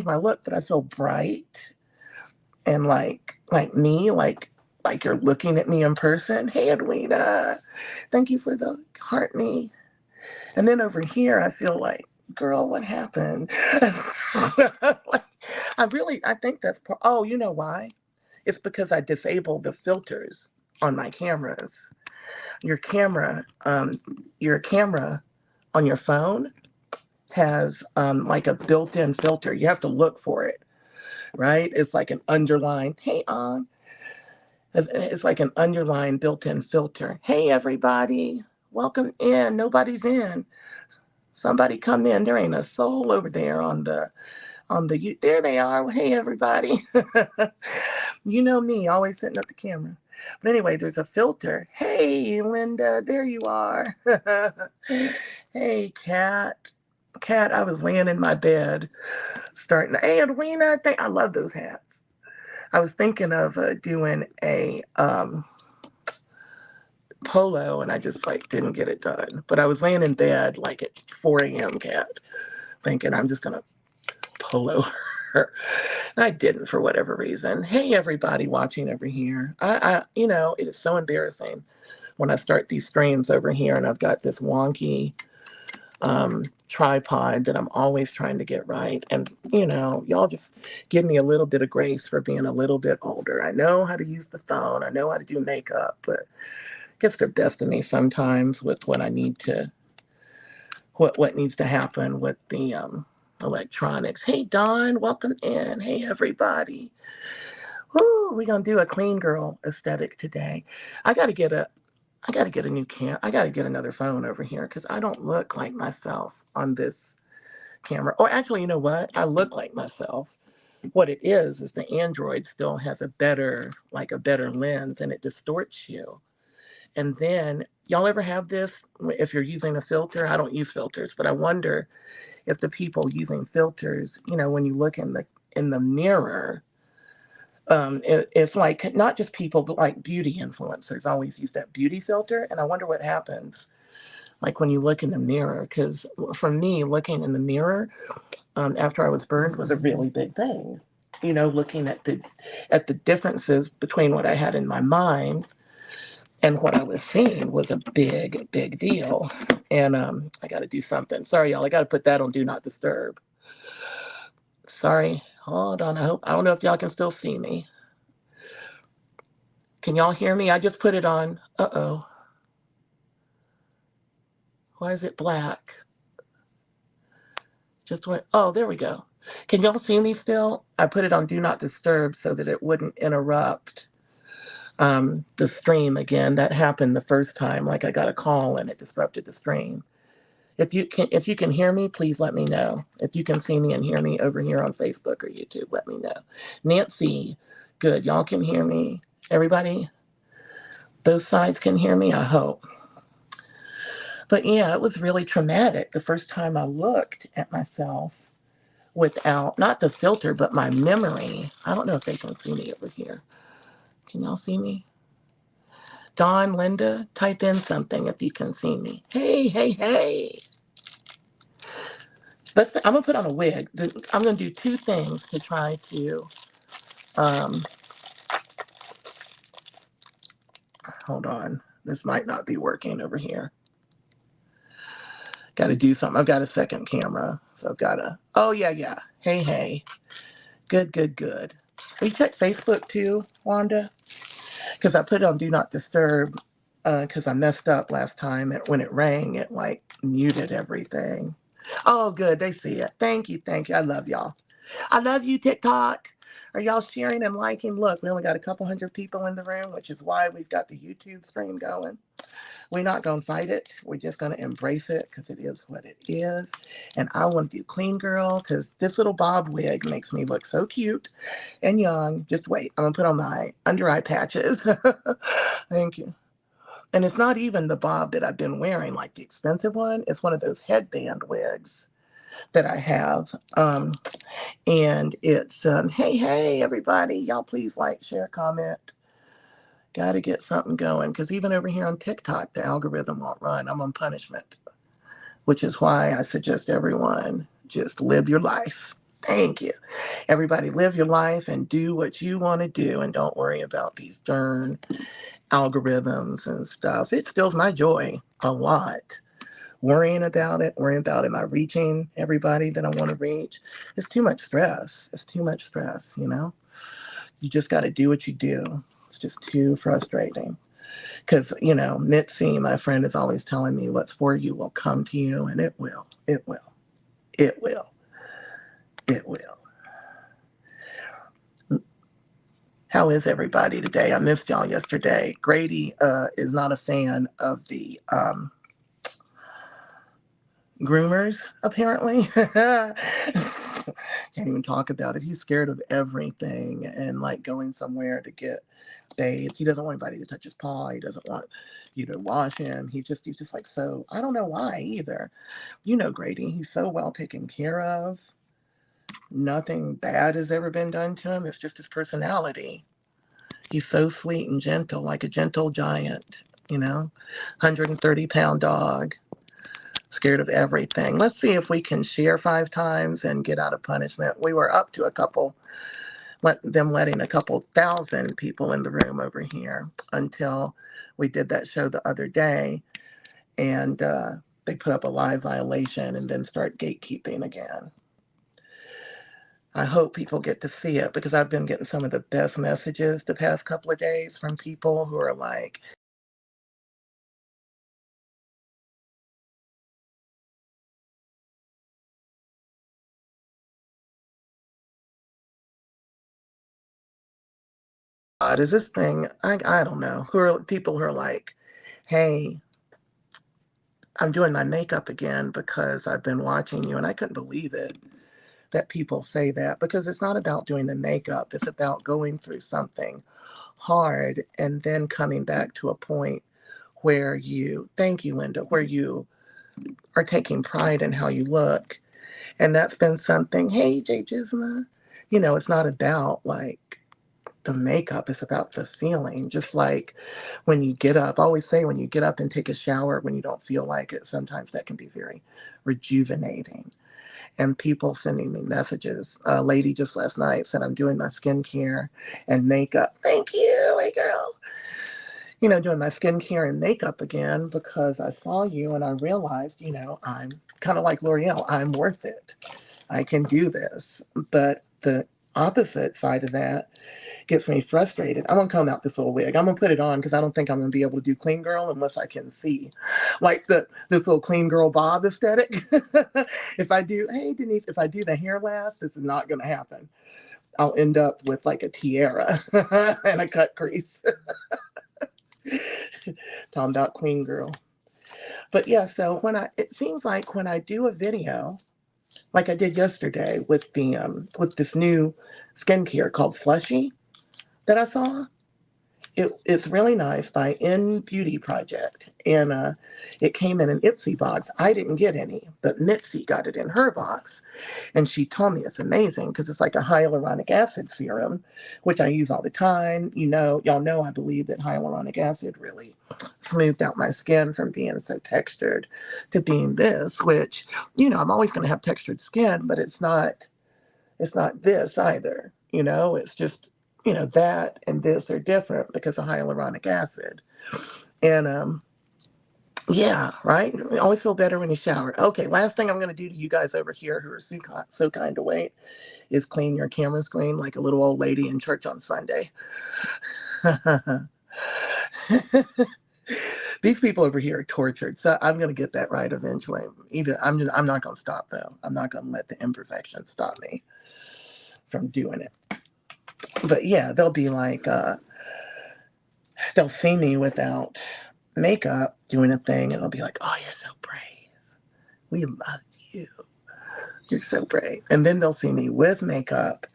my look, but I feel bright and like you're looking at me in person. Hey, Edwina, thank you for the heart me. And then over here, I feel like, girl, what happened? Like, I think oh, you know why? It's because I disabled the filters on my cameras. Your camera, your camera on your phone has like a built-in filter. You have to look for it, right? It's like an underlined, hey, on. It's like an underlined built-in filter. Hey, everybody, welcome in. Nobody's in. Somebody come in. There ain't a soul over there there they are. Hey, everybody. You know me, always setting up the camera. But anyway, there's a filter. Hey, Linda, there you are. Hey, Kat. Kat, I was laying in my bed starting. Hey, Edwina, I love those hats. I was thinking of doing a polo, and I just like didn't get it done. But I was laying in bed like at 4 a.m. Kat, thinking I'm just gonna polo her. And I didn't for whatever reason. Hey, everybody watching over here. It is so embarrassing when I start these streams over here, and I've got this wonky tripod that I'm always trying to get right. And, y'all just give me a little bit of grace for being a little bit older. I know how to use the phone. I know how to do makeup, but it gets the best of me sometimes with what I need to, what needs to happen with the electronics. Hey, Dawn, welcome in. Hey, everybody. Ooh, we're gonna do a clean girl aesthetic today. I gotta get a I gotta get a new I gotta get another phone over here because I don't look like myself on this camera. Or actually, you know what? I look like myself. What it is the Android still has a better lens, and it distorts you. And then y'all ever have this if you're using a filter? I don't use filters, but I wonder if the people using filters, when you look in the mirror, if like not just people but like beauty influencers always use that beauty filter, and I wonder what happens like when you look in the mirror. Because for me, looking in the mirror after I was burned was a really big thing. Looking at the differences between what I had in my mind and what I was seeing was a big, big deal. And I got to do something. Sorry, y'all. I got to put that on Do Not Disturb. Sorry. Hold on. I don't know if y'all can still see me. Can y'all hear me? I just put it on. Uh-oh. Why is it black? Just went. Oh, there we go. Can y'all see me still? I put it on Do Not Disturb so that it wouldn't interrupt the stream again. That happened the first time. Like I got a call and it disrupted the stream. If you can hear me, please let me know. If you can see me and hear me over here on Facebook or YouTube, let me know. Nancy, good. Y'all can hear me. Everybody, those sides can hear me, I hope. But yeah, it was really traumatic the first time I looked at myself without, not the filter, but my memory. I don't know if they can see me over here. Can y'all see me? Dawn, Linda, type in something if you can see me. Hey, hey, hey. I'm going to put on a wig. I'm going to do two things to try to, um, hold on. This might not be working over here. Got to do something. I've got a second camera. So I've got oh, yeah, yeah. Hey, hey. Good, good, good. Will you check Facebook too, Wanda? Because I put it on Do Not Disturb because I messed up last time. When it rang, it like muted everything. Oh, good. They see it. Thank you. Thank you. I love y'all. I love you, TikTok. Are y'all sharing and liking? Look, we only got a couple hundred people in the room, which is why we've got the YouTube stream going. We're not going to fight it. We're just going to embrace it because it is what it is. And I want to do clean girl because this little bob wig makes me look so cute and young. Just wait. I'm going to put on my under eye patches. Thank you. And it's not even the bob that I've been wearing, like the expensive one. It's one of those headband wigs that I have. And it's, hey, hey, everybody. Y'all please like, share, comment. Got to get something going because even over here on TikTok, the algorithm won't run. I'm on punishment, which is why I suggest everyone just live your life. Thank you. Everybody live your life and do what you want to do and don't worry about these darn algorithms and stuff. It steals my joy a lot. Worrying about am I reaching everybody that I want to reach? It's too much stress. It's too much stress, you know? You just got to do what you do. It's just too frustrating. Because, Mitzi, my friend, is always telling me what's for you will come to you, and it will. It will. It will. It will. How is everybody today? I missed y'all yesterday. Grady is not a fan of the groomers, apparently. Can't even talk about it. He's scared of everything and like going somewhere to get bathed. He doesn't want anybody to touch his paw. He doesn't want you to wash him. He's just like, so I don't know why either. Grady, he's so well taken care of. Nothing bad has ever been done to him. It's just his personality. He's so sweet and gentle, like a gentle giant, 130-pound dog, scared of everything. Let's see if we can share 5 times and get out of punishment. We were up to letting a couple thousand people in the room over here until we did that show the other day, and they put up a live violation and then start gatekeeping again. I hope people get to see it because I've been getting some of the best messages the past couple of days from people who are like, God, is this thing, I don't know, who are people who are like, hey, I'm doing my makeup again because I've been watching you, and I couldn't believe it that people say that because it's not about doing the makeup. It's about going through something hard and then coming back to a point where thank you, Linda, where you are taking pride in how you look. And that's been something, hey, J Jisma, it's not about like the makeup, it's about the feeling. Just like when you get up, I always say when you get up and take a shower when you don't feel like it, sometimes that can be very rejuvenating. And people sending me messages. A lady just last night said, I'm doing my skincare and makeup. Thank you, hey girl. Doing my skincare and makeup again because I saw you and I realized, I'm kind of like L'Oreal. I'm worth it. I can do this. But the opposite side of that gets me frustrated. I'm gonna comb out this little wig. I'm gonna put it on because I don't think I'm gonna be able to do clean girl unless I can see, like this little clean girl bob aesthetic. If I do, hey Denise, if I do the hair last, this is not gonna happen. I'll end up with like a tiara and a cut crease. Talking about clean girl. But yeah, so it seems like when I do a video, like I did yesterday with this new skincare called Slushy that I saw, it's really nice by In Beauty Project, and it came in an Ipsy box. I didn't get any, but Mitzi got it in her box, and she told me it's amazing because it's like a hyaluronic acid serum, which I use all the time. Y'all know I believe that hyaluronic acid really smoothed out my skin from being so textured to being this, which I'm always going to have textured skin, but it's not this either. It's just, that and this are different because of hyaluronic acid. And yeah, right? You always feel better when you shower. Okay, last thing I'm going to do to you guys over here who are so kind to wait is clean your camera screen like a little old lady in church on Sunday. These people over here are tortured, so I'm going to get that right eventually. I'm not going to stop though. I'm not going to let the imperfection stop me from doing it. But yeah, they'll be like, they'll see me without makeup doing a thing, and they'll be like, "Oh, you're so brave. We love you. You're so brave." And then they'll see me with makeup,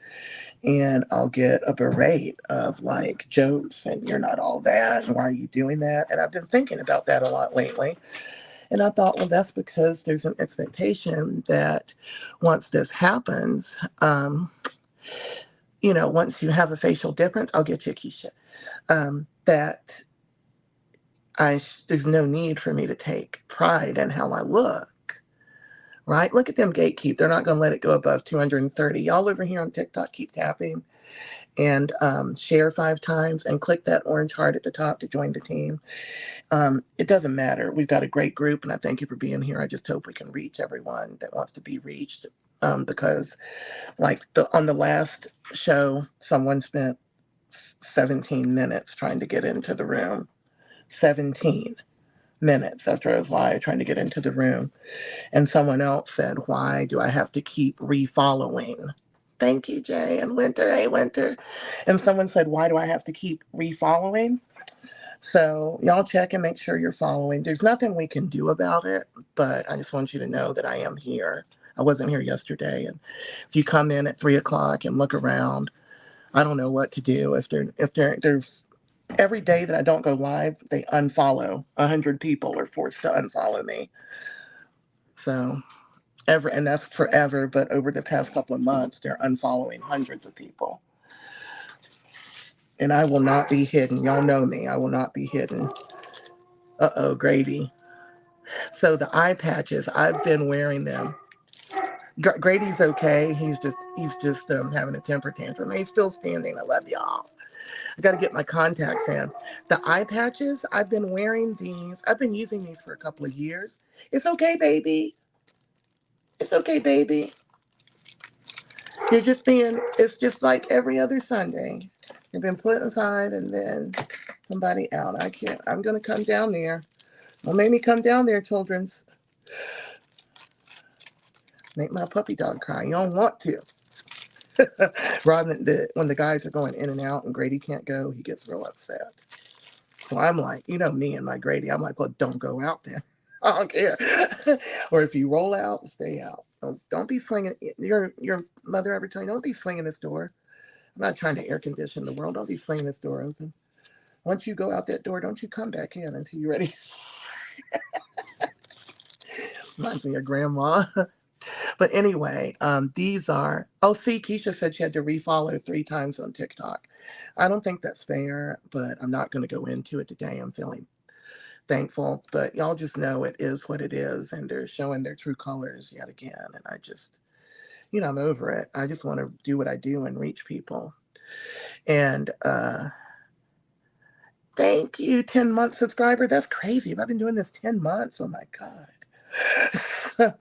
and I'll get a berate of like jokes, and you're not all that, and why are you doing that? And I've been thinking about that a lot lately. And I thought, well, that's because there's an expectation that once this happens, once you have a facial difference, I'll get you, Keisha. That there's no need for me to take pride in how I look, right? Look at them gatekeep. They're not going to let it go above 230. Y'all over here on TikTok keep tapping and share 5 times and click that orange heart at the top to join the team. It doesn't matter. We've got a great group, and I thank you for being here. I just hope we can reach everyone that wants to be reached. Because, like on the last show, someone spent 17 minutes trying to get into the room. 17 minutes after I was live trying to get into the room. And someone else said, "Why do I have to keep refollowing?" Thank you, Jay and Winter. Hey, Winter. And someone said, "Why do I have to keep refollowing?" So y'all check and make sure you're following. There's nothing we can do about it, but I just want you to know that I am here. I wasn't here yesterday. And if you come in at 3 o'clock and look around, I don't know what to do. There's every day that I don't go live, they unfollow. 100 people are forced to unfollow me. So and that's forever, but over the past couple of months, they're unfollowing hundreds of people. And I will not be hidden. Y'all know me. I will not be hidden. Uh-oh, Grady. So the eye patches, I've been wearing them. Grady's okay. He's just having a temper tantrum. He's still standing. I love y'all. I got to get my contacts in. The eye patches, I've been wearing these. I've been using these for a couple of years. It's okay, baby. It's okay, baby. It's just like every other Sunday. You've been put inside and then somebody out. I can't, I'm going to come down there. Don't make me come down there, children's. Make my puppy dog cry. You don't want to. Rather than when the guys are going in and out and Grady can't go, he gets real upset. So I'm like, me and my Grady, I'm like, well, don't go out then. I don't care. Or if you roll out, stay out. Don't be swinging. Your mother ever tell you, don't be swinging this door. I'm not trying to air condition the world. Don't be swinging this door open. Once you go out that door, don't you come back in until you're ready. Reminds me of grandma. But anyway, these are, oh, see, Keisha said she had to refollow 3 times on TikTok. I don't think that's fair, but I'm not going to go into it today. I'm feeling thankful, but y'all just know it is what it is, and they're showing their true colors yet again. And I just, I'm over it. I just want to do what I do and reach people. And thank you, 10-month subscriber. That's crazy. I've been doing this 10 months. Oh my God.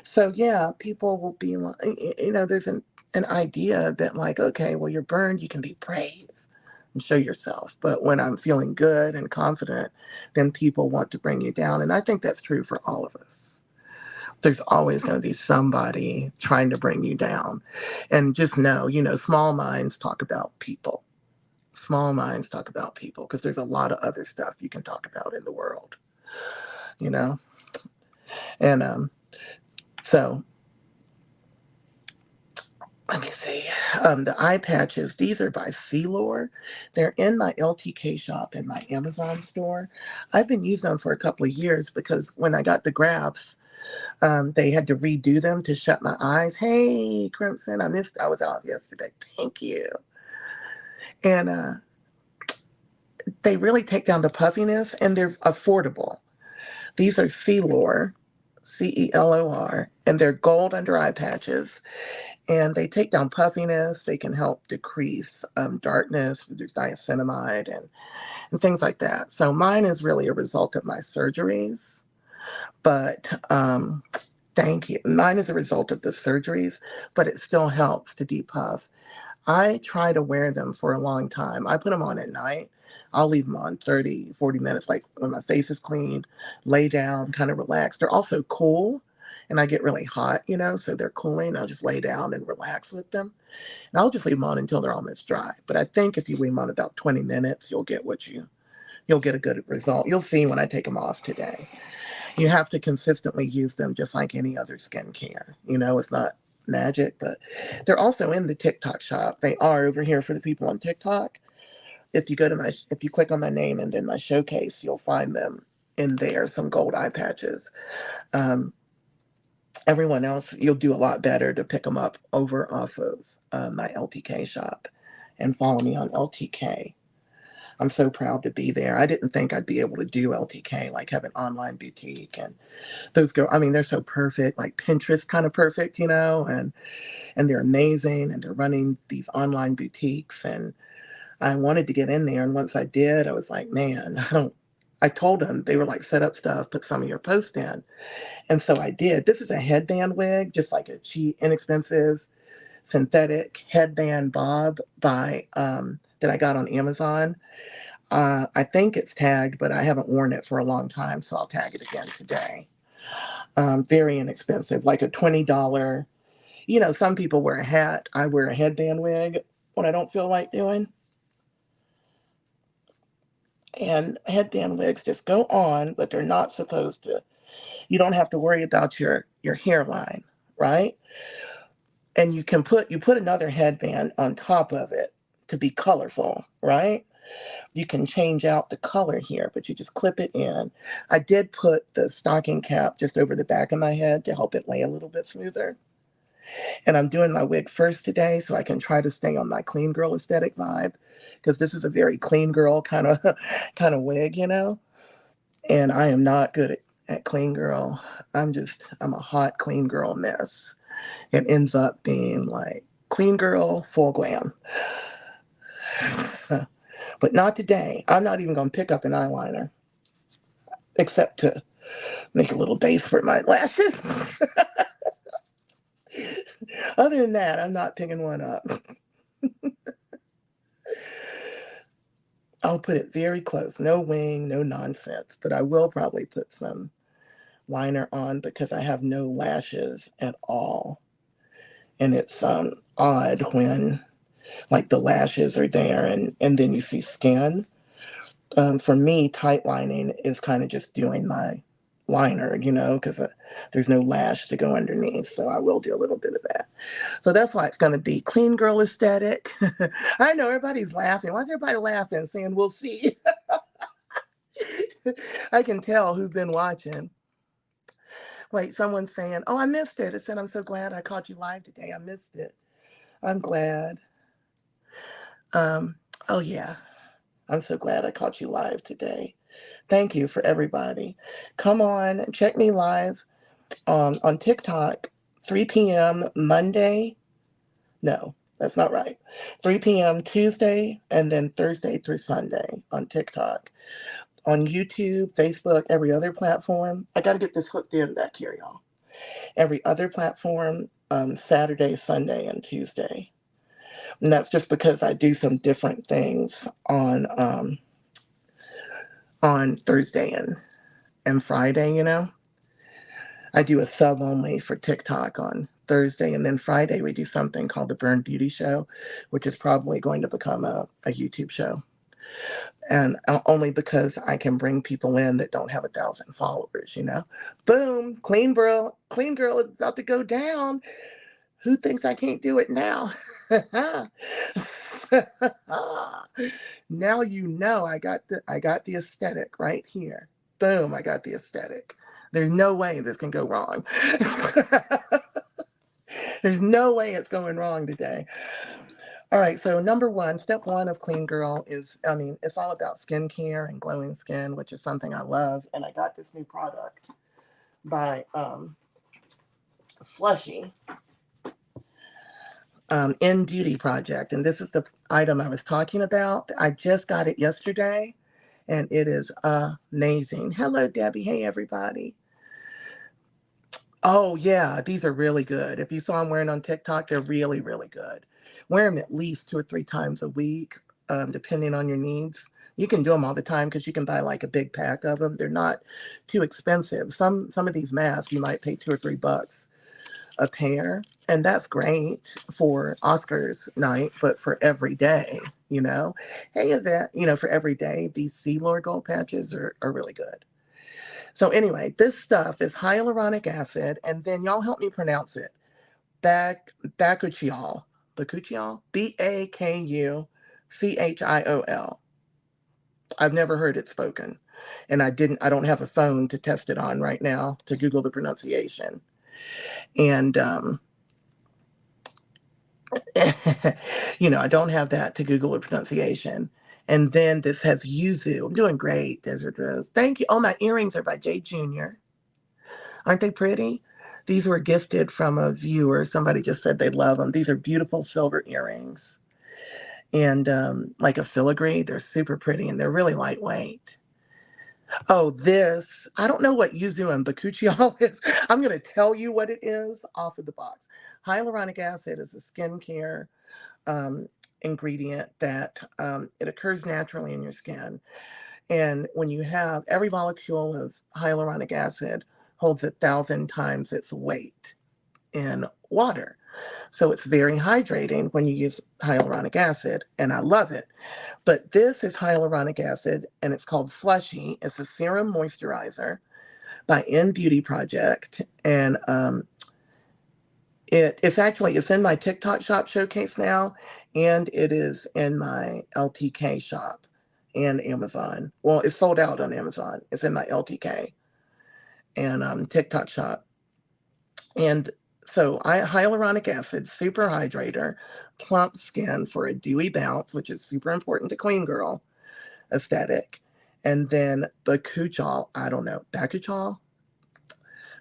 So yeah, people will be like, there's an idea that like, okay, well, you're burned, you can be brave and show yourself. But when I'm feeling good and confident, then people want to bring you down. And I think that's true for all of us. There's always going to be somebody trying to bring you down. And just know, small minds talk about people. Small minds talk about people because there's a lot of other stuff you can talk about in the world, you know? And so let me see. The eye patches, these are by Celor. They're in my LTK shop in my Amazon store. I've been using them for a couple of years because when I got the grafts, they had to redo them to shut my eyes. Hey, Crimson, I was off yesterday. Thank you. And they really take down the puffiness and they're affordable. These are Celor, Celor, and they're gold under eye patches. And they take down puffiness. They can help decrease darkness. There's niacinamide and things like that. So mine is really a result of my surgeries. But thank you. Mine is a result of the surgeries, but it still helps to depuff. I try to wear them for a long time. I put them on at night. I'll leave them on 30, 40 minutes, like when my face is clean, lay down, kind of relax. They're also cool, and I get really hot, so they're cooling. I'll just lay down and relax with them. And I'll just leave them on until they're almost dry. But I think if you leave them on about 20 minutes, you'll get you'll get a good result. You'll see when I take them off today. You have to consistently use them just like any other skincare. It's not magic, but they're also in the TikTok shop. They are over here for the people on TikTok. If you click on my name and then my showcase, you'll find them in there, some gold eye patches. Everyone else, you'll do a lot better to pick them up over off of my LTK shop and follow me on LTK. I'm so proud to be there. I didn't think I'd be able to do LTK, like have an online boutique. And those girls, I mean, they're so perfect, like Pinterest kind of perfect, and they're amazing, and they're running these online boutiques. And I wanted to get in there. And once I did, I was like, man, I told them, they were like, set up stuff, put some of your posts in. And so I did. This is a headband wig, just like a cheap, inexpensive synthetic headband bob that I got on Amazon. I think it's tagged, but I haven't worn it for a long time, so I'll tag it again today. Very inexpensive, like a $20. Some people wear a hat. I wear a headband wig when I don't feel like doing. And headband wigs just go on, but they're not supposed to. You don't have to worry about your hairline, right? And you put another headband on top of it to be colorful, right? You can change out the color here, but you just clip it in. I did put the stocking cap just over the back of my head to help it lay a little bit smoother. And I'm doing my wig first today so I can try to stay on my clean girl aesthetic vibe, because this is a very clean girl kind of kind of wig. And I am not good at clean girl. I'm a hot clean girl mess. It ends up being like clean girl, full glam. But not today. I'm not even going to pick up an eyeliner except to make a little base for my lashes. Other than that, I'm not picking one up. I'll put it very close. No wing, no nonsense. But I will probably put some liner on because I have no lashes at all. And it's odd when like the lashes are there and then you see skin. For me, tight lining is kind of just doing my liner, because there's no lash to go underneath. So I will do a little bit of that. So that's why it's going to be clean girl aesthetic. I know everybody's laughing. Why's everybody laughing? Saying we'll see. I can tell who's been watching. Wait, someone's saying, oh, I missed it. It said, I'm so glad I caught you live today. I missed it. I'm glad. Um, oh, yeah. I'm so glad I caught you live today. Thank you for everybody. Come on, check me live on TikTok, 3 p.m. Monday. No, that's not right. 3 p.m. Tuesday and then Thursday through Sunday on TikTok. On YouTube, Facebook, every other platform. I got to get this hooked in back here, y'all. Every other platform, Saturday, Sunday, and Tuesday. And that's just because I do some different things on Thursday and Friday. I do a sub only for TikTok on Thursday, and then Friday we do something called the Burn Beauty Show, which is probably going to become a YouTube show. And only because I can bring people in that don't have 1,000 followers. Boom, clean girl is about to go down. Who thinks I can't do it now? Now I got the aesthetic right here. Boom, I got the aesthetic. There's no way this can go wrong. There's no way it's going wrong today. All right, so step one of Clean Girl is, it's all about skincare and glowing skin, which is something I love. And I got this new product by Slushy, in Beauty Project. And this is the item I was talking about. I just got it yesterday, and it is amazing. Hello, Debbie. Hey, everybody. Oh, yeah, these are really good. If you saw them wearing on TikTok, they're really, really good. Wear them at least 2 or 3 times a week, depending on your needs. You can do them all the time because you can buy like a big pack of them. They're not too expensive. Some of these masks, you might pay $2 or $3 a pair, and that's great for Oscars night, but for every day. Hey, Yvette, for every day, these Sea Lord gold patches are really good. So anyway, this stuff is hyaluronic acid, and then y'all help me pronounce it. Bakuchiol. Bakuchiol? Bakuchiol. I've never heard it spoken. And I don't have a phone to test it on right now to Google the pronunciation. And I don't have that to Google the pronunciation. And then this has yuzu. I'm doing great, Desert Rose. Thank you. Oh, my earrings are by Jay Jr. Aren't they pretty? These were gifted from a viewer. Somebody just said they love them. These are beautiful silver earrings. And like a filigree, they're super pretty and they're really lightweight. Oh, this, I don't know what yuzu and bakuchiol is. I'm going to tell you what it is off of the box. Hyaluronic acid is a skincare um, ingredient that it occurs naturally in your skin. And when you have every molecule of hyaluronic acid holds 1,000 times its weight in water. So it's very hydrating when you use hyaluronic acid, and I love it. But this is hyaluronic acid, and it's called Slushy. It's a serum moisturizer by In Beauty Project, and it's in my TikTok shop showcase now, and it is in my LTK shop and Amazon. Well, it's sold out on Amazon. It's in my LTK and TikTok shop. And so hyaluronic acid, super hydrator, plump skin for a dewy bounce, which is super important to clean girl aesthetic. And then bakuchiol, I don't know, bakuchiol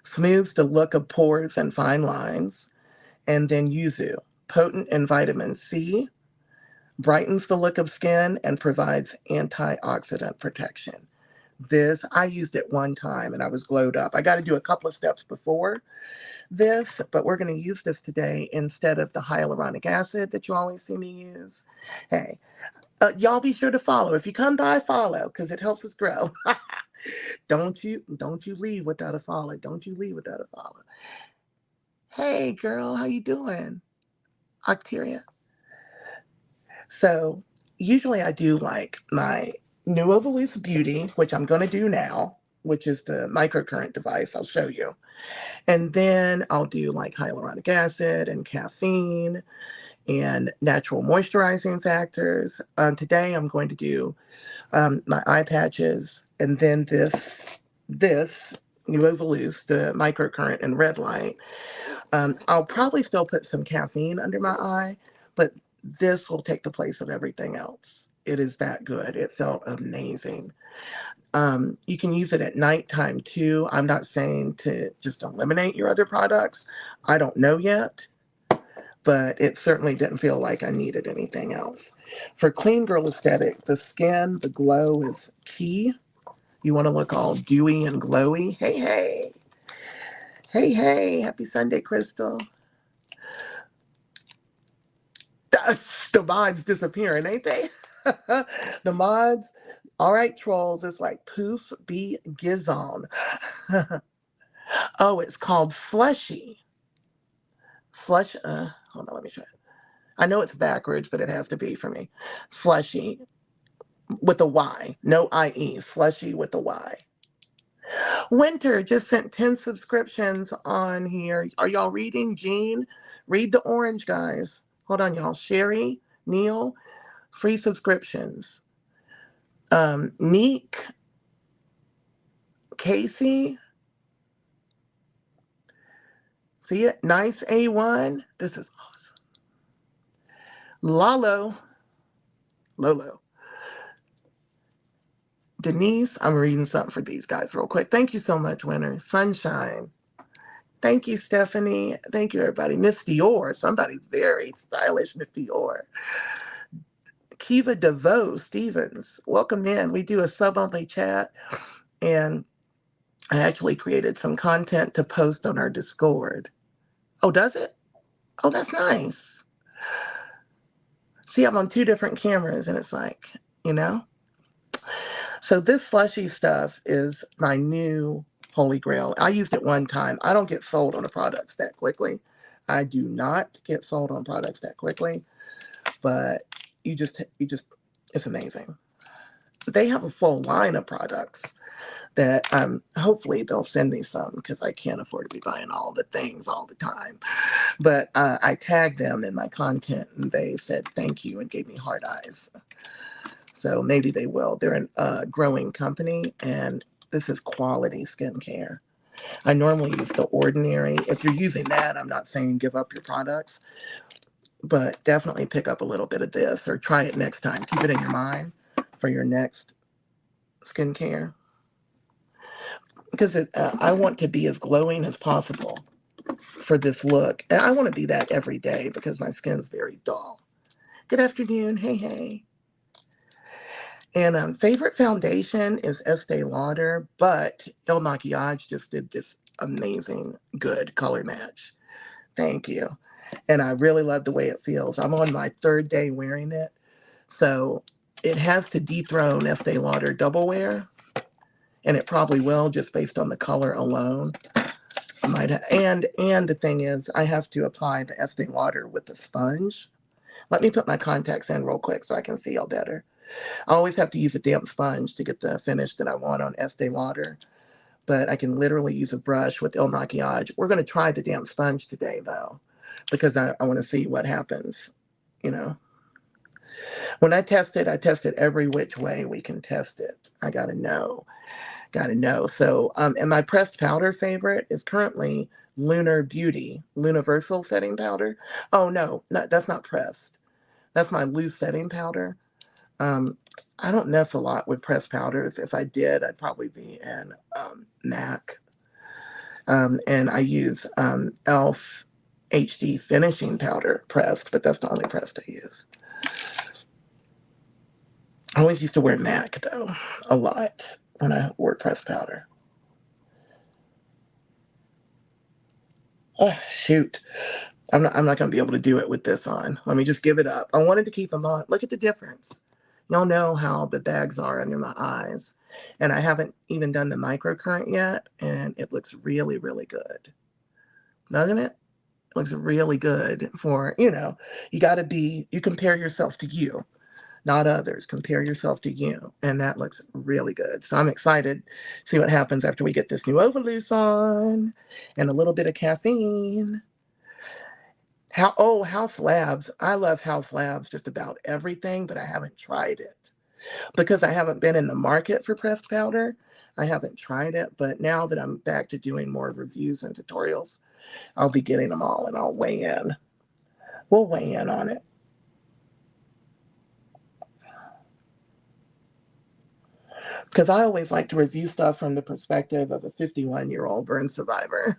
smooths the look of pores and fine lines. And then yuzu, potent in vitamin C, brightens the look of skin and provides antioxidant protection. This, I used it one time and I was glowed up. I got to do a couple of steps before this, but we're going to use this today instead of the hyaluronic acid that you always see me use. Hey, y'all be sure to follow. If you come by, follow because it helps us grow. Don't you leave without a follow. Don't you leave without a follow. Hey, girl, how you doing? Octeria. So usually I do like my new Evolus Beauty, which I'm going to do now, which is the microcurrent device. I'll show you. And then I'll do like hyaluronic acid and caffeine and natural moisturizing factors. Today I'm going to do my eye patches and then this new Evolus, the microcurrent and red light. I'll probably still put some caffeine under my eye, but this will take the place of everything else. It is that good. It felt amazing. You can use it at nighttime too. I'm not saying to just eliminate your other products. I don't know yet, but it certainly didn't feel like I needed anything else. For clean girl aesthetic, the skin, the glow is key. You want to look all dewy and glowy. Hey, hey. Hey, hey. Happy Sunday, Crystal. The mods disappearing, ain't they? The mods. All right, trolls. It's like poof, be gizon. Oh, it's called Slushy. Flush. Hold on, let me try. I know it's backwards, but it has to be for me. Slushy with a Y, no IE. Slushy with a Y. Winter just sent 10 subscriptions on here. Are y'all reading? Jean, read the orange, guys. Hold on, y'all. Sherry, Neil, free subscriptions. Neek, Casey, see it? Nice A1. This is awesome. Lolo, Denise, I'm reading something for these guys real quick. Thank you so much, Winter. Sunshine. Thank you, Stephanie. Thank you, everybody. Miss Dior. Somebody very stylish, Miss Dior. Kiva DeVoe Stevens. Welcome in. We do a sub-only chat, and I actually created some content to post on our Discord. Oh, does it? Oh, that's nice. See, I'm on two different cameras, and it's like, you know? So this slushy stuff is my new holy grail. I used it one time. I don't get sold on the products that quickly. I do not get sold on products that quickly, but it's amazing. They have a full line of products that hopefully they'll send me some because I can't afford to be buying all the things all the time. But I tagged them in my content and they said thank you and gave me heart eyes. So maybe they will. They're a growing company and this is quality skincare. I normally use The Ordinary. If you're using that, I'm not saying give up your products, but definitely pick up a little bit of this or try it next time. Keep it in your mind. for your next skincare. Because I want to be as glowing as possible for this look. And I want to be that every day because my skin's very dull. Good afternoon. Hey, hey. And favorite foundation is Estee Lauder, but Il Makiage just did this amazing, good color match. Thank you. And I really love the way it feels. I'm on my third day wearing it. So it has to dethrone Estee Lauder Double Wear. And it probably will just based on the color alone. I might and the thing is, I have to apply the Estee Lauder with the sponge. Let me put my contacts in real quick so I can see all better. I always have to use a damp sponge to get the finish that I want on Estee Lauder, but I can literally use a brush with Il Makiage. We're going to try the damp sponge today, though, because I want to see what happens, you know. When I test it every which way we can test it. I got to know. Got to know. So, and my pressed powder favorite is currently Lunar Beauty, Universal Setting Powder. Oh, no, that's not pressed. That's my loose setting powder. Um, I don't mess a lot with pressed powders. If I did, I'd probably be in MAC. And I use e.l.f. HD finishing powder pressed, but that's the only pressed I use. I always used to wear MAC, though, a lot when I wore pressed powder. Oh, shoot. I'm not going to be able to do it with this on. Let me just give it up. I wanted to keep them on. Look at the difference. Y'all know how the bags are under my eyes. And I haven't even done the microcurrent yet. And it looks really, really good. Doesn't it? Looks really good for, you compare yourself to you, not others. Compare yourself to you. And that looks really good. So I'm excited to see what happens after we get this new overloose on and a little bit of caffeine. House Labs. I love House Labs just about everything, but I haven't tried it. Because I haven't been in the market for pressed powder, I haven't tried it. But now that I'm back to doing more reviews and tutorials, I'll be getting them all and I'll weigh in. We'll weigh in on it. Because I always like to review stuff from the perspective of a 51-year-old burn survivor.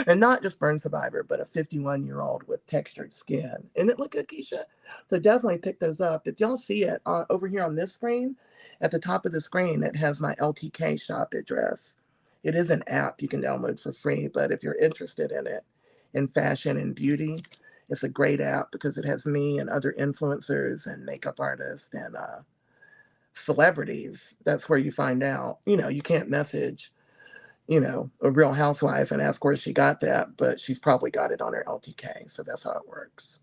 And not just burn survivor, but a 51-year-old with textured skin. And it look good, Keisha? So definitely pick those up. If y'all see it over here on this screen, at the top of the screen, it has my LTK shop address. It is an app you can download for free, but if you're interested in it, in fashion and beauty, it's a great app because it has me and other influencers and makeup artists and celebrities. That's where you find out, you can't message, a real housewife and ask where she got that, but she's probably got it on her LTK. So that's how it works.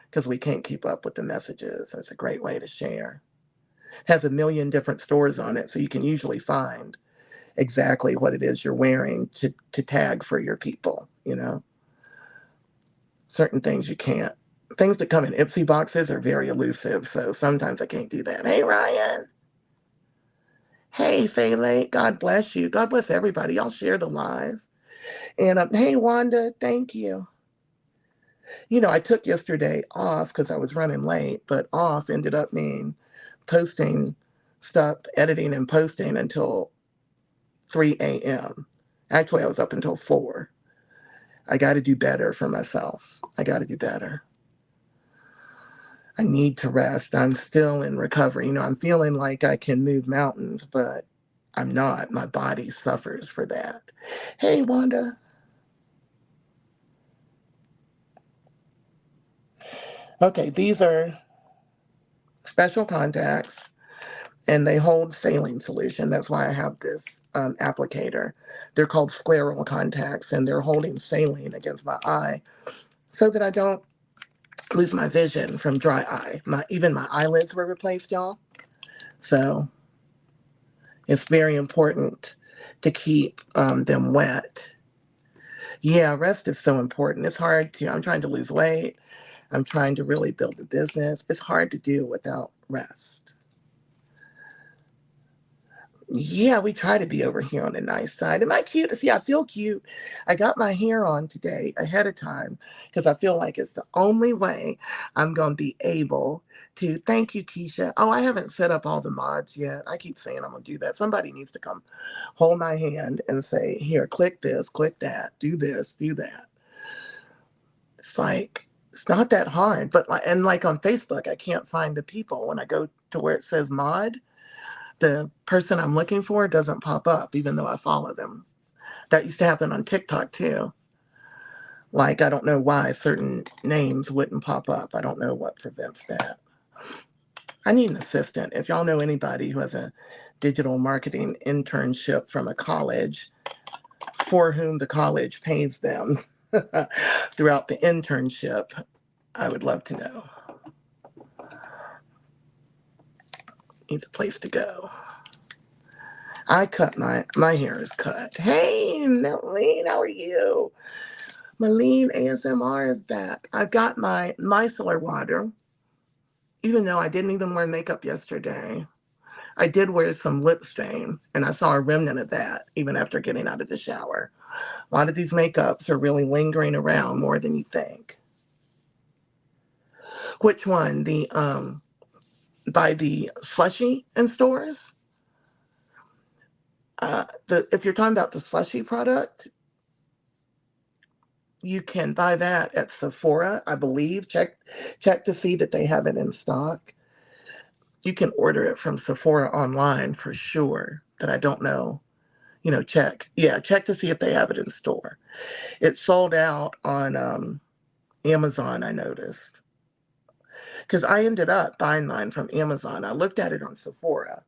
Because we can't keep up with the messages. It's a great way to share. It has a million different stores on it, so you can usually find exactly what it is you're wearing to tag for your people. Certain things you can't. Things that come in Ipsy boxes are very elusive, so sometimes I can't do that. Hey, Ryan. Hey, Faylate, God bless you. God bless everybody. Y'all share the live. And hey, Wanda, thank you. I took yesterday off because I was running late, but off ended up meaning posting stuff, editing and posting until 3 a.m. Actually, I was up until 4. I got to do better for myself. I got to do better. I need to rest. I'm still in recovery. I'm feeling like I can move mountains, but I'm not. My body suffers for that. Hey, Wanda. Okay, these are special contacts and they hold saline solution. That's why I have this applicator. They're called scleral contacts and they're holding saline against my eye so that I don't lose my vision from dry eye. Even my eyelids were replaced, y'all. So it's very important to keep them wet. Yeah, rest is so important. It's hard I'm trying to lose weight. I'm trying to really build a business. It's hard to do without rest. Yeah, we try to be over here on the nice side. Am I cute? See, I feel cute. I got my hair on today ahead of time because I feel like it's the only way I'm going to be able to. Thank you, Keisha. Oh, I haven't set up all the mods yet. I keep saying I'm going to do that. Somebody needs to come hold my hand and say, here, click this, click that, do this, do that. It's like, it's not that hard. But, and like on Facebook, I can't find the people. When I go to where it says mod, the person I'm looking for doesn't pop up, even though I follow them. That used to happen on TikTok too. Like, I don't know why certain names wouldn't pop up. I don't know what prevents that. I need an assistant. If y'all know anybody who has a digital marketing internship from a college for whom the college pays them throughout the internship, I would love to know. Needs a place to go. I cut my hair is cut. Hey, Nelleen, how are you? Malene ASMR is back. I've got my micellar water, even though I didn't even wear makeup yesterday. I did wear some lip stain, and I saw a remnant of that even after getting out of the shower. A lot of these makeups are really lingering around more than you think. Which one? The by the slushy in stores? If you're talking about the slushy product, you can buy that at Sephora, I believe. Check to see that they have it in stock. You can order it from Sephora online for sure, but I don't know. Check. Yeah, check to see if they have it in store. It sold out on Amazon, I noticed. Because I ended up buying mine from Amazon. I looked at it on Sephora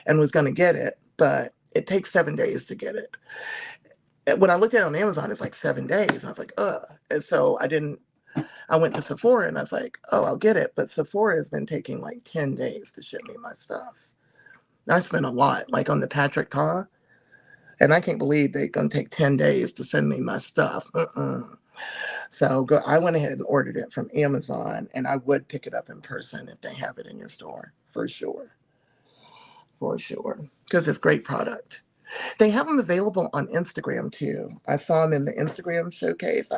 and was going to get it, but it takes 7 days to get it. And when I looked at it on Amazon, it's like 7 days. I was like, ugh. And so I went to Sephora and I was like, oh, I'll get it. But Sephora has been taking like 10 days to ship me my stuff. I spent a lot, like on the Patrick Ta, and I can't believe they're going to take 10 days to send me my stuff. So I went ahead and ordered it from Amazon, and I would pick it up in person if they have it in your store, for sure. For sure. Because it's great product. They have them available on Instagram too. I saw them in the Instagram showcase.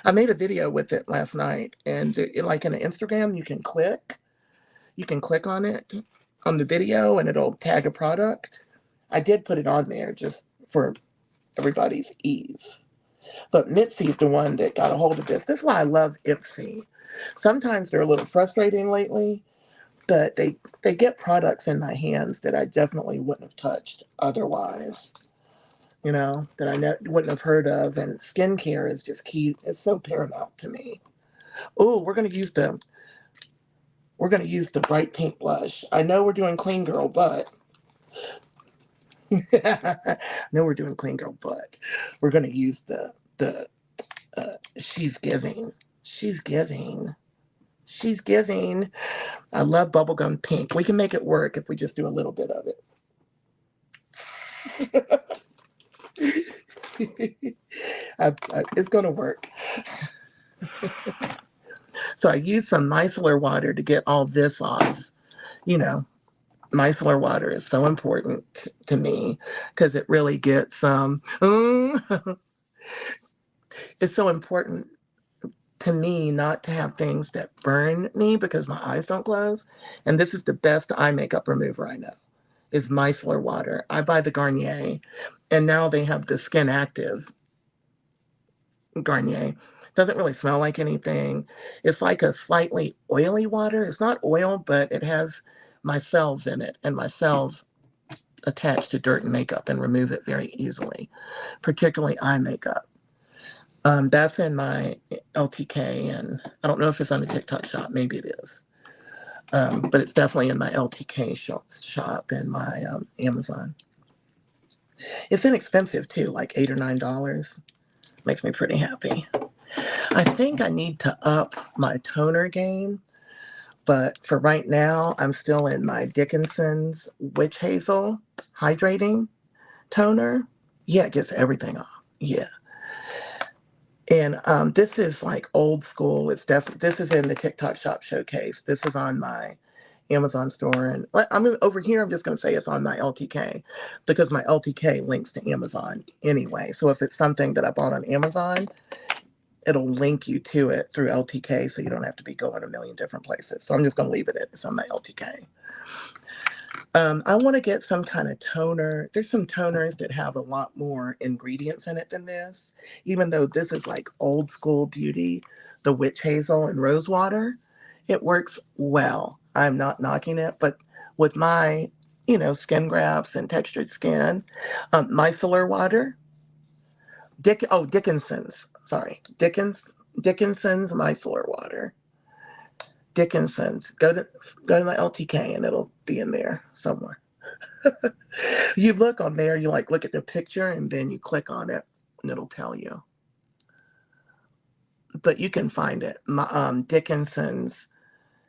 I made a video with it last night, and like in an Instagram, you can click on it on the video and it'll tag a product. I did put it on there just for everybody's ease. But Mitzi's the one that got a hold of this. This is why I love Ipsy. Sometimes they're a little frustrating lately, but they get products in my hands that I definitely wouldn't have touched otherwise. That I wouldn't have heard of. And skincare is just key. It's so paramount to me. Oh, we're gonna use the bright pink blush. I know we're doing clean girl, but no, we're doing clean girl, but we're gonna use the she's giving. She's giving. She's giving. I love bubblegum pink. We can make it work if we just do a little bit of it. It's gonna work. So I used some micellar water to get all this off. You know, micellar water is so important to me because it really gets it's so important to me not to have things that burn me because my eyes don't close. And this is the best eye makeup remover I know is micellar water. I buy the Garnier, and now they have the Skin Active Garnier. Doesn't really smell like anything. It's like a slightly oily water. It's not oil, but it has micelles in it, and micelles attach to dirt and makeup and remove it very easily, particularly eye makeup. That's in my LTK, and I don't know if it's on the TikTok shop. Maybe it is. But it's definitely in my LTK shop and my Amazon. It's inexpensive too, like $8 or $9. Makes me pretty happy. I think I need to up my toner game, but for right now, I'm still in my Dickinson's Witch Hazel Hydrating Toner. Yeah, it gets everything off. Yeah. And this is like old school. This is in the TikTok shop showcase. This is on my Amazon store. And I'm over here, I'm just going to say it's on my LTK because my LTK links to Amazon anyway. So if it's something that I bought on Amazon, it'll link you to it through LTK so you don't have to be going a million different places. So I'm just going to leave it at it's on my LTK. I want to get some kind of toner. There's some toners that have a lot more ingredients in it than this, even though this is like old school beauty, the witch hazel and rose water. It works well. I'm not knocking it, but with my, skin grafts and textured skin, micellar water, Dickinson's, sorry, Dickinson's micellar water. Dickinson's. Go to my LTK and it'll be in there somewhere. You look on there, you look at the picture and then you click on it and it'll tell you. But you can find it. Dickinson's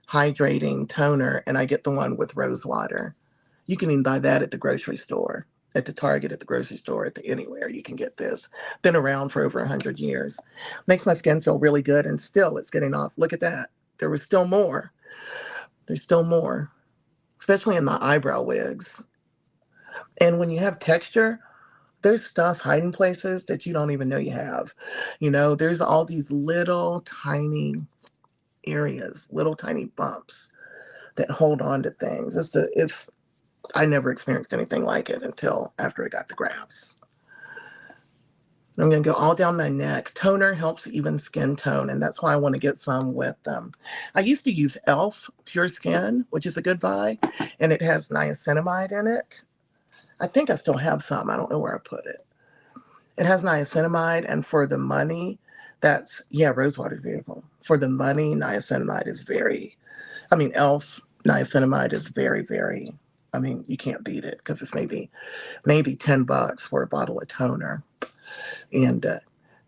hydrating toner, and I get the one with rose water. You can even buy that at the grocery store, at the Target, at the grocery store, anywhere you can get this. Been around for over 100 years. Makes my skin feel really good, and still it's getting off. Look at that. There was still more. There's still more, especially in my eyebrow wigs. And when you have texture, there's stuff hiding places that you don't even know you have. There's all these little tiny areas, little tiny bumps that hold on to things. I never experienced anything like it until after I got the grafts. I'm going to go all down my neck. Toner helps even skin tone, and that's why I want to get some with them. I used to use e.l.f. Pure Skin, which is a good buy, and it has niacinamide in it. I think I still have some. I don't know where I put it. It has niacinamide, and for the money, rosewater is beautiful. For the money, niacinamide is e.l.f. niacinamide is very, very, you can't beat it because it's maybe $10 for a bottle of toner. And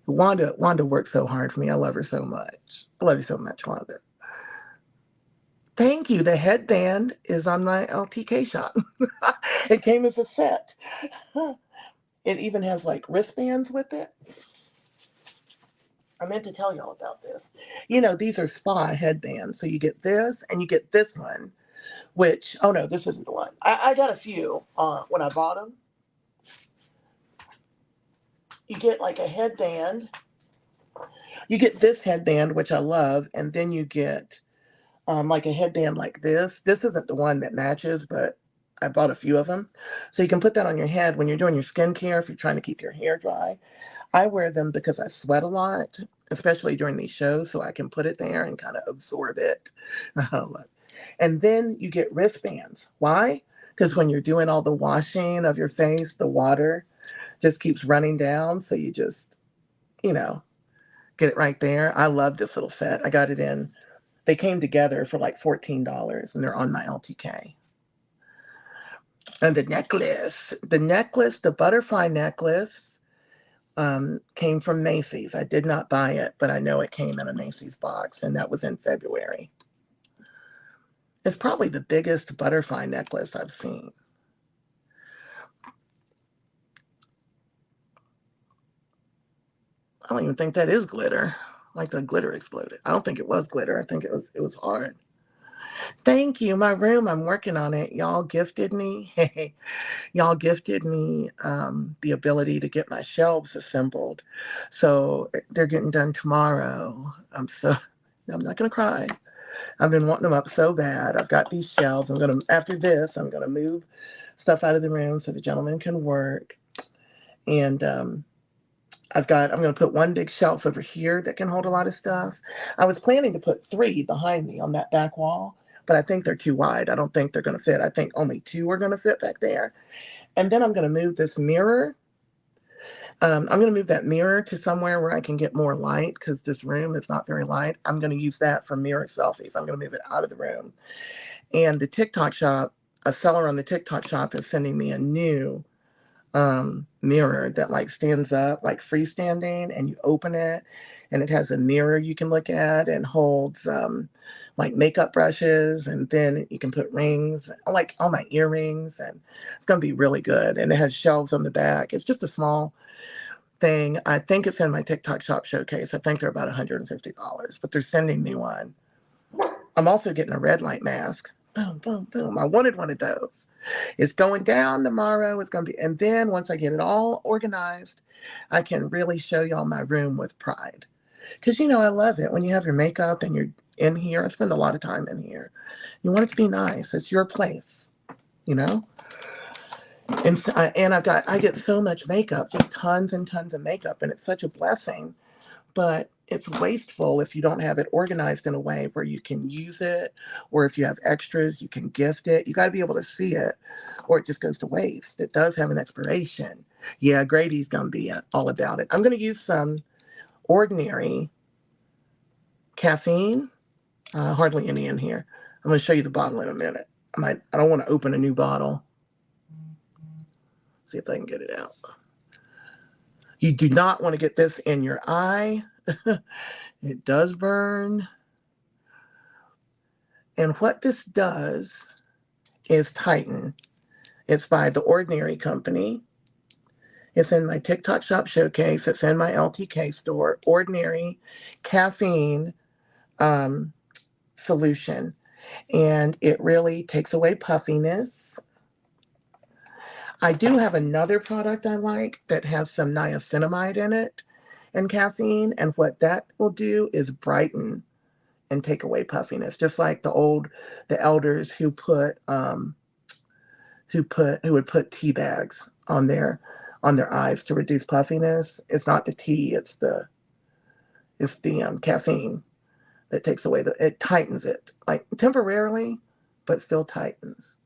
Wanda works so hard for me. I love her so much. I love you so much, Wanda. Thank you. The headband is on my LTK shop. It came as a set. It even has wristbands with it. I meant to tell y'all about this. These are spa headbands. So you get this and you get this one, which, oh no, this isn't the one. I got a few when I bought them. You get a headband. You get this headband, which I love, and then you get a headband like this. This isn't the one that matches, but I bought a few of them. So you can put that on your head when you're doing your skincare, if you're trying to keep your hair dry. I wear them because I sweat a lot, especially during these shows, so I can put it there and kind of absorb it. And then you get wristbands. Why? Because when you're doing all the washing of your face, the water just keeps running down. So you just, get it right there. I love this little set. I got it in. They came together for $14 and they're on my LTK. And the butterfly necklace, came from Macy's. I did not buy it, but I know it came in a Macy's box, and that was in February. It's probably the biggest butterfly necklace I've seen. I don't even think that is glitter. The glitter exploded. I don't think it was glitter. I think it was hard. Thank you. My room, I'm working on it. Y'all gifted me. Y'all gifted me the ability to get my shelves assembled. So they're getting done tomorrow. I'm not going to cry. I've been wanting them up so bad. I've got these shelves. After this, I'm going to move stuff out of the room so the gentleman can work. And I'm going to put one big shelf over here that can hold a lot of stuff. I was planning to put 3 behind me on that back wall, but I think they're too wide. I don't think they're going to fit. I think only 2 are going to fit back there. And then I'm going to move this mirror. I'm going to move that mirror to somewhere where I can get more light because this room is not very light. I'm going to use that for mirror selfies. I'm going to move it out of the room. And the TikTok shop, a seller on the TikTok shop is sending me a new mirror that stands up, freestanding, and you open it and it has a mirror you can look at and holds makeup brushes, and then you can put rings, all my earrings, and it's going to be really good. And it has shelves on the back. It's just a small thing. I think it's in my TikTok shop showcase. I think they're about $150, but they're sending me one. I'm also getting a red light mask boom, boom, boom. I wanted one of those. It's going down tomorrow. It's going to be, and then once I get it all organized, I can really show y'all my room with pride. Because, I love it when you have your makeup and you're in here. I spend a lot of time in here. You want it to be nice. It's your place, you know? And I get so much makeup, just tons and tons of makeup, and it's such a blessing. But it's wasteful if you don't have it organized in a way where you can use it, or if you have extras, you can gift it. You got to be able to see it, or it just goes to waste. It does have an expiration. Yeah, Grady's gonna be all about it. I'm gonna use some ordinary caffeine. Hardly any in here. I'm gonna show you the bottle in a minute. I don't want to open a new bottle. See if I can get it out. You do not want to get this in your eye. It does burn. And what this does is tighten. It's by The Ordinary Company. It's in my TikTok shop showcase. It's in my LTK store. Ordinary caffeine um, solution. And it really takes away puffiness. I do have another product I like that has some niacinamide in it and caffeine. And what that will do is brighten and take away puffiness, just like the elders who would put tea bags on their eyes to reduce puffiness. It's not the tea, it's the caffeine that takes away it tightens it, like temporarily, but still tightens.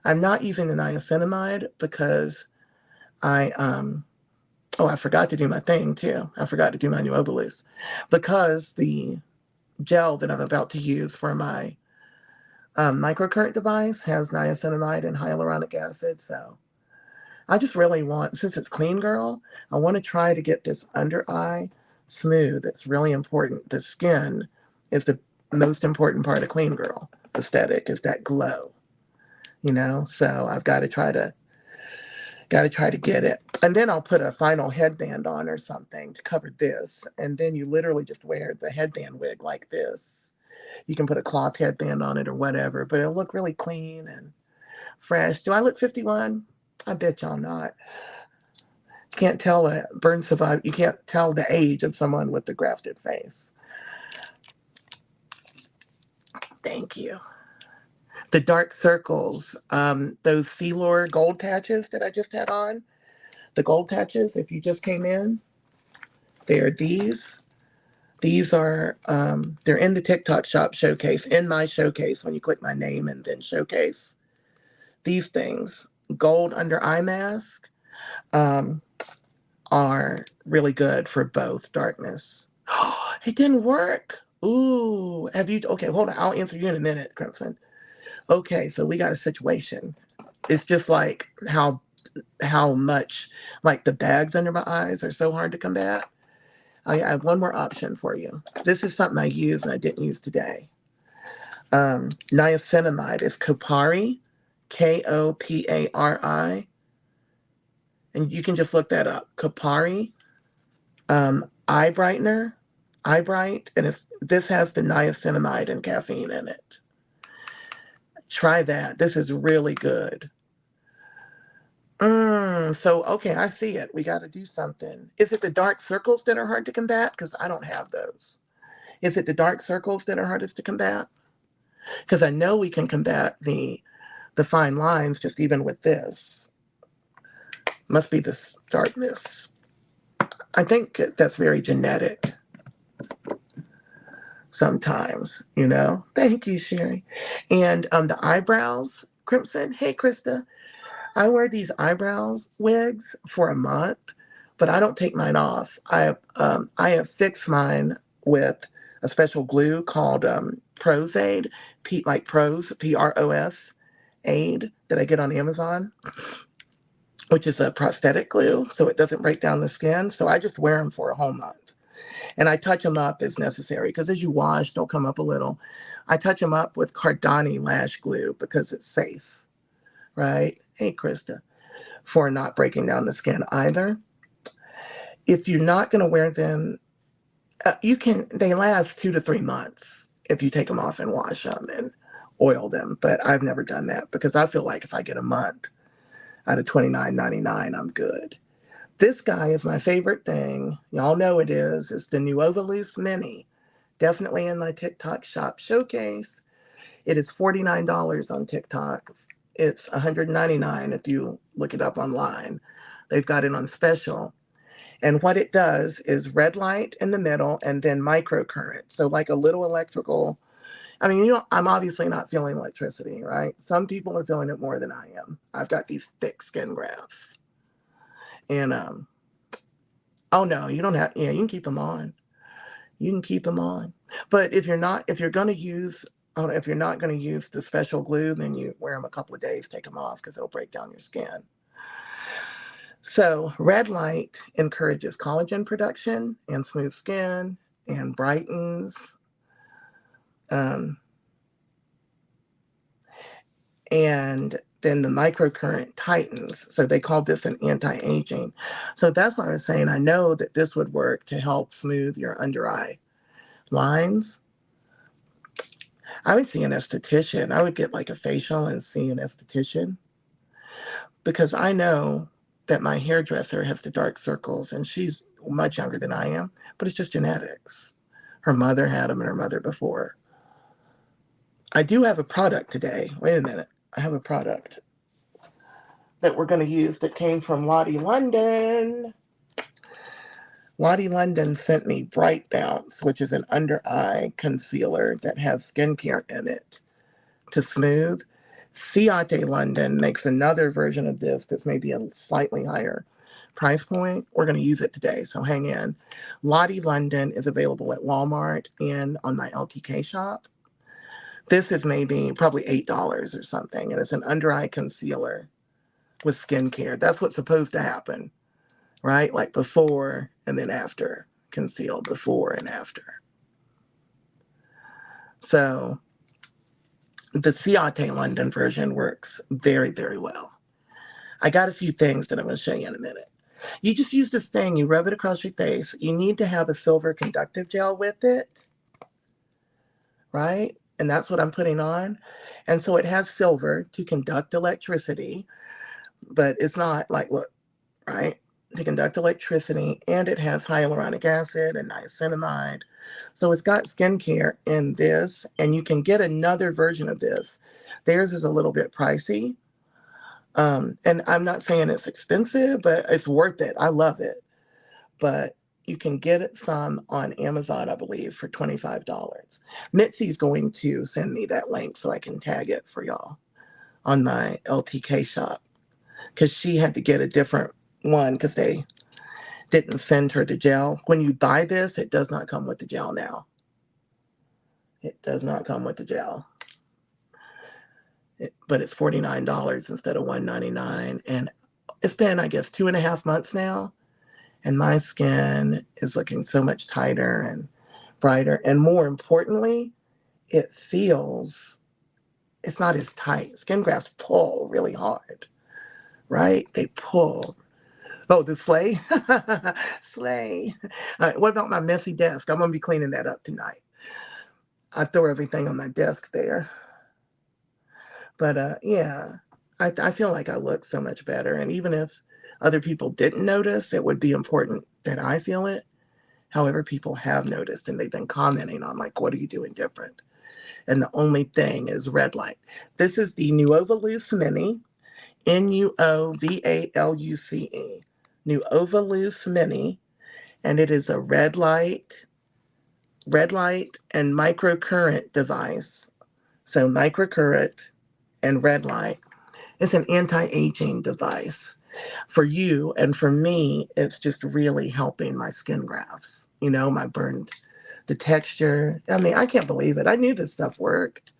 I'm not using the niacinamide because I forgot to do my thing too. I forgot to do my new Obolus because the gel that I'm about to use for my microcurrent device has niacinamide and hyaluronic acid. So I just really want, since it's clean girl, I want to try to get this under eye smooth. It's really important. The skin is the most important part of clean girl aesthetic, is that glow, So I've got to try to get it. And then I'll put a final headband on or something to cover this. And then you literally just wear the headband wig like this. You can put a cloth headband on it or whatever, but it'll look really clean and fresh. Do I look 51? I bet y'all not. You can't tell a burn survivor. You can't tell the age of someone with the grafted face. Thank you. The dark circles, those Felor gold patches that I just had on, the gold patches, if you just came in, they are these. These are, they're in the TikTok shop showcase, in my showcase, when you click my name and then showcase. These things, gold under eye mask, um, are really good for both darkness. It didn't work. Ooh, okay, hold on. I'll answer you in a minute, Crimson. Okay, so we got a situation. It's just like how much, like the bags under my eyes are so hard to combat. I have one more option for you. This is something I use and I didn't use today. Niacinamide is Kopari, Kopari, and you can just look that up. Kopari, eye brightener, eye bright, and this has the niacinamide and caffeine in it. Try that. This is really good. Okay, I see it. We got to do something. Is it the dark circles that are hard to combat? Because I don't have those. Is it the dark circles that are hardest to combat? Because I know we can combat the fine lines just even with this. Must be this darkness. I think that's very genetic sometimes, Thank you, Sherry. And the eyebrows, Crimson. Hey, Krista. I wear these eyebrows wigs for a month, but I don't take mine off. I have fixed mine with a special glue called Pros Aid, like Pros, Pros Aid, that I get on Amazon, which is a prosthetic glue, so it doesn't break down the skin. So I just wear them for a whole month. And I touch them up as necessary, because as you wash, they'll come up a little. I touch them up with Cardani lash glue because it's safe, right? Hey, Krista. For not breaking down the skin either. If you're not going to wear them, they last 2 to 3 months if you take them off and wash them and oil them. But I've never done that because I feel like if I get a month out of $29.99, I'm good. This guy is my favorite thing. Y'all know it is. It's the Nuova Loose Mini. Definitely in my TikTok shop showcase. It is $49 on TikTok. It's $199 if you look it up online. They've got it on special. And what it does is red light in the middle and then microcurrent. So like a little electrical. I mean, I'm obviously not feeling electricity, right? Some people are feeling it more than I am. I've got these thick skin grafts. And oh no, you don't have, yeah, you can keep them on. You can keep them on. But if you're going to use, if you're not going to use the special glue, then you wear them a couple of days, take them off because it'll break down your skin. So red light encourages collagen production and smooth skin and brightens. Um, and then the microcurrent tightens. So they call this an anti-aging. So that's what I was saying. I know that this would work to help smooth your under eye lines. I would see an esthetician. I would get like a facial and see an esthetician because I know that my hairdresser has the dark circles and she's much younger than I am, but it's just genetics. Her mother had them and her mother before. I do have a product today. Wait a minute. I have a product that we're going to use that came from Lottie London. Lottie London sent me Bright Bounce, which is an under eye concealer that has skincare in it to smooth. Ciate London makes another version of this that's maybe a slightly higher price point. We're going to use it today, so hang in. Lottie London is available at Walmart and on my LTK shop. This is maybe probably $8 or something, and it's an under eye concealer with skincare. That's what's supposed to happen, right? Like before and then after. Conceal before and after. So the Ciate London version works very, very well. I got a few things that I'm going to show you in a minute. You just use this thing, you rub it across your face. You need to have a silver conductive gel with it, right? And that's what I'm putting on. And so it has silver to conduct electricity, but it's not like, look, right? To conduct electricity, and it has hyaluronic acid and niacinamide. So it's got skincare in this, and you can get another version of this. Theirs is a little bit pricey. And I'm not saying it's expensive, but it's worth it. I love it. But you can get it some on Amazon, I believe, for $25. Mitzi's going to send me that link so I can tag it for y'all on my LTK shop because she had to get a different one because they didn't send her the gel. When you buy this, it does not come with the gel now. It does not come with the gel. But it's $49 instead of $199. And it's been, I guess, 2.5 months now. And my skin is looking so much tighter and brighter. And more importantly, it feels, it's not as tight. Skin grafts pull really hard, right? They pull. Oh, the sleigh? Sleigh. All right, what about my messy desk? I'm going to be cleaning that up tonight. I throw everything on my desk there. But yeah, I feel like I look so much better. And even if other people didn't notice, it would be important that I feel it. However, people have noticed and they've been commenting on, like, what are you doing different? And the only thing is red light. This is the Nuova Loose Mini, Nuovaluce, Nuova Loose Mini, and it is a red light and microcurrent device. So microcurrent and red light. It's an anti-aging device for you, and for me, it's just really helping my skin grafts. My burned, the texture. I mean, I can't believe it. I knew this stuff worked.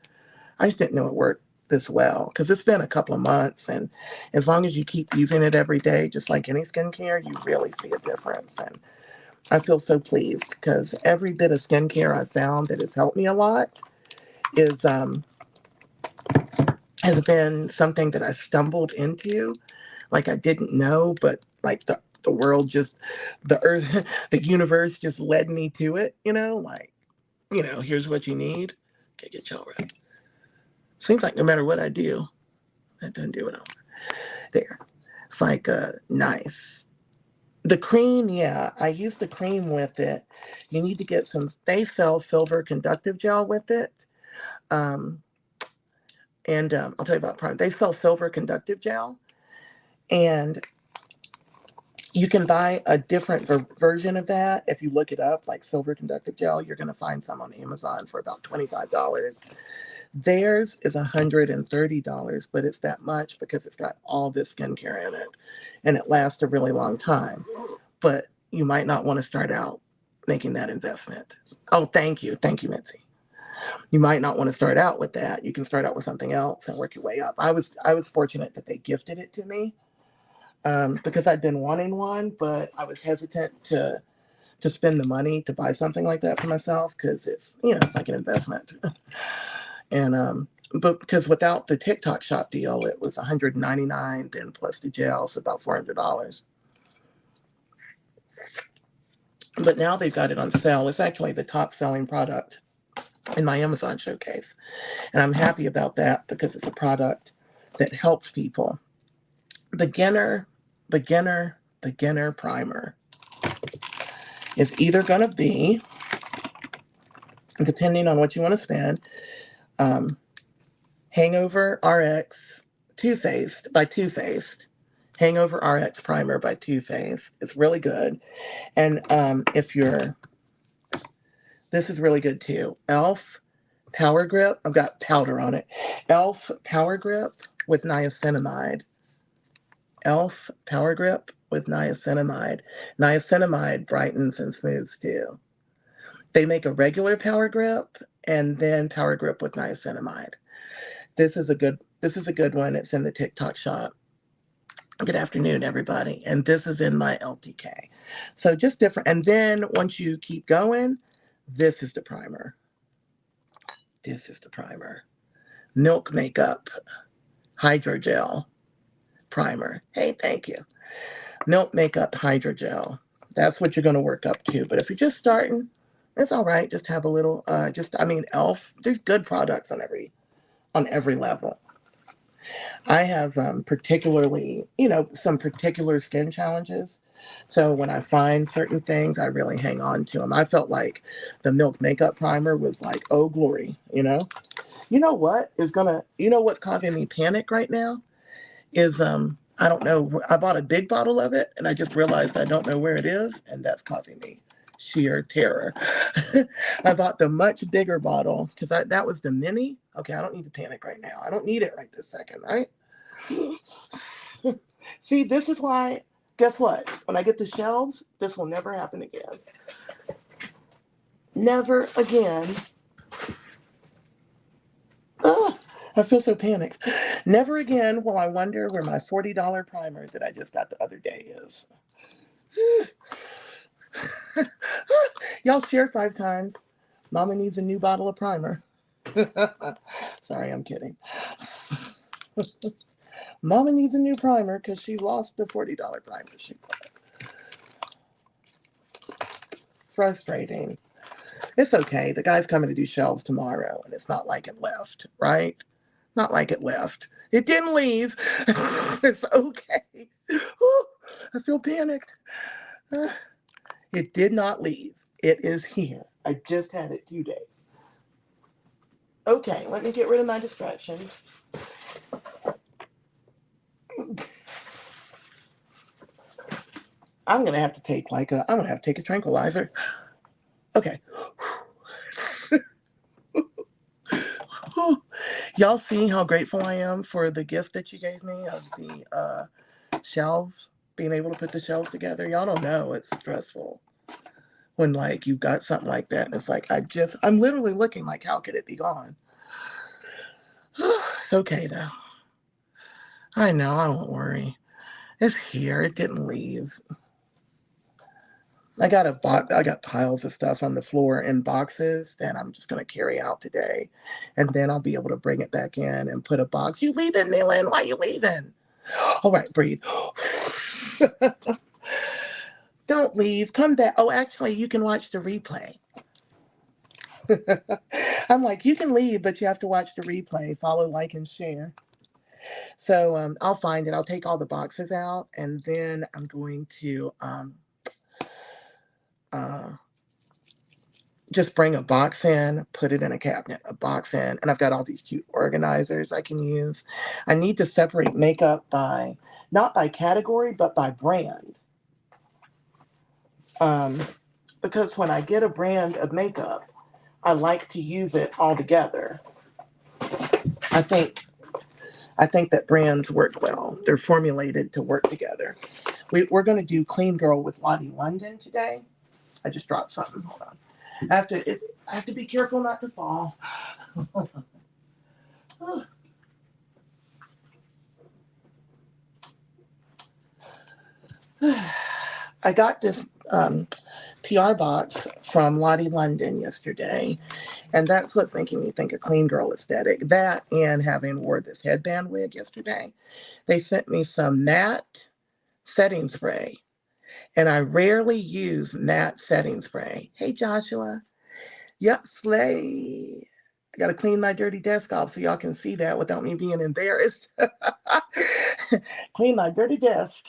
I just didn't know it worked this well because it's been a couple of months, and as long as you keep using it every day, just like any skincare, you really see a difference. And I feel so pleased because every bit of skincare I've found that has helped me a lot is has been something that I stumbled into, like I didn't know, but like the world just, the earth, the universe just led me to it, like, here's what you need. Okay, get y'all right. Seems like no matter what I do, that doesn't do it all. There. It's like nice. The cream, yeah, I use the cream with it. You need to get some, they sell silver conductive gel with it. Um, and I'll tell you about Prime. They sell silver conductive gel. And you can buy a different version of that. If you look it up, like silver conductive gel, you're going to find some on Amazon for about $25. Theirs is $130, but it's that much because it's got all this skincare in it and it lasts a really long time. But you might not want to start out making that investment. Oh, thank you. Thank you, Mitzi. You might not want to start out with that. You can start out with something else and work your way up. I was fortunate that they gifted it to me because I'd been wanting one, but I was hesitant to spend the money to buy something like that for myself because it's, it's like an investment. And but because without the TikTok shop deal, it was $199, then plus the gel, so about $400. But now they've got it on sale. It's actually the top selling product in my Amazon showcase. And I'm happy about that because it's a product that helps people. Beginner primer is either going to be, depending on what you want to spend, Hangover RX Too Faced by Too Faced. Hangover RX Primer by Too Faced. It's really good. And this is really good too. Elf Power Grip. I've got powder on it. Elf Power Grip with niacinamide. Elf Power Grip with niacinamide. Niacinamide brightens and smooths too. They make a regular Power Grip and then Power Grip with niacinamide. This is a good one. It's in the TikTok shop. Good afternoon, everybody. And this is in my LTK. So just different. And then once you keep going, this is the primer. This is the primer. Milk Makeup Hydrogel Primer. Hey, thank you. Milk Makeup Hydrogel. That's what you're going to work up to. But if you're just starting, it's all right. Just have a little, Elf. There's good products on every level. I have particularly, some particular skin challenges. So when I find certain things, I really hang on to them. I felt like the Milk Makeup Primer was like, oh, glory, You know what's causing me panic right now is, I don't know, I bought a big bottle of it and I just realized I don't know where it is, and that's causing me sheer terror. I bought the much bigger bottle because that was the mini. Okay, I don't need to panic right now. I don't need it right this second, right? See, this is why, guess what? When I get the shelves, this will never happen again. Never again. Ugh, I feel so panicked. Never again will I wonder where my $40 primer that I just got the other day is. Y'all share 5 times. Mama needs a new bottle of primer. Sorry, I'm kidding. Mama needs a new primer because she lost the $40 primer she bought. Frustrating. It's okay. The guy's coming to do shelves tomorrow, and it's not like it left, right? Not like it left. It didn't leave. It's okay. Ooh, I feel panicked. It did not leave. It is here. I just had it 2 days. Okay, let me get rid of my distractions. I'm gonna have to take a tranquilizer. Okay. Y'all see how grateful I am for the gift that you gave me of the shelves, being able to put the shelves together. Y'all don't know it's stressful when like you got something like that and it's like I'm literally looking like, how could it be gone? It's okay though. I know, I won't worry. It's here. It didn't leave. I got piles of stuff on the floor in boxes that I'm just gonna carry out today, and then I'll be able to bring it back in and put a box. You leaving, Milan? Why you leaving? All right, breathe. Don't leave. Come back. Oh, actually, you can watch the replay. I'm like, you can leave, but you have to watch the replay, follow, like, and share. So I'll find it. I'll take all the boxes out, and then I'm going to uh, just bring a box in, put it in a cabinet, a box in, and I've got all these cute organizers I can use. I need to separate makeup by, not by category, but by brand. Um, because when I get a brand of makeup, I like to use it all together. I think I think that brands work well. They're formulated to work together. We're going to do Clean Girl with Lottie London today. I just dropped something. Hold on. I have to be careful not to fall. I got this PR box from Lottie London yesterday, and that's what's making me think of Clean Girl aesthetic. That and having wore this headband wig yesterday. They sent me some matte setting spray, and I rarely use matte setting spray. Hey, Joshua. Yep, slay. I got to clean my dirty desk off so y'all can see that without me being embarrassed. Clean my dirty desk.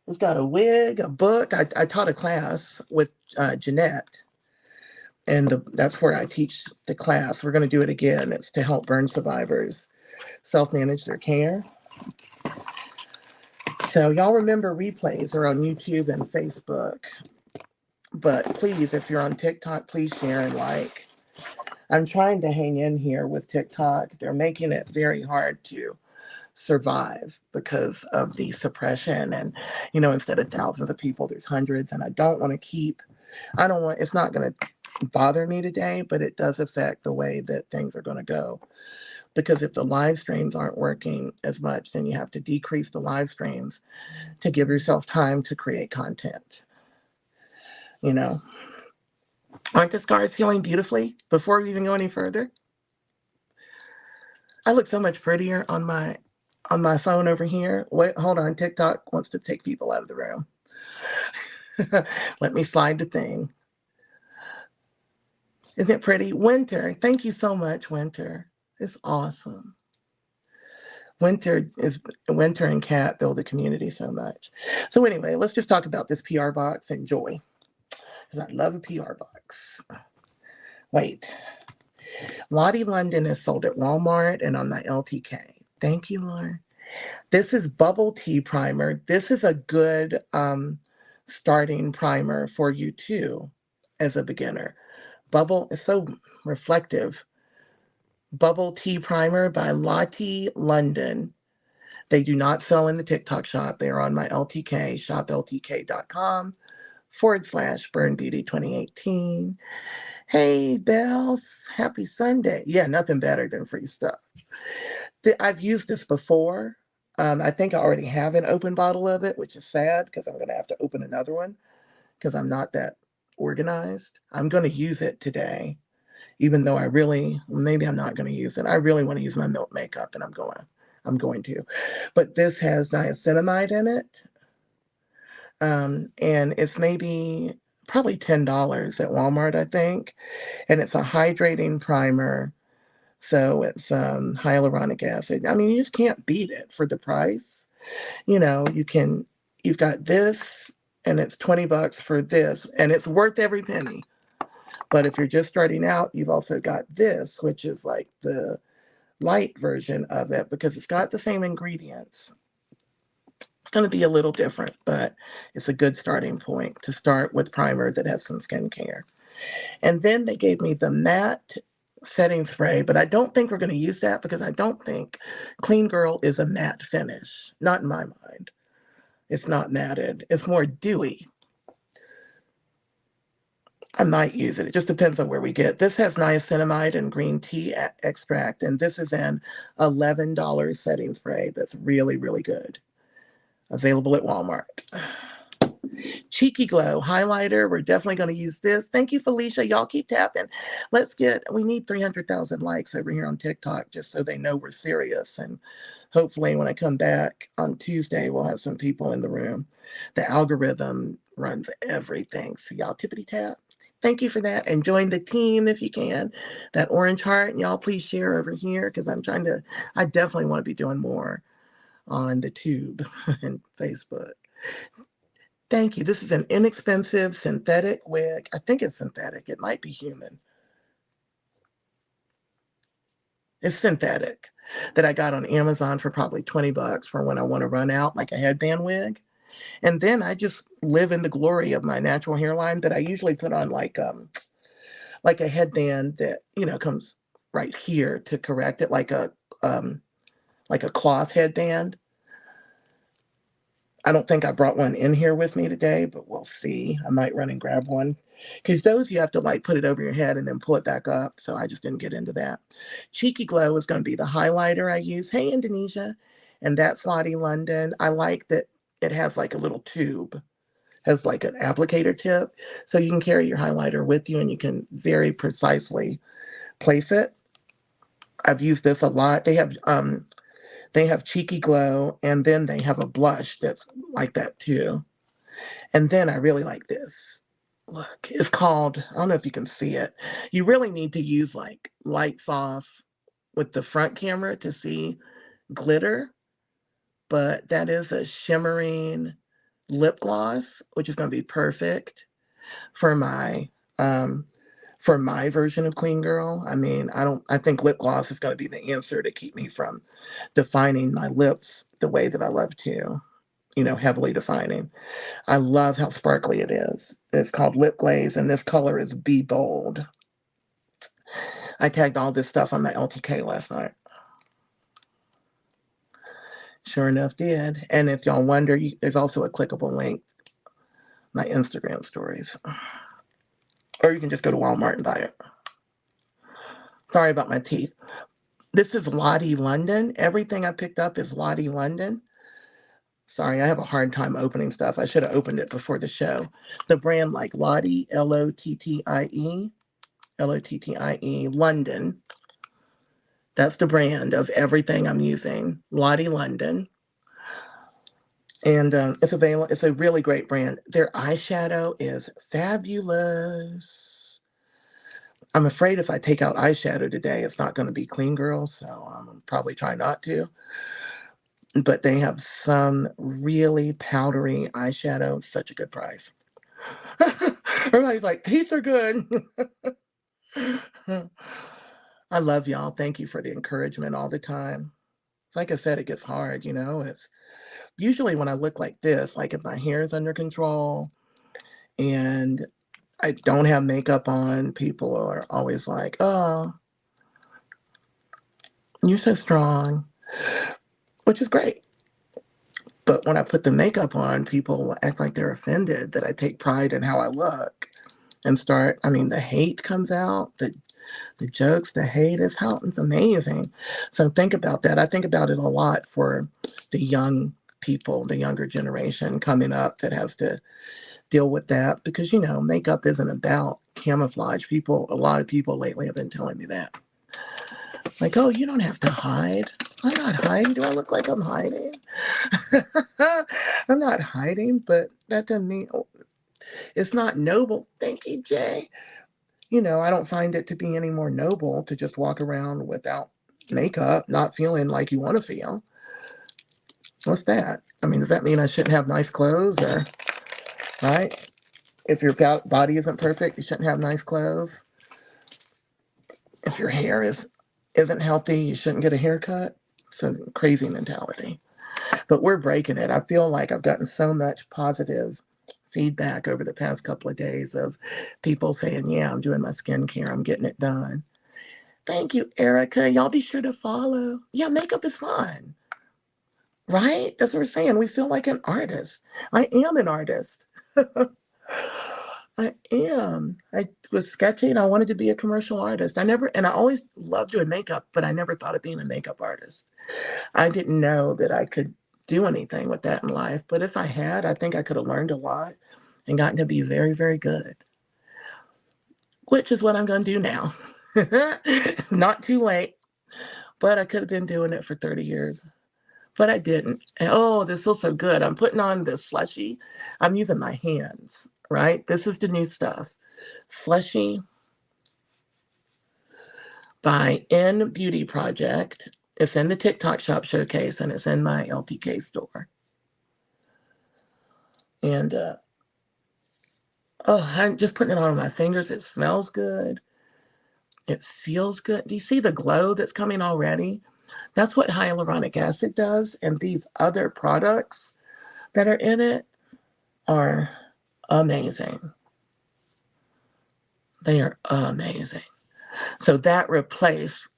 It's got a wig, a book. I taught a class with Jeanette, and that's where I teach the class. We're going to do it again. It's to help burn survivors self-manage their care. So y'all remember replays are on YouTube and Facebook. But please, if you're on TikTok, please share and like. I'm trying to hang in here with TikTok. They're making it very hard to survive because of the suppression. And, instead of thousands of people, there's hundreds. And I don't want to it's not going to bother me today, but it does affect the way that things are going to go. Because if the live streams aren't working as much, then you have to decrease the live streams to give yourself time to create content. Aren't the scars healing beautifully before we even go any further? I look so much prettier on my phone over here. Wait, hold on. TikTok wants to take people out of the room. Let me slide the thing. Isn't it pretty? Winter. Thank you so much, Winter. It's awesome. Winter and Kat build the community so much. So anyway, let's just talk about this PR box and joy. Because I love a PR box. Wait. Lottie London is sold at Walmart and on the LTK. Thank you, Lauren. This is Bubble Tea Primer. This is a good starting primer for you too, as a beginner. Bubble is so reflective. Bubble Tea Primer by Lottie London. They do not sell in the TikTok shop. They are on my LTK, shopltk.com/Burn Beauty 2018. Hey, Bells. Happy Sunday. Yeah, nothing better than free stuff. I've used this before. I think I already have an open bottle of it, which is sad because I'm going to have to open another one because I'm not that organized. I'm going to use it today, even though maybe I'm not going to use it. I really want to use my Milk makeup, and I'm going to. But this has niacinamide in it, and it's probably $10 at Walmart, I think, and it's a hydrating primer. So it's hyaluronic acid. I mean, you just can't beat it for the price. You've got this, and it's $20 for this, and it's worth every penny. But if you're just starting out, you've also got this, which is like the light version of it because it's got the same ingredients. It's going to be a little different, but it's a good starting point to start with primer that has some skincare. And then they gave me the matte setting spray, but I don't think we're going to use that because I don't think Clean Girl is a matte finish. Not in my mind. It's not matted. It's more dewy. I might use it. It just depends on where we get. This has niacinamide and green tea extract, and this is an $11 setting spray that's really, really good. Available at Walmart. Cheeky Glow highlighter. We're definitely going to use this. Thank you, Felicia. Y'all keep tapping. We need 300,000 likes over here on TikTok just so they know we're serious. And hopefully when I come back on Tuesday, we'll have some people in the room. The algorithm runs everything. So y'all tippity tap. Thank you for that. And join the team if you can. That orange heart, and y'all please share over here because I definitely want to be doing more on the tube and Facebook. Thank you. This is an inexpensive synthetic wig. I think it's synthetic. It might be human. It's synthetic that I got on Amazon for probably $20 for when I want to run out like a headband wig. And then I just live in the glory of my natural hairline that I usually put on like a headband that, comes right here to correct it um like a cloth headband. I don't think I brought one in here with me today, but we'll see. I might run and grab one. Because those you have to like put it over your head and then pull it back up. So I just didn't get into that. Cheeky Glow is going to be the highlighter I use. Hey, Indonesia. And that's Lottie London. I like that it has like a little tube, has like an applicator tip. So you can carry your highlighter with you and you can very precisely place it. I've used this a lot. They have Cheeky Glow, and then they have a blush that's like that too. And then I really like this. Look, it's called, I don't know if you can see it. You really need to use like lights off with the front camera to see glitter, but that is a shimmering lip gloss, which is going to be perfect for um my version of clean girl. I mean, I think lip gloss is going to be the answer to keep me from defining my lips the way that I love to, heavily defining. I love how sparkly it is. It's called Lip Glaze, and this color is Be Bold. I tagged all this stuff on my LTK last night. Sure enough, did. And if y'all wonder, there's also a clickable link, my Instagram stories. Or you can just go to Walmart and buy it. Sorry about my teeth. This is Lottie London. Everything I picked up is Lottie London. Sorry, I have a hard time opening stuff. I should have opened it before the show. The brand like Lottie, Lottie, Lottie, London. That's the brand of everything I'm using. Lottie London. And it's available. It's a really great brand. Their eyeshadow is fabulous. I'm afraid if I take out eyeshadow today, it's not going to be clean girl, so I'm probably try not to. But they have some really powdery eyeshadow, such a good price. Everybody's like, these are good. I love y'all. Thank you for the encouragement all the time. Like I said, it gets hard, It's usually when I look like this, like if my hair is under control and I don't have makeup on, people are always like, oh, you're so strong, which is great. But when I put the makeup on, people will act like they're offended that I take pride in how I look and the hate comes out, the jokes, the hate is how it's amazing. So think about that. I think about it a lot for the young people, the younger generation coming up that has to deal with that because, makeup isn't about camouflage. A lot of people lately have been telling me that. Like, oh, you don't have to hide. I'm not hiding. Do I look like I'm hiding? I'm not hiding, but that doesn't mean it's not noble. Thank you, Jay. I don't find it to be any more noble to just walk around without makeup, not feeling like you want to feel. What's that? I mean, does that mean I shouldn't have nice clothes or, right? If your body isn't perfect, you shouldn't have nice clothes. If your hair isn't healthy, you shouldn't get a haircut. It's a crazy mentality. But we're breaking it. I feel like I've gotten so much positive feedback over the past couple of days of people saying, yeah, I'm doing my skincare, I'm getting it done. Thank you, Erica. Y'all be sure to follow. Yeah, makeup is fun, right? That's what we're saying. We feel like an artist. I am an artist. I am. I was sketching. I wanted to be a commercial artist. I always loved doing makeup, but I never thought of being a makeup artist. I didn't know that I could do anything with that in life. But if I had, I think I could have learned a lot and gotten to be very, very good, which is what I'm going to do now. Not too late, but I could have been doing it for 30 years, but I didn't. And, oh, this feels so good. I'm putting on this slushy. I'm using my hands, right? This is the new stuff. Slushy by N Beauty Project. It's in the TikTok shop showcase and it's in my LTK store. And oh, I'm just putting it on my fingers. It smells good. It feels good. Do you see the glow that's coming already? That's what hyaluronic acid does. And these other products that are in it are amazing. They are amazing. So that replaced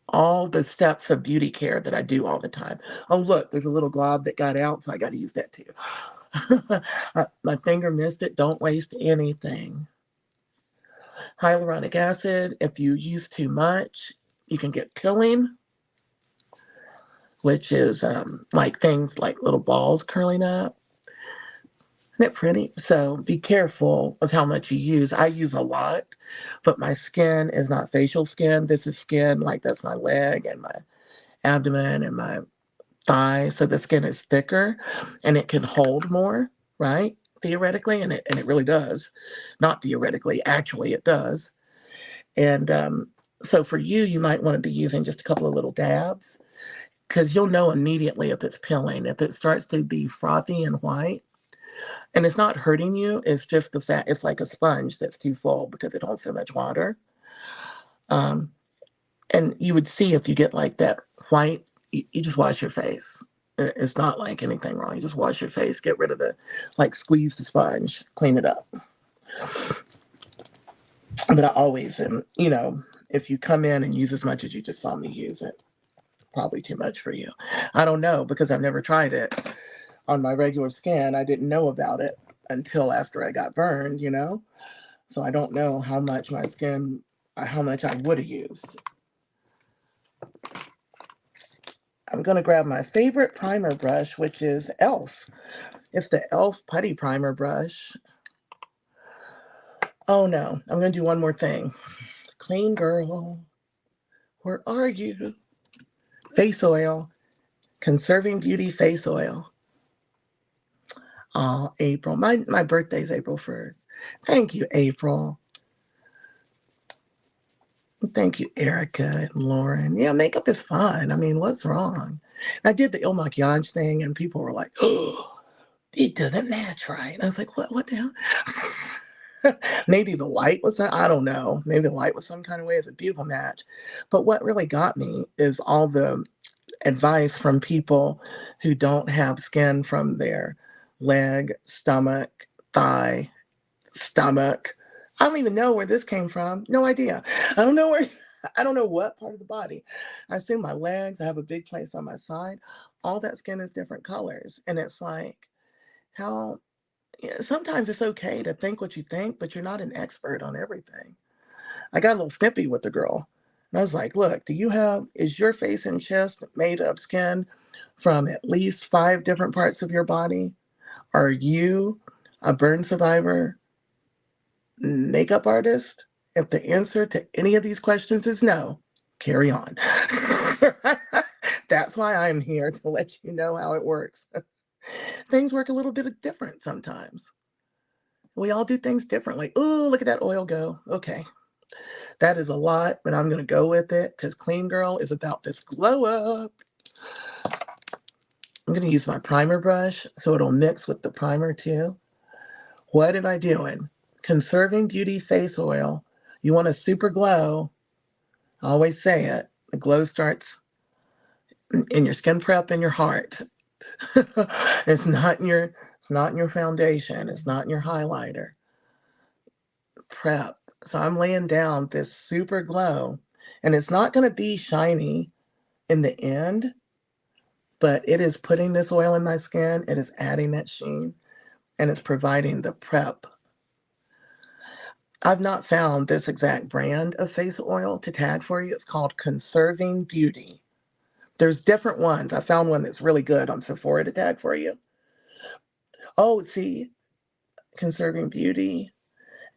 all the steps of beauty care that I do all the time. Oh, look, there's a little glob that got out, so I got to use that too. My finger missed it. Don't waste anything. Hyaluronic acid, if you use too much, you can get pilling, which is like things like little balls curling up. Isn't it pretty? So be careful of how much you use. I use a lot, but my skin is not facial skin. This is skin, like that's my leg and my abdomen and my thigh. So the skin is thicker and it can hold more, right? Theoretically, and it really does. Not theoretically, actually it does. And so for you, you might want to be using just a couple of little dabs because you'll know immediately if it's pilling. If it starts to be frothy and white, and it's not hurting you, it's just the fact it's like a sponge that's too full because it holds so much water. Um, and you would see if you get like that white, you just wash your face. It's not like anything wrong. You just wash your face, get rid of like squeeze the sponge, clean it up. But I always am, if you come in and use as much as you just saw me use it, probably too much for you. I don't know because I've never tried it on my regular skin. I didn't know about it until after I got burned. So I don't know how much how much I would have used. I'm going to grab my favorite primer brush, which is e.l.f. It's the e.l.f. Putty Primer Brush. Oh no, I'm going to do one more thing. Clean girl, where are you? Face oil, Conserving Beauty face oil. Oh, April. My birthday's April 1st. Thank you, April. Thank you, Erica and Lauren. Yeah, makeup is fun. I mean, what's wrong? I did the Il Maquillage thing and people were like, oh, it doesn't match right. And I was like, what the hell? Maybe the light was, I don't know. Maybe the light was some kind of way. It's a beautiful match. But what really got me is all the advice from people who don't have skin from their leg, stomach, thigh, stomach. I don't even know where this came from. No idea. I don't know where, I don't know what part of the body. I assume my legs, I have a big place on my side. All that skin is different colors. And it's like, how, yeah, sometimes it's okay to think what you think, but you're not an expert on everything. I got a little snippy with the girl. And I was like, look, is your face and chest made of skin from at least 5 different parts of your body? Are you a burn survivor, makeup artist? If the answer to any of these questions is no, carry on. That's why I'm here, to let you know how it works. Things work a little bit different sometimes. We all do things differently. Ooh, look at that oil go. Okay. That is a lot, but I'm going to go with it because Clean Girl is about this glow up. I'm going to use my primer brush so it'll mix with the primer too. What am I doing? Conserving Beauty face oil. You want a super glow. I always say it. The glow starts in your skin prep and your heart. It's not in your foundation. It's not in your highlighter. Prep. So I'm laying down this super glow, and it's not going to be shiny in the end, but it is putting this oil in my skin. It is adding that sheen, and it's providing the prep. I've not found this exact brand of face oil to tag for you. It's called Conserving Beauty. There's different ones. I found one that's really good on Sephora to tag for you. Oh, see, Conserving Beauty.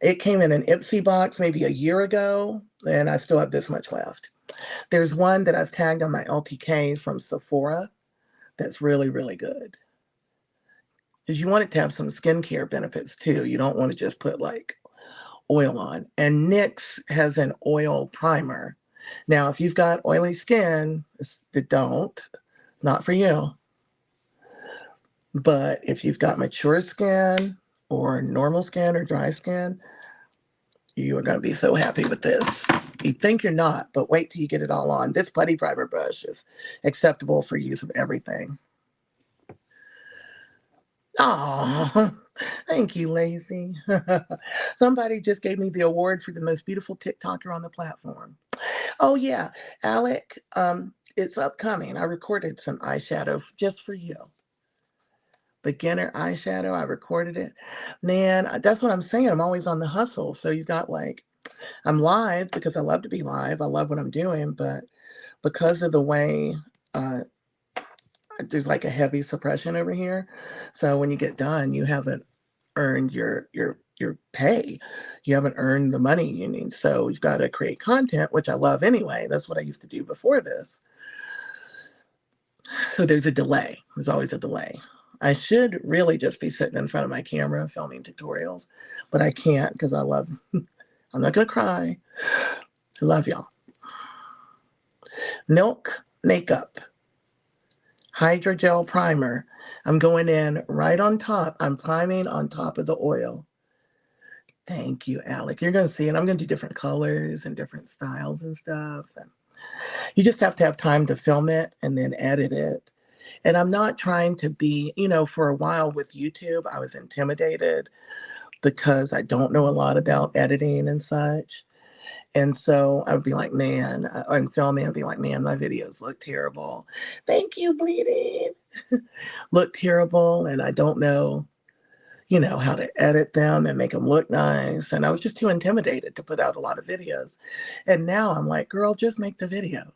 It came in an Ipsy box maybe a year ago, and I still have this much left. There's one that I've tagged on my LTK from Sephora that's really, really good. Because you want it to have some skincare benefits too. You don't want to just put like oil on. And NYX has an oil primer. Now, if you've got oily skin, don't, not for you. But if you've got mature skin or normal skin or dry skin, you are going to be so happy with this. You think you're not, but wait till you get it all on. This putty primer brush is acceptable for use of everything. Oh, thank you, Lacey. Somebody just gave me the award for the most beautiful TikToker on the platform. Oh yeah, Alec, it's upcoming. I recorded some eyeshadow just for you. Beginner eyeshadow, I recorded it. Man, that's what I'm saying. I'm always on the hustle. So you got like, I'm live because I love to be live. I love what I'm doing, but because of the way there's like a heavy suppression over here. So when you get done, you haven't earned your pay. You haven't earned the money you need. So you've got to create content, which I love anyway. That's what I used to do before this. So there's a delay. There's always a delay. I should really just be sitting in front of my camera filming tutorials, but I can't because I'm not going to cry. I love y'all. Milk Makeup Hydrogel Primer. I'm going in right on top. I'm priming on top of the oil. Thank you, Alec. You're going to see it. I'm going to do different colors and different styles and stuff. And you just have to have time to film it and then edit it. And I'm not trying to be, for a while with YouTube, I was intimidated because I don't know a lot about editing and such. And so I would be like, man, I'm filming, I'd be like, man, my videos look terrible. Thank you, Bleeding. Look terrible. And I don't know, how to edit them and make them look nice. And I was just too intimidated to put out a lot of videos. And now I'm like, girl, just make the video.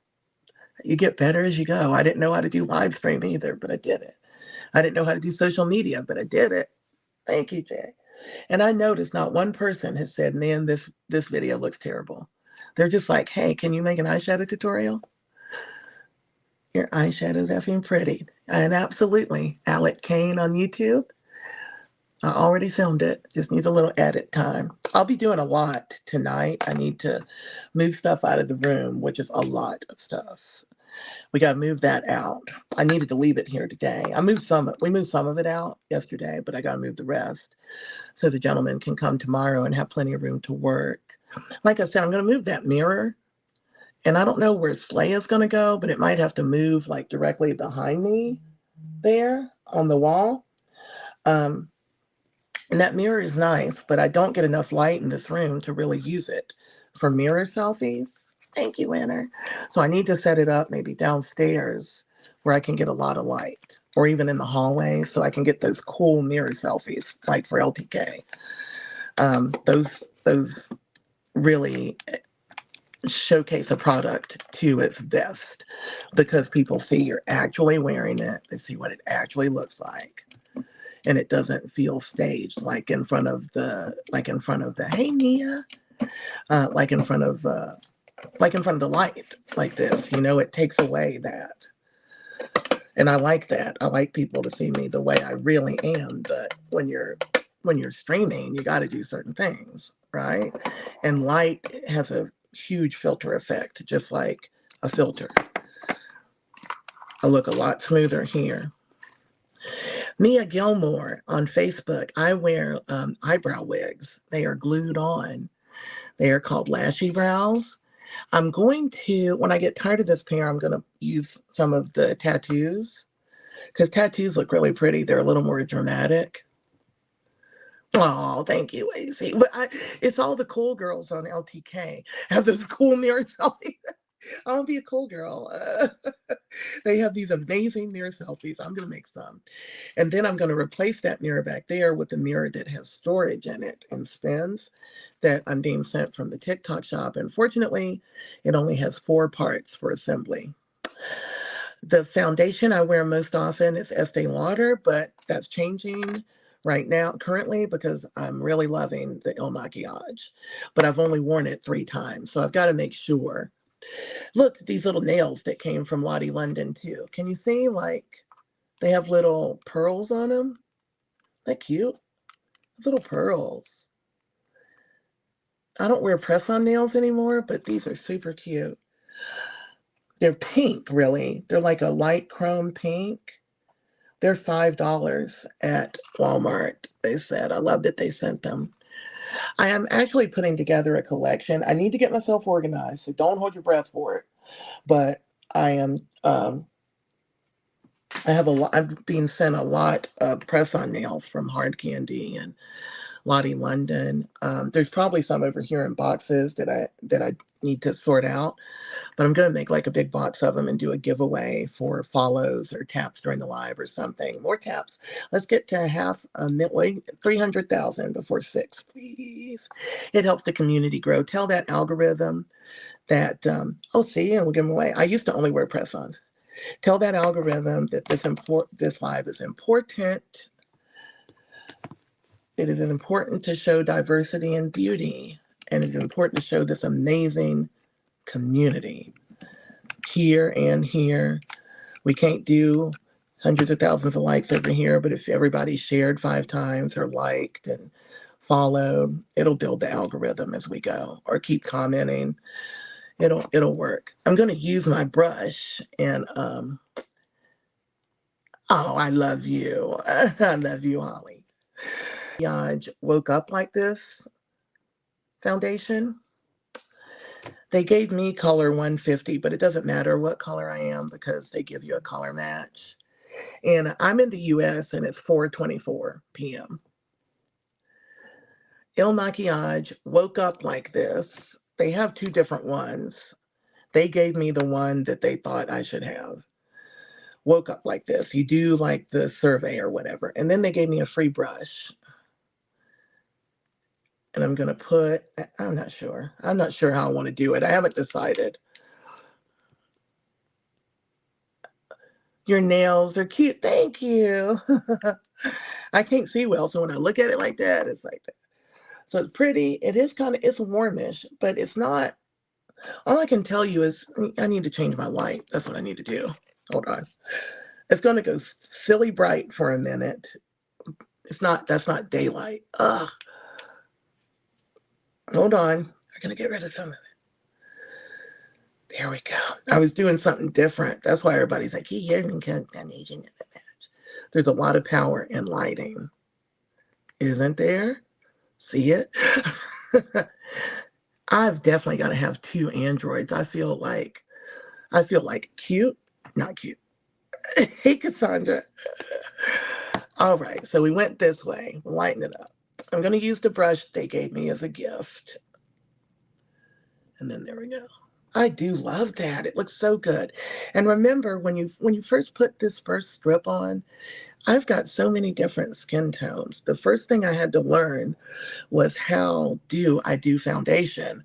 You get better as you go. I didn't know how to do live stream either, but I did it. I didn't know how to do social media, but I did it. Thank you, Jay. And I noticed not one person has said, man, this video looks terrible. They're just like, hey, can you make an eyeshadow tutorial? Your eyeshadow's effing pretty. And absolutely, Alec Kane on YouTube. I already filmed it. Just needs a little edit time. I'll be doing a lot tonight. I need to move stuff out of the room, which is a lot of stuff. We got to move that out. I needed to leave it here today. We moved some of it out yesterday, but I got to move the rest so the gentleman can come tomorrow and have plenty of room to work. Like I said, I'm going to move that mirror, and I don't know where Slay is going to go, but it might have to move like directly behind me there on the wall. And that mirror is nice, but I don't get enough light in this room to really use it for mirror selfies. Thank you, Winner. So I need to set it up maybe downstairs where I can get a lot of light, or even in the hallway so I can get those cool mirror selfies like for LTK. Those really showcase a product to its best because people see you're actually wearing it. They see what it actually looks like. And it doesn't feel staged like in front of the hey Nia, like in front of the light like this. It takes away that. And I like that. I like people to see me the way I really am. But when you're streaming, you got to do certain things, right? And light has a huge filter effect, just like a filter. I look a lot smoother here. Mia Gilmore on Facebook. I wear eyebrow wigs. They are glued on. They are called Lashy brows. I'm going to, when I get tired of this pair, I'm going to use some of the tattoos because tattoos look really pretty. They're a little more dramatic. Oh, thank you, AC. But it's all the cool girls on LTK have those cool mirror selfies. I want to be a cool girl. They have these amazing mirror selfies. I'm going to make some. And then I'm going to replace that mirror back there with a mirror that has storage in it and spins that I'm being sent from the TikTok shop. Unfortunately, it only has 4 parts for assembly. The foundation I wear most often is Estee Lauder, but that's changing right now, currently, because I'm really loving the Il Makiage. But I've only worn it 3 times, so I've got to make sure. Look, these little nails that came from Lottie London, too. Can you see, like, they have little pearls on them? That cute? Little pearls. I don't wear press-on nails anymore, but these are super cute. They're pink, really. They're like a light chrome pink. They're $5 at Walmart, they said. I love that they sent them. I am actually putting together a collection. I need to get myself organized, so don't hold your breath for it. But I am, I have a lot, I'm being sent a lot of press-on nails from Hard Candy and Lottie London. There's probably some over here in boxes that I need to sort out. But I'm going to make like a big box of them and do a giveaway for follows or taps during the live or something. More taps. Let's get to half a million, 300,000 before 6, please. It helps the community grow. Tell that algorithm that, oh, see, and we'll give them away. I used to only wear press-ons. Tell that algorithm that this live is important. It is important to show diversity and beauty, and it is important to show this amazing community here and here. We can't do hundreds of thousands of likes over here, but if everybody shared 5 times or liked and followed, it'll build the algorithm as we go, or keep commenting. It'll work. I'm going to use my brush and oh, I love you. I love you, Holly. I woke up like this foundation. They gave me color 150, but it doesn't matter what color I am because they give you a color match. And I'm in the US and it's 4:24 p.m. Il Maquillage woke up like this. They have 2 different ones. They gave me the one that they thought I should have. Woke up like this. You do like the survey or whatever. And then they gave me a free brush. And I'm going to put, I'm not sure. I'm not sure how I want to do it. I haven't decided. Your nails are cute. Thank you. I can't see well. So when I look at it like that, it's like that. So it's pretty. It is kind of, it's warmish, but it's not. All I can tell you is I need to change my light. That's what I need to do. Hold on. It's going to go silly bright for a minute. That's not daylight. Ugh. Hold on. I'm going to get rid of some of it. There we go. I was doing something different. That's why everybody's like, there's a lot of power in lighting. Isn't there? See it? I've definitely got to have 2 Androids. I feel like cute, not cute. Hey, Cassandra. All right, so we went this way. Lighten it up. I'm going to use the brush they gave me as a gift. And then there we go. I do love that. It looks so good. And remember, when you first put this first strip on, I've got so many different skin tones. The first thing I had to learn was how do I do foundation.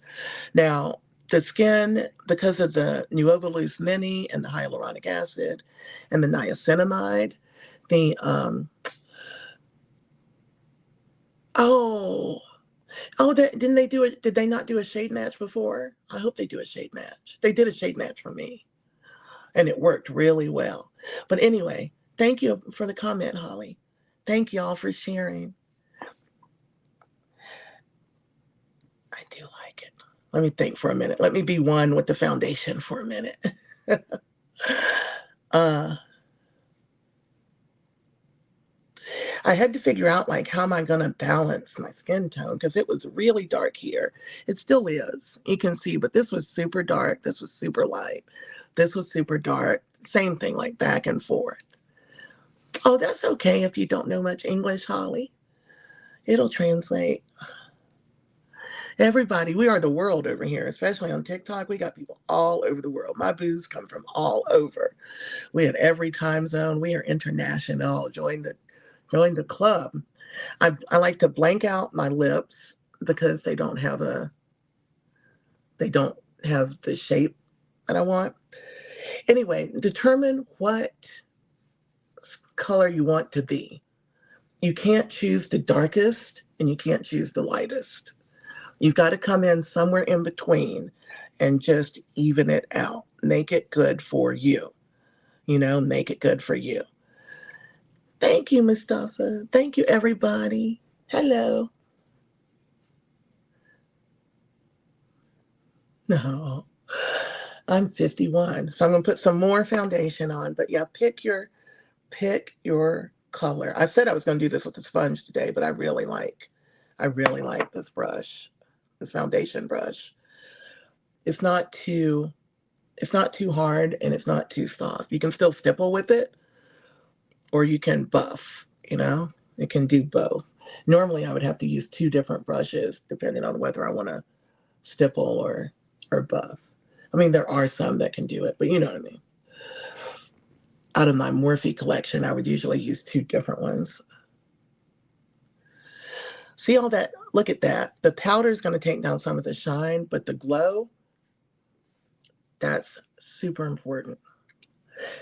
Now, the skin, because of the Nuovolus Mini and the hyaluronic acid and the niacinamide, the oh didn't they do it? Did they not do a shade match before? I hope they do a shade match. They did a shade match for me, and it worked really well. But anyway, thank you for the comment, Holly. Thank y'all for sharing. I do like it. Let me think for a minute. Let me be one with the foundation for a minute. uh, I had to figure out like how am I going to balance my skin tone because it was really dark here. It still is. You can see, but this was super dark. This was super light. This was super dark. Same thing, like back and forth. Oh, that's okay if you don't know much English, Holly. It'll translate. Everybody, we are the world over here, especially on TikTok. We got people all over the world. My boos come from all over. We had every time zone. We are international. Join the club. I like to blank out my lips because they don't have the shape that I want. Anyway, determine what color you want to be. You can't choose the darkest and you can't choose the lightest. You've got to come in somewhere in between and just even it out. Make it good for you. Make it good for you. Thank you, Mustafa. Thank you, everybody. Hello. No, I'm 51, so I'm gonna put some more foundation on. But yeah, pick your color. I said I was gonna do this with the sponge today, but I really like this brush, this foundation brush. It's not too it's not too hard and it's not too soft. You can still stipple with it or you can buff, you know? It can do both. Normally I would have to use two different brushes depending on whether I want to stipple or buff. I mean, there are some that can do it, but you know what I mean. Out of my Morphe collection, I would usually use two different ones. See all that? Look at that. The powder is going to take down some of the shine, but the glow, that's super important.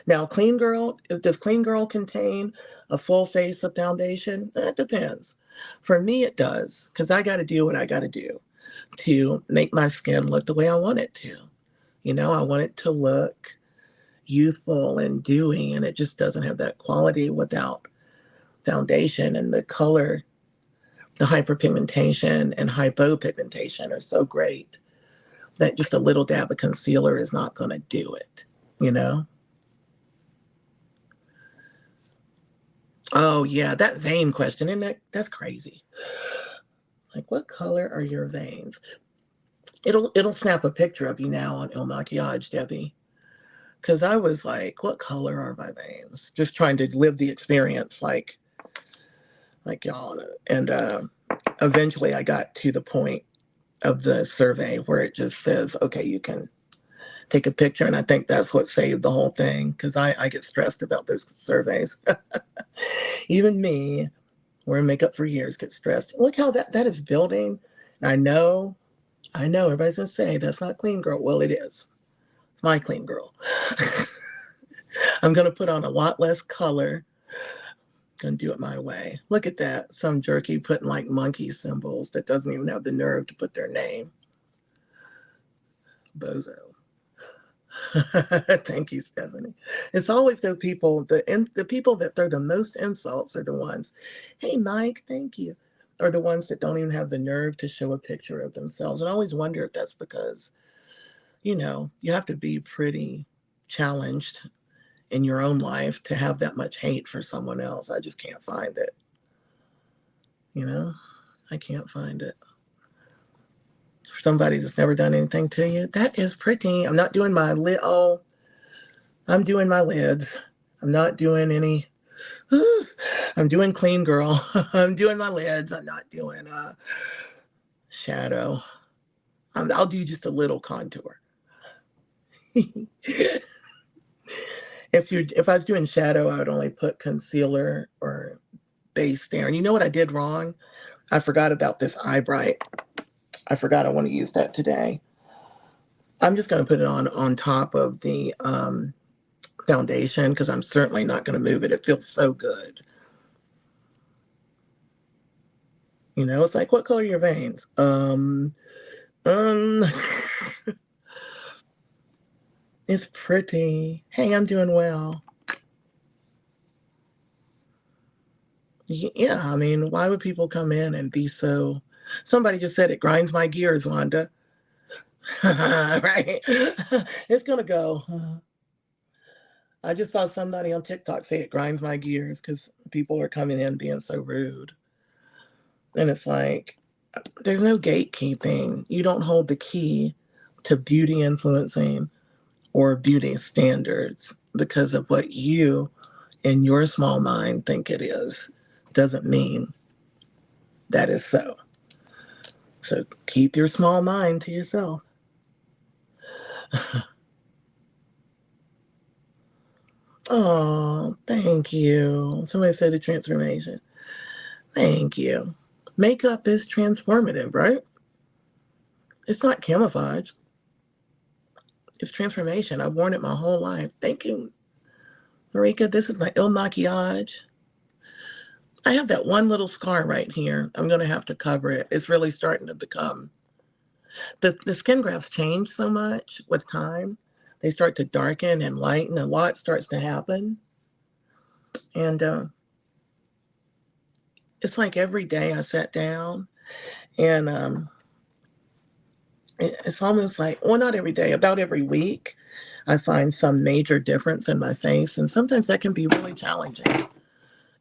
Now, does Clean Girl contain a full face of foundation? That depends. For me, it does, because I got to do what I got to do to make my skin look the way I want it to. You know, I want it to look youthful and dewy, and it just doesn't have that quality without foundation. And the color, the hyperpigmentation and hypopigmentation are so great that just a little dab of concealer is not going to do it, you know? Oh yeah, that vein question, isn't that's crazy. Like, what color are your veins? It'll snap a picture of you now on Il Maquillage, Debbie. Because I was like, what color are my veins? Just trying to live the experience like y'all. And eventually I got to the point of the survey where it just says, okay, you can take a picture. And I think that's what saved the whole thing because I get stressed about those surveys. Even me, wearing makeup for years, get stressed. Look how that is building. And I know everybody's gonna say that's not Clean Girl. Well, it is. It's my Clean Girl. I'm gonna put on a lot less color and do it my way. Look at that. Some jerky putting like monkey symbols that doesn't even have the nerve to put their name. Bozo. Thank you, Stephanie. It's always the people, the people that throw the most insults are the ones, hey, Mike, thank you, are the ones that don't even have the nerve to show a picture of themselves. And I always wonder if that's because, you have to be pretty challenged in your own life to have that much hate for someone else. I just can't find it. You know, I can't find it. For somebody that's never done anything to you, that is pretty. I'm not doing my lid. Oh, I'm doing my lids. I'm not doing any. I'm doing Clean Girl. I'm doing my lids. I'm not doing shadow. I'll do just a little contour. If I was doing shadow, I would only put concealer or base there. And you know what I did wrong? I forgot about this eye bright. I forgot I want to use that today. I'm just going to put it on top of the foundation because I'm certainly not going to move it. It feels so good. It's like, what color are your veins? Um, it's pretty. Hey, I'm doing well. Yeah, I mean, why would people come in and be so? Somebody just said it grinds my gears, Wanda. Right? It's gonna go. I just saw somebody on TikTok say it grinds my gears because people are coming in being so rude. And it's like, there's no gatekeeping. You don't hold the key to beauty influencing or beauty standards because of what you in your small mind think it is. Doesn't mean that is so. So keep your small mind to yourself. Oh, thank you. Somebody said a transformation. Thank you. Makeup is transformative, right? It's not camouflage. It's transformation. I've worn it my whole life. Thank you, Marika. This is my Il Maquillage. I have that one little scar right here. I'm going to have to cover it. It's really starting to become. The skin grafts change so much with time. They start to darken and lighten. A lot starts to happen. And it's like every day I sat down and It's almost like, well, not every day, about every week, I find some major difference in my face. And sometimes that can be really challenging,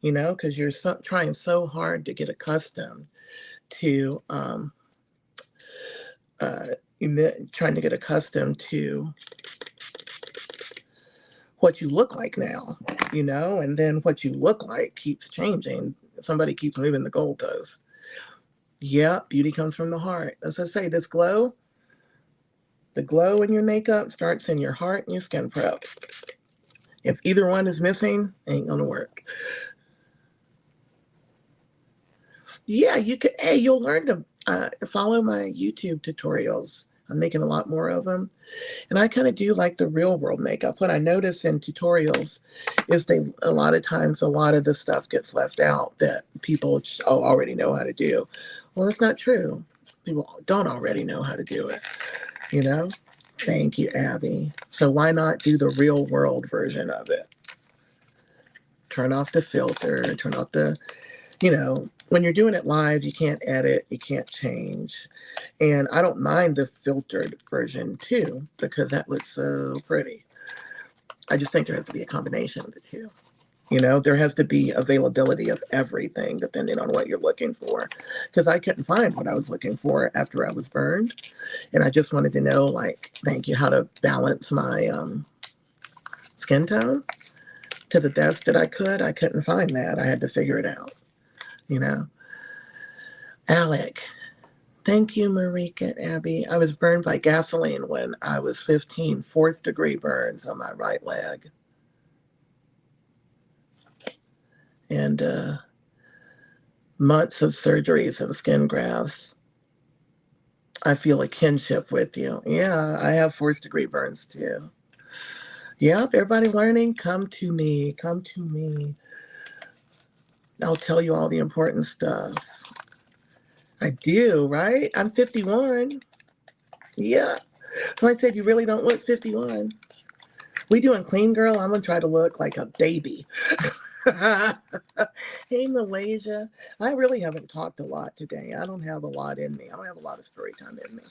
because you're trying so hard to get accustomed to, uh, trying to get accustomed to what you look like now, and then what you look like keeps changing. Somebody keeps moving the goalpost. Yeah, beauty comes from the heart. As I say, the glow in your makeup starts in your heart and your skin prep. If either one is missing, ain't gonna work. Yeah, you could. Hey, you'll learn to follow my YouTube tutorials. I'm making a lot more of them, and I kind of do like the real world makeup. What I notice in tutorials is a lot of times a lot of the stuff gets left out that people already know how to do. Well, that's not true. People don't already know how to do it. You know. Thank you, Abby. So why not do the real world version of it? Turn off the filter. Turn off when you're doing it live, you can't edit, you can't change. And I don't mind the filtered version too, because that looks so pretty. I just think there has to be a combination of the two. There has to be availability of everything depending on what you're looking for. Because I couldn't find what I was looking for after I was burned. And I just wanted to know, thank you, how to balance my skin tone to the best that I could. I couldn't find that. I had to figure it out, you know. Alec, thank you, Marika and Abby. I was burned by gasoline when I was 15, fourth degree burns on my right leg. And months of surgeries and skin grafts. I feel a kinship with you. Yeah, I have fourth degree burns too. Yep, everybody learning, come to me. Come to me. I'll tell you all the important stuff. I do, right? I'm 51. Yeah. So I said, you really don't look 51. We doing clean girl. I'm going to try to look like a baby. Hey, Malaysia. I really haven't talked a lot today. I don't have a lot in me. I don't have a lot of story time in me.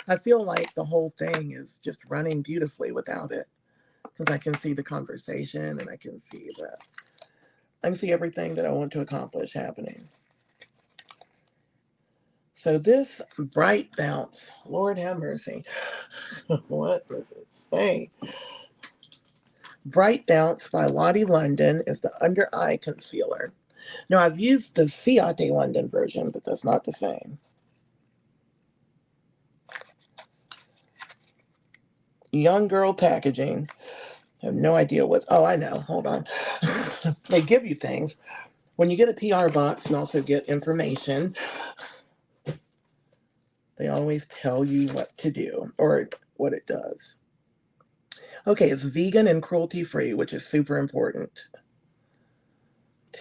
I feel like the whole thing is just running beautifully without it, because I can see the conversation and I can see everything that I want to accomplish happening. So this bright bounce, Lord have mercy. What does it say? Bright Bounce by Lottie London is the under eye concealer. Now I've used the Ciate London version, but that's not the same. Young girl packaging. I have no idea oh, I know. Hold on. They give you things. When you get a PR box, you also get information. They always tell you what to do or what it does. Okay, it's vegan and cruelty free, which is super important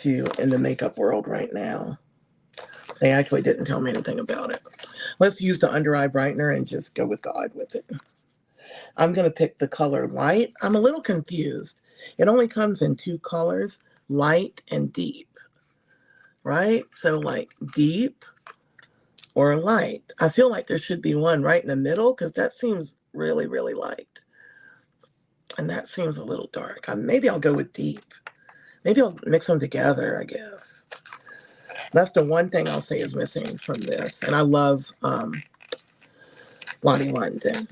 in the makeup world right now. They actually didn't tell me anything about it. Let's use the under eye brightener and just go with God with it. I'm going to pick the color light. I'm a little confused. It only comes in two colors, light and deep, right? So like deep or light. I feel like there should be one right in the middle because that seems really, really light. And that seems a little dark. Maybe I'll go with deep. Maybe I'll mix them together, I guess. That's the one thing I'll say is missing from this. And I love Lottie London,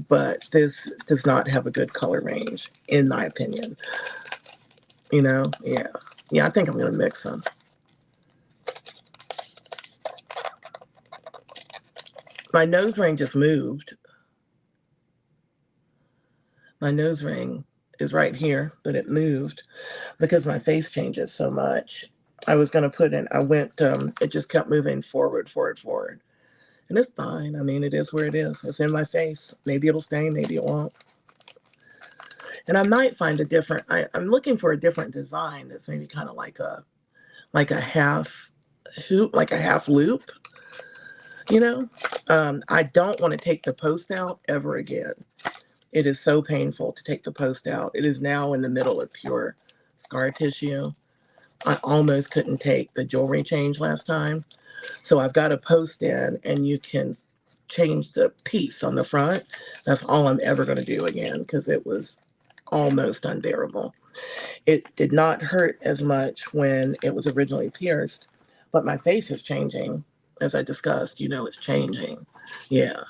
but this does not have a good color range, in my opinion. Yeah. Yeah, I think I'm going to mix them. My nose ring just moved. My nose ring is right here, but it moved because my face changes so much. I was going to it just kept moving forward, forward, forward. And it's fine. I mean, it is where it is. It's in my face. Maybe it'll stay, maybe it won't. And I might find I'm looking for a different design that's maybe kind of like a half hoop, like a half loop, I don't want to take the post out ever again. It is so painful to take the post out. It is now in the middle of pure scar tissue. I almost couldn't take the jewelry change last time. So I've got a post in and you can change the piece on the front. That's all I'm ever going to do again because it was almost unbearable. It did not hurt as much when it was originally pierced, but my face is changing. As I discussed, it's changing. Yeah.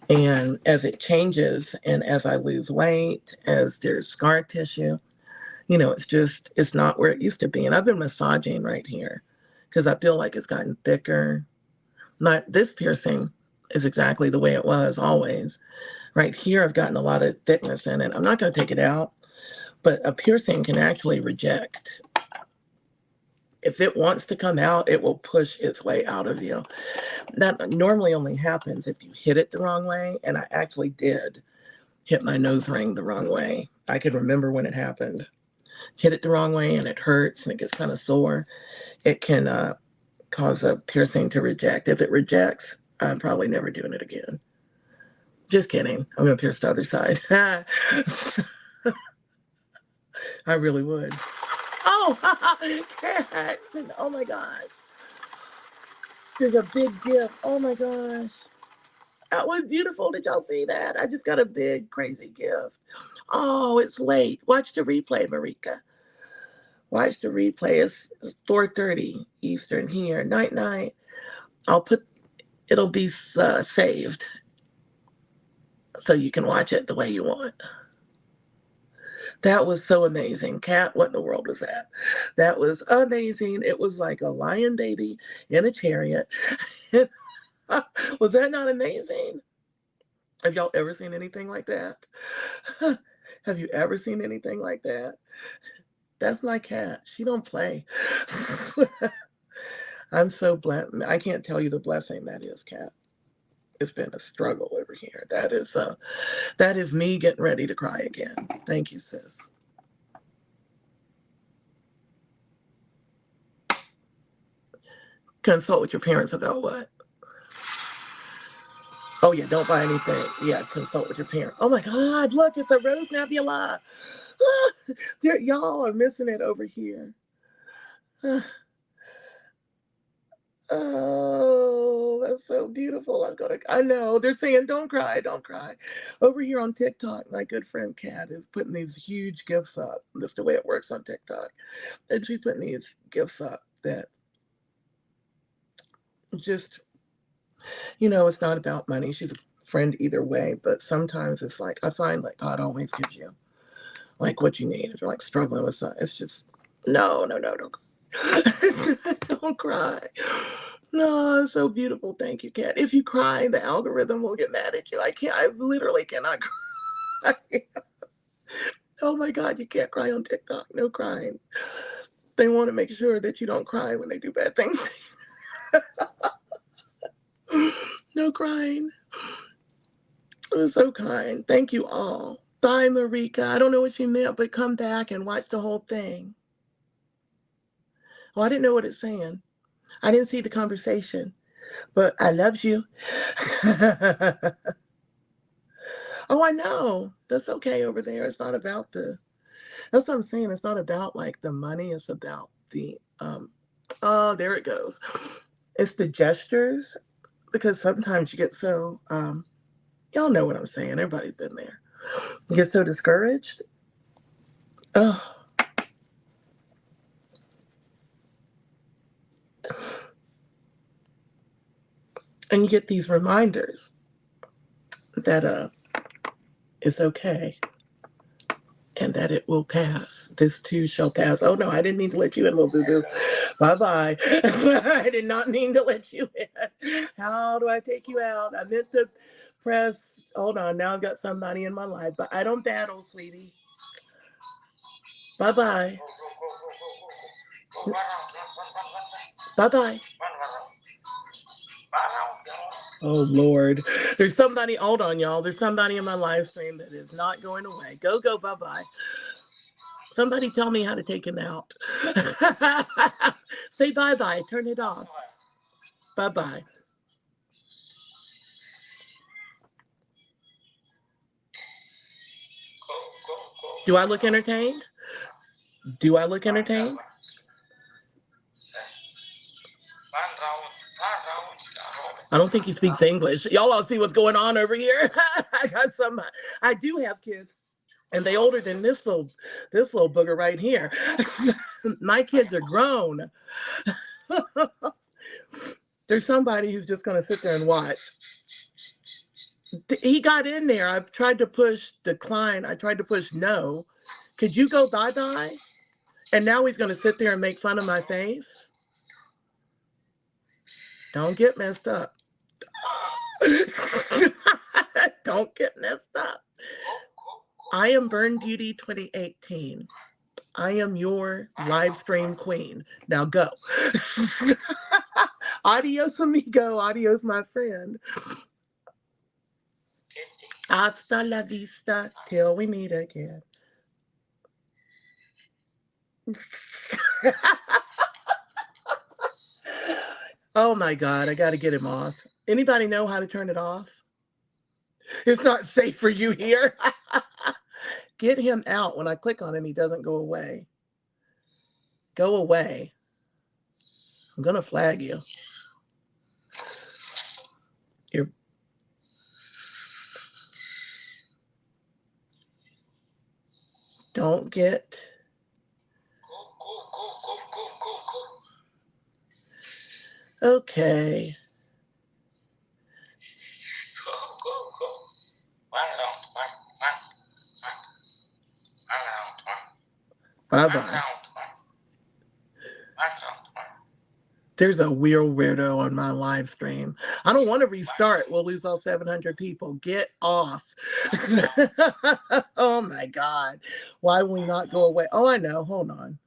And as it changes and as I lose weight, as there's scar tissue, it's not where it used to be. And I've been massaging right here because I feel like it's gotten thicker. Not this piercing is exactly the way it was always. Right here, I've gotten a lot of thickness in it. I'm not going to take it out, but a piercing can actually reject. If it wants to come out, it will push its way out of you. That normally only happens if you hit it the wrong way, and I actually did hit my nose ring the wrong way. I can remember when it happened. Hit it the wrong way, and it hurts, and it gets kind of sore. It can cause a piercing to reject. If it rejects, I'm probably never doing it again. Just kidding. I'm going to pierce the other side. I really would. Oh, cat. Oh my gosh. There's a big gift. Oh my gosh. That was beautiful. Did y'all see that? I just got a big, crazy gift. Oh, it's late. Watch the replay, Marika. Watch the replay. It's 4:30 Eastern here. Night, night. It'll be saved so you can watch it the way you want. That was so amazing. Kat, what in the world was that? That was amazing. It was like a lion baby in a chariot. Was that not amazing? Have y'all ever seen anything like that? Have you ever seen anything like that? That's my cat. She don't play. I'm so blessed. I can't tell you the blessing that is, Kat. It's been a struggle over here. That is me getting ready to cry again. Thank you, sis. Consult with your parents about what? Oh yeah, don't buy anything. Yeah, consult with your parents. Oh my God, look, it's a rose nebula. Y'all are missing it over here. Oh, that's so beautiful. I know. They're saying, don't cry, don't cry. Over here on TikTok, my good friend Kat is putting these huge gifts up. That's the way it works on TikTok. And she's putting these gifts up that just, it's not about money. She's a friend either way, but sometimes it's like, I find like God always gives you like what you need. If you're like struggling with something, it's just, no, don't don't cry. No, it's so beautiful. Thank you, Kat. If you cry, the algorithm will get mad at you. I literally cannot cry. Oh my God, you can't cry on TikTok. No crying. They want to make sure that you don't cry when they do bad things. No crying. It was so kind. Thank you all. Bye, Marika. I don't know what she meant, but come back and watch the whole thing. Oh, I didn't know what it's saying. I didn't see the conversation, but I love you. Oh, I know. That's okay over there. It's not about that's what I'm saying. It's not about like the money. It's about oh, there it goes. It's the gestures because sometimes you get so, y'all know what I'm saying. Everybody's been there. You get so discouraged. Oh, and you get these reminders that it's okay and that it will pass. This too shall pass. Oh no, I didn't mean to let you in, little boo-boo. Bye-bye. I did not mean to let you in. How do I take you out? I meant to press. Hold on, now I've got somebody in my life, but I don't battle, sweetie. Bye-bye. Bye-bye. Oh Lord. There's somebody, hold on, y'all. There's somebody in my live stream that is not going away. Go, bye-bye. Somebody tell me how to take him out. Say bye-bye. Turn it off. Bye-bye. Do I look entertained? Do I look entertained? I don't think he speaks English. Y'all all see what's going on over here. I do have kids, and they older than this little booger right here. My kids are grown. There's somebody who's just going to sit there and watch. He got in there. I tried to push decline. I tried to push no. Could you go bye-bye? And now he's going to sit there and make fun of my face. Don't get messed up. Don't get messed up. I am Burn Beauty 2018. I am your live stream queen. Now go. Adios, amigo. Adios, my friend. Hasta la vista till we meet again. Oh my God, I got to get him off. Anybody know how to turn it off? It's not safe for you here. Get him out. When I click on him, he doesn't go away. Go away. I'm going to flag you. Don't get... Okay. Bye-bye. There's a weird weirdo on my live stream. I don't want to restart. We'll lose all 700 people. Get off. Oh my God. Why will we not go away? Oh, I know. Hold on.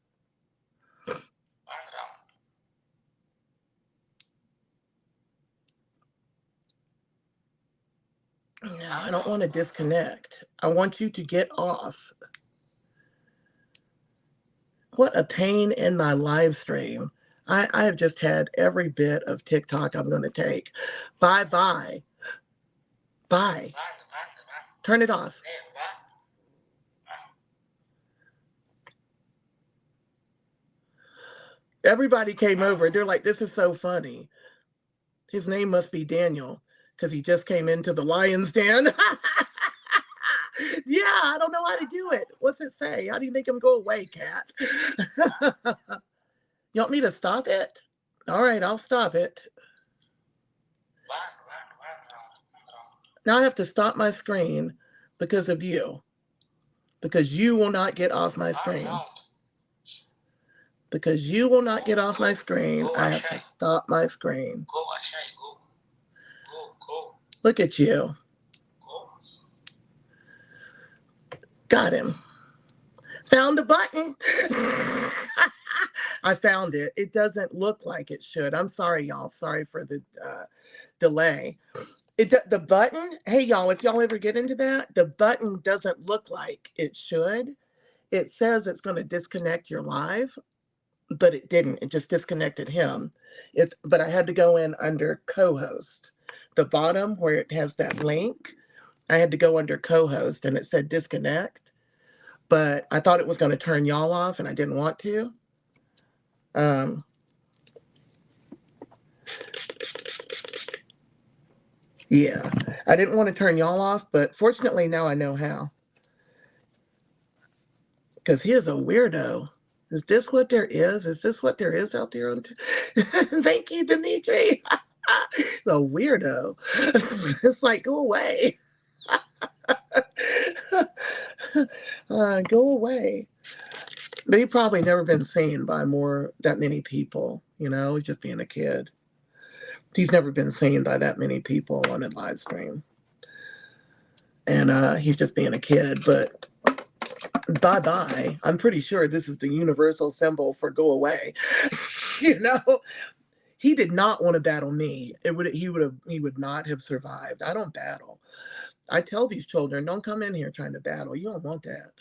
No, I don't want to disconnect. I want you to get off. What a pain in my live stream. I have just had every bit of TikTok I'm going to take. Bye-bye. Bye. Turn it off. Everybody came over. They're like, this is so funny. His name must be Daniel because he just came into the lion's den. Yeah, I don't know how to do it. What's it say? How do you make him go away, cat? You want me to stop it? All right, I'll stop it. Now I have to stop my screen because of you. Because you will not get off my screen. Because you will not get off my screen, I have to stop my screen. Look at you. Got him. Found the button. I found it. It doesn't look like it should. I'm sorry, y'all. Sorry for the delay. The button, hey, y'all, if y'all ever get into that, the button doesn't look like it should. It says it's going to disconnect your live, but it didn't. It just disconnected him. But I had to go in under co-host. The bottom where it has that link, I had to go under co-host and it said disconnect. But I thought it was going to turn y'all off and I didn't want to. Yeah, I didn't want to turn y'all off, but fortunately now I know how. Because he is a weirdo. Is this what there is? Is this what there is out there? On Thank you, Dimitri. The weirdo. It's like, go away. Go away. But he probably never been seen by that many people. You know, he's just being a kid. He's never been seen by that many people on a live stream. And he's just being a kid. But bye-bye. I'm pretty sure this is the universal symbol for go away. You know, he did not want to battle me. He would not have survived. I don't battle. I tell these children, don't come in here trying to battle. You don't want that.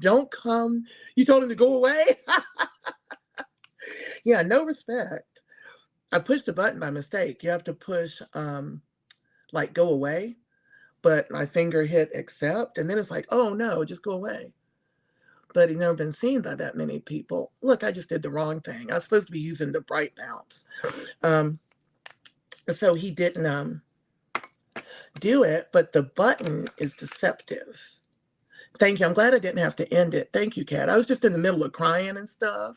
Don't come. You told him to go away? Yeah, no respect. I pushed a button by mistake. You have to push, like, go away. But my finger hit accept. And then it's like, oh, no, just go away. But he's never been seen by that many people. Look, I just did the wrong thing. I was supposed to be using the bright bounce. So he didn't do it, but the button is deceptive. Thank you. I'm glad I didn't have to end it. Thank you, Kat. I was just in the middle of crying and stuff.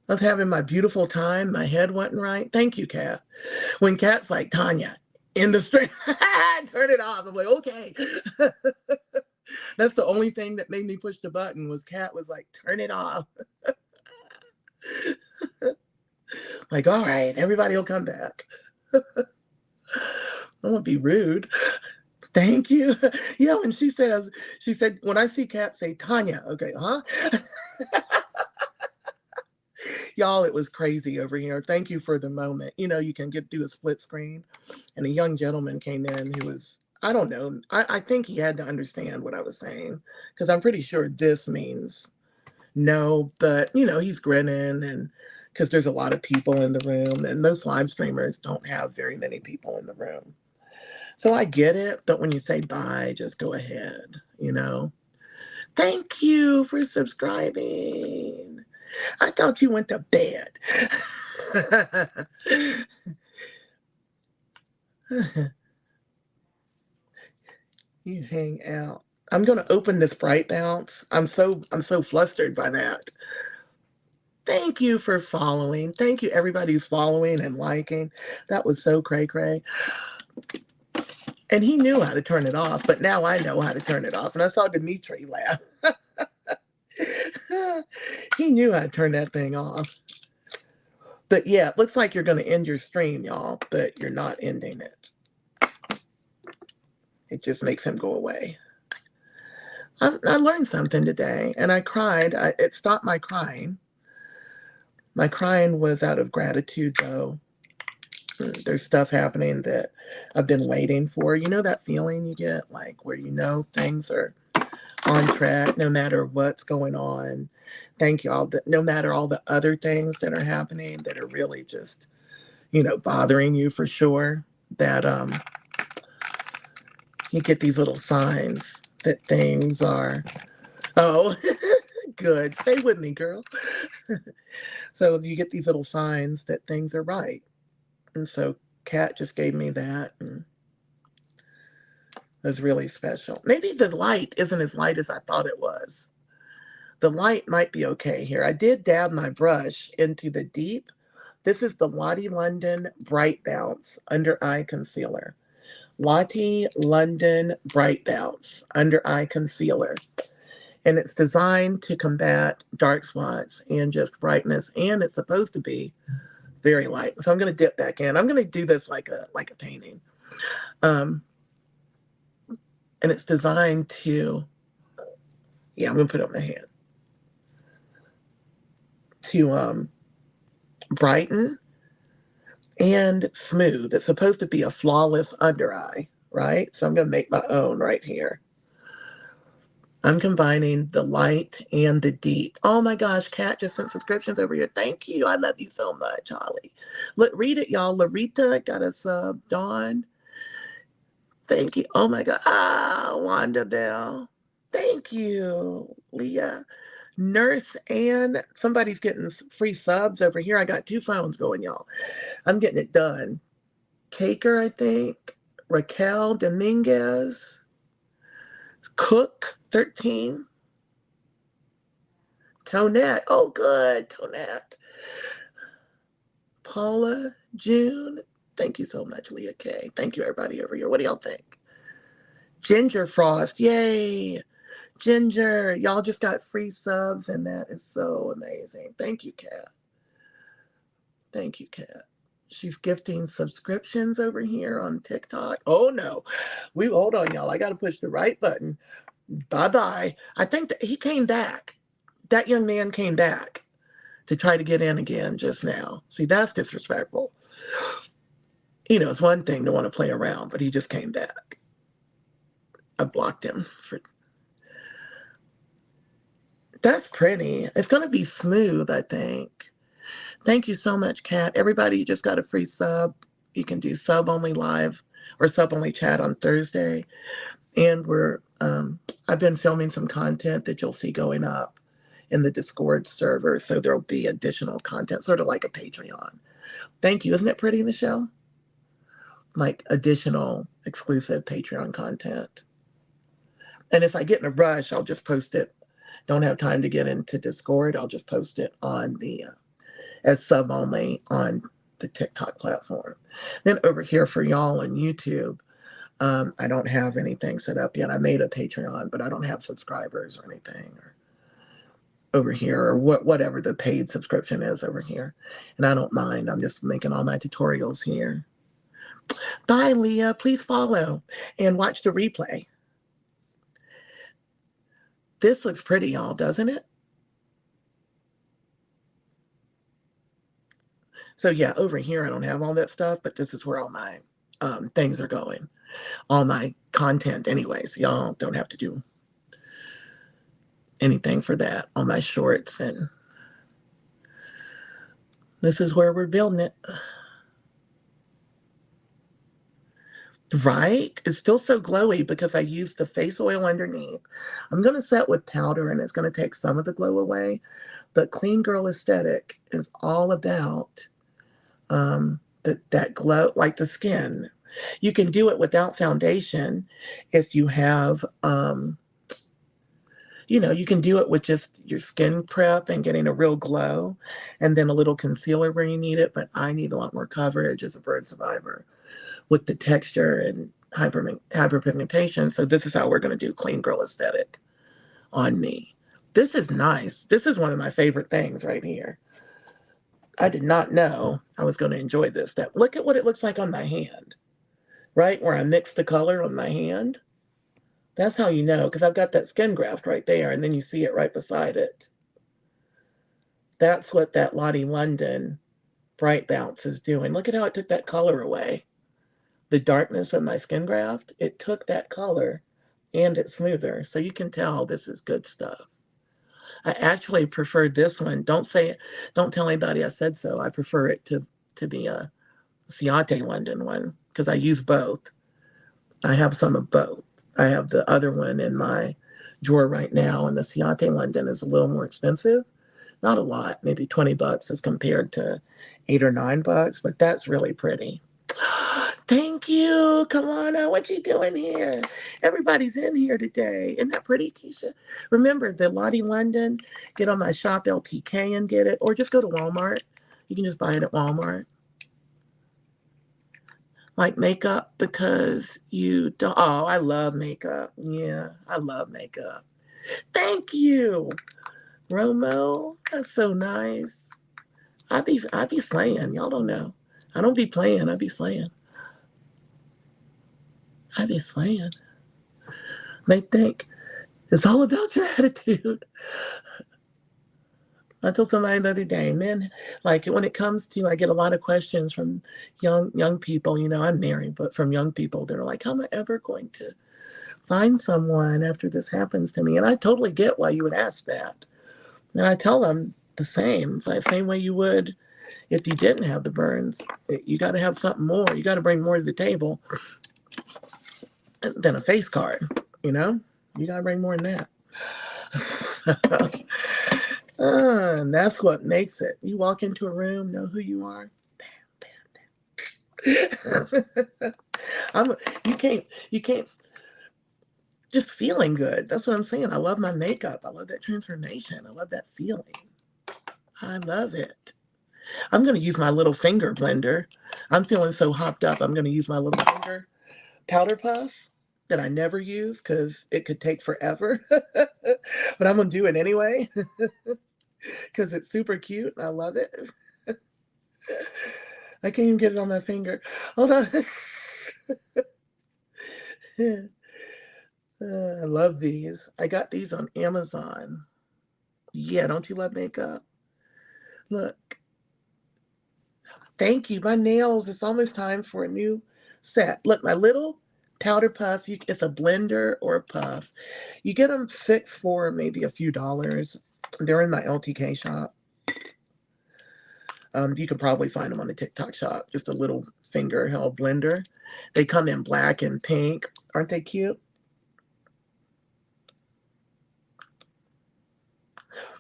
I was having my beautiful time. My head wasn't right. Thank you, Kat. When Kat's like, Tanya, in the stream, turn it off. I'm like, okay. That's the only thing that made me push the button was Kat was like, turn it off. Like, all right, everybody will come back. I won't be rude. Thank you. Yeah, when she said, when I see Kat say, Tanya, okay, huh? Y'all, it was crazy over here. Thank you for the moment. You know, you can do a split screen. And a young gentleman came in who was, I don't know, I think he had to understand what I was saying because I'm pretty sure this means no, but, you know, he's grinning and because there's a lot of people in the room and those live streamers don't have very many people in the room. So I get it, but when you say bye, just go ahead, you know. Thank you for subscribing. I thought you went to bed. You hang out. I'm gonna open this bright bounce. I'm so flustered by that. Thank you for following. Thank you everybody who's following and liking. That was so cray cray. And he knew how to turn it off, but now I know how to turn it off. And I saw Dimitri laugh. He knew how to turn that thing off. But yeah, it looks like you're going to end your stream, y'all, but you're not ending it. It just makes him go away. I learned something today, and I cried. It stopped my crying. My crying was out of gratitude, though. There's stuff happening that I've been waiting for. You know that feeling you get, like where you know things are on track no matter what's going on. Thank you all. No matter all the other things that are happening that are really just, you know, bothering you for sure, that you get these little signs that things are, oh, good. Stay with me, girl. So you get these little signs that things are right. And so Kat just gave me that and it was really special. Maybe the light isn't as light as I thought it was. The light might be okay here. I did dab my brush into the deep. This is the Lottie London Bright Bounce Under Eye Concealer. Lottie London Bright Bounce Under Eye Concealer. And it's designed to combat dark spots and just brightness. And it's supposed to be very light. So I'm going to dip back in. I'm going to do this like a painting. And it's designed to, yeah, I'm going to put it on my hand. To brighten and smooth. It's supposed to be a flawless under eye, right? So I'm going to make my own right here. I'm combining the light and the deep. Oh my gosh, Kat just sent subscriptions over here. Thank you. I love you so much, Holly. Look, read it, y'all. Larita got a sub. Dawn. Thank you. Oh my God. Ah, Wanda Bell. Thank you, Leah. Nurse Ann. Somebody's getting free subs over here. I got 2 phones going, y'all. I'm getting it done. Caker, I think. Raquel Dominguez. Cook 13. Tonette. Oh, good. Tonette. Paula June. Thank you so much, Leah K. Thank you, everybody over here. What do y'all think? Ginger Frost. Yay. Ginger. Y'all just got free subs, and that is so amazing. Thank you, Kat. Thank you, Kat. She's gifting subscriptions over here on TikTok. Oh, no. Hold on, y'all. I got to push the right button. Bye-bye. I think that he came back. That young man came back to try to get in again just now. See, that's disrespectful. You know, it's one thing to want to play around, but he just came back. I blocked him for... That's pretty. It's going to be smooth, I think. Thank you so much, Kat. Everybody just got a free sub. You can do sub-only live or sub-only chat on Thursday. And I've been filming some content that you'll see going up in the Discord server. So there'll be additional content, sort of like a Patreon. Thank you. Isn't it pretty, Michelle? like additional exclusive Patreon content. And if I get in a rush, I'll just post it. Don't have time to get into Discord. I'll just post it on the as sub only on the TikTok platform. Then over here for y'all on YouTube, I don't have anything set up yet. I made a Patreon, but I don't have subscribers or anything over here, or whatever the paid subscription is over here. And I don't mind. I'm just making all my tutorials here. Bye, Leah. Please follow and watch the replay. This looks pretty, y'all, doesn't it? So yeah, over here I don't have all that stuff, but this is where all my things are going. All my content anyways. Y'all don't have to do anything for that. All my shorts, and this is where we're building it. Right? It's still so glowy because I used the face oil underneath. I'm going to set with powder, and it's going to take some of the glow away. But Clean Girl Aesthetic is all about that glow, like the skin. You can do it without foundation if you have, you can do it with just your skin prep and getting a real glow, and then a little concealer where you need it. But I need a lot more coverage as a bird survivor with the texture and hyperpigmentation. So this is how we're going to do Clean Girl Aesthetic on me. This is nice. This is one of my favorite things right here. I did not know I was going to enjoy this. Look at what it looks like on my hand, right? Where I mixed the color on my hand. That's how you know, because I've got that skin graft right there, and then you see it right beside it. That's what that Lottie London Bright Bounce is doing. Look at how it took that color away. The darkness of my skin graft, it took that color and it's smoother. So you can tell this is good stuff. I actually prefer this one. Don't tell anybody I said so. I prefer it to the Ciate London one because I use both. I have some of both. I have the other one in my drawer right now, and the Ciate London is a little more expensive. Not a lot, maybe $20 as compared to $8 or $9, but that's really pretty. Thank you. Come on out. What you doing here? Everybody's in here today. Isn't that pretty, Keisha? Remember, the Lottie London, get on my shop LTK and get it, or just go to Walmart. You can just buy it at Walmart. Like makeup because you don't. Oh, I love makeup. Yeah, I love makeup. Thank you, Romo. That's so nice. I be slaying. Y'all don't know. I don't be playing. I be slaying. I be slaying. They think it's all about your attitude. I told somebody the other day, man, like when it comes to, I get a lot of questions from young people. I'm married, but from young people, they're like, "How am I ever going to find someone after this happens to me?" And I totally get why you would ask that. And I tell them the same. It's like the same way you would if you didn't have the burns. You got to have something more. You got to bring more to the table than a face card. You know, you got to bring more than that. And that's what makes it. You walk into a room, know who you are. You can't just feeling good. That's what I'm saying. I love my makeup. I love that transformation. I love that feeling. I love it. I'm going to use my little finger blender. I'm feeling so hopped up. I'm going to use my little finger powder puff that I never use because it could take forever. But I'm going to do it anyway because it's super cute. I love it. I can't even get it on my finger. Hold on. I love these. I got these on Amazon. Yeah, don't you love makeup? Look. Thank you. My nails, it's almost time for a new set. Look, my little powder puff, it's a blender or a puff. You get them fixed for maybe a few dollars. They're in my LTK shop. You can probably find them on the TikTok shop. Just a little finger held blender. They come in black and pink. Aren't they cute?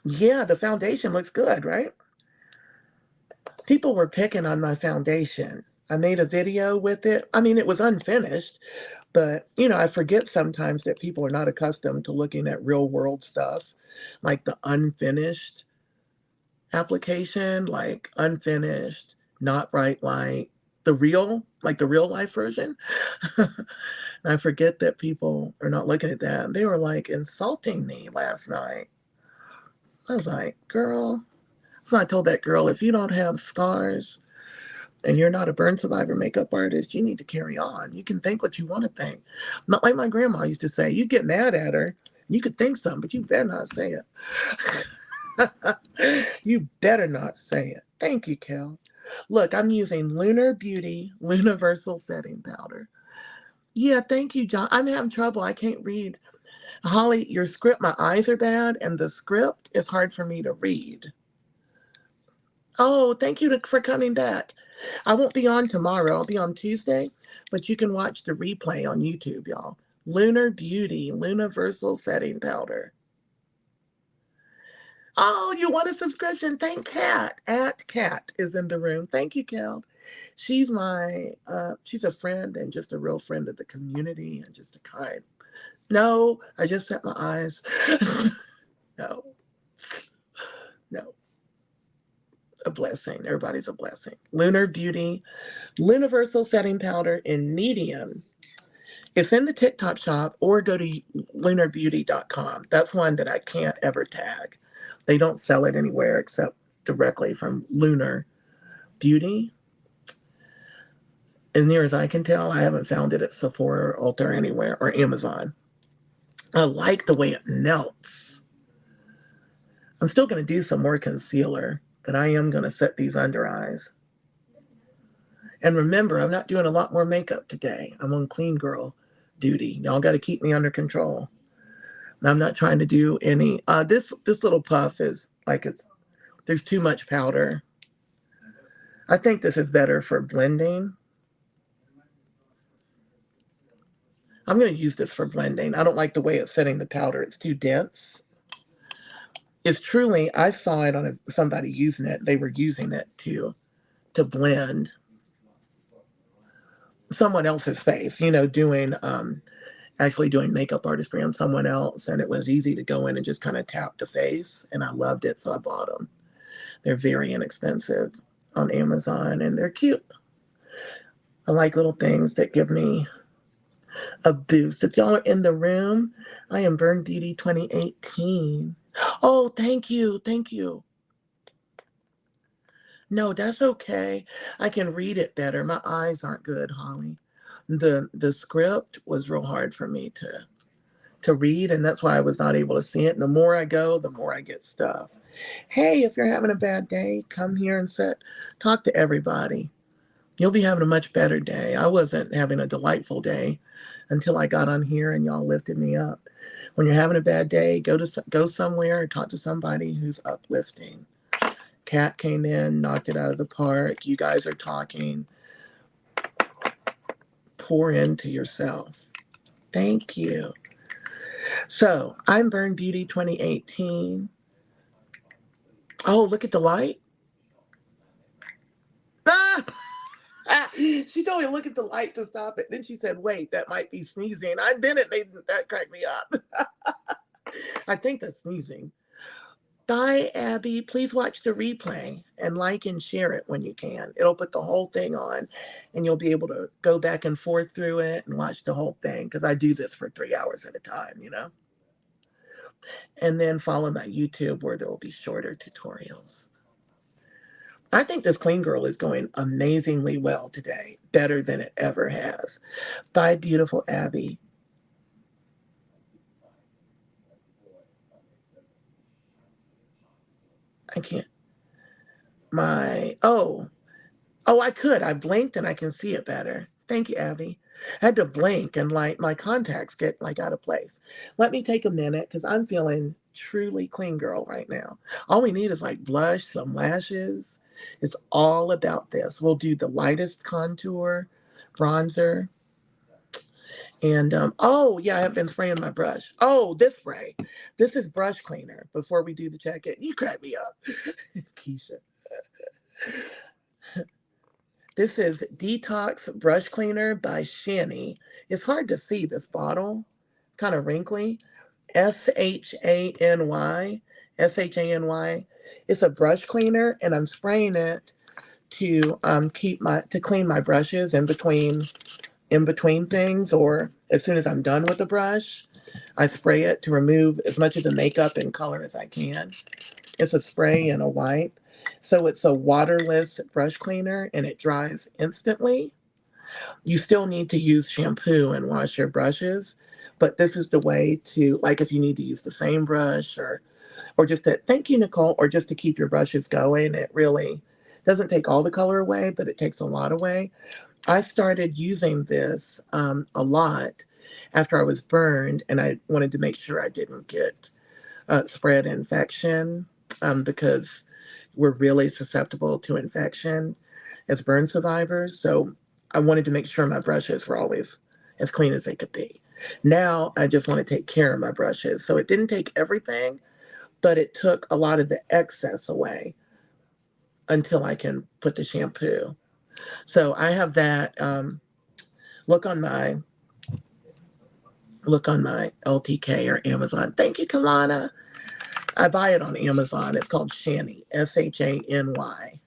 Yeah, the foundation looks good, right? People were picking on my foundation. I made a video with it. I mean, it was unfinished, but I forget sometimes that people are not accustomed to looking at real world stuff, like the unfinished application, like unfinished, not bright light, the real, like the real life version. And I forget that people are not looking at that. They were like insulting me last night. I was like, girl. So I told that girl, if you don't have scars and you're not a burn survivor makeup artist, you need to carry on. You can think what you want to think. Not like my grandma used to say, you get mad at her, you could think something, but you better not say it. You better not say it. Thank you, Kel. Look, I'm using Lunar Beauty Universal Setting Powder. Yeah, thank you, John. I'm having trouble. I can't read. Holly, your script, my eyes are bad, and the script is hard for me to read. Oh, thank you for coming back. I won't be on tomorrow. I'll be on Tuesday, but you can watch the replay on YouTube, y'all. Lunar Beauty Universal Setting Powder. Oh, you want a subscription? Thank Kat. Kat is in the room. Thank you, Kel. She's she's a friend and just a real friend of the community and just a kind. No, I just set my eyes. No, no. A blessing. Everybody's a blessing. Lunar Beauty Universal Setting Powder in medium. It's in the TikTok shop, or go to lunarbeauty.com. That's one that I can't ever tag. They don't sell it anywhere except directly from Lunar Beauty. As near as I can tell, I haven't found it at Sephora or Ulta or anywhere, or Amazon. I like the way it melts. I'm still going to do some more concealer, but I am going to set these under eyes. And remember, I'm not doing a lot more makeup today. I'm on clean girl duty. Y'all got to keep me under control. I'm not trying to do any. This little puff is like there's too much powder. I think this is better for blending. I'm going to use this for blending. I don't like the way it's setting the powder. It's too dense. It's truly, I saw it on somebody using it. They were using it to blend someone else's face, doing actually doing makeup artistry on someone else, and it was easy to go in and just kind of tap the face, and I loved it, so I bought them. They're very inexpensive on Amazon, and they're cute. I like little things that give me a boost. If y'all are in the room, I am Burn Beauty 2018. Oh, thank you, thank you. No, that's okay. I can read it better. My eyes aren't good, Holly. The script was real hard for me to read, and that's why I was not able to see it. And the more I go, the more I get stuff. Hey, if you're having a bad day, come here and talk to everybody. You'll be having a much better day. I wasn't having a delightful day until I got on here and y'all lifted me up. When you're having a bad day, go somewhere and talk to somebody who's uplifting. Kat came in, knocked it out of the park. You guys are talking. Pour into yourself. Thank you. So I'm Burn Beauty 2018. Oh, look at the light. Ah! She told me to look at the light to stop it. Then she said, wait, that might be sneezing. That cracked me up. I think that's sneezing. Bye, Abby. Please watch the replay and like and share it when you can. It'll put the whole thing on, and you'll be able to go back and forth through it and watch the whole thing, because I do this for 3 hours at a time, And then follow my YouTube, where there will be shorter tutorials. I think this clean girl is going amazingly well today, better than it ever has. Bye, beautiful Abby. I can't. I could. I blinked and I can see it better. Thank you, Abby. I had to blink and like my contacts get like out of place. Let me take a minute because I'm feeling truly clean girl right now. All we need is like blush, some lashes. It's all about this. We'll do the lightest contour, bronzer. And oh yeah, I have been spraying my brush. Oh, this spray. This is brush cleaner before we do the check-in. You crack me up, Keisha. This is Detox Brush Cleaner by Shani. It's hard to see this bottle. It's kind of wrinkly. Shany. Shany. It's a brush cleaner, and I'm spraying it to clean my brushes in between things, or as soon as I'm done with the brush, I spray it to remove as much of the makeup and color as I can. It's a spray and a wipe. So it's a waterless brush cleaner and it dries instantly. You still need to use shampoo and wash your brushes, but this is the way to, like, if you need to use the same brush, or just to, thank you, Nicole, or just to keep your brushes going. It really doesn't take all the color away, but it takes a lot away. I started using this a lot after I was burned, and I wanted to make sure I didn't get spread infection because we're really susceptible to infection as burn survivors. So I wanted to make sure my brushes were always as clean as they could be. Now I just want to take care of my brushes. So it didn't take everything, but it took a lot of the excess away until I can put the shampoo. So I have that. Look on my LTK or Amazon. Thank you, Kalana. I buy it on Amazon. It's called Shany, Shany,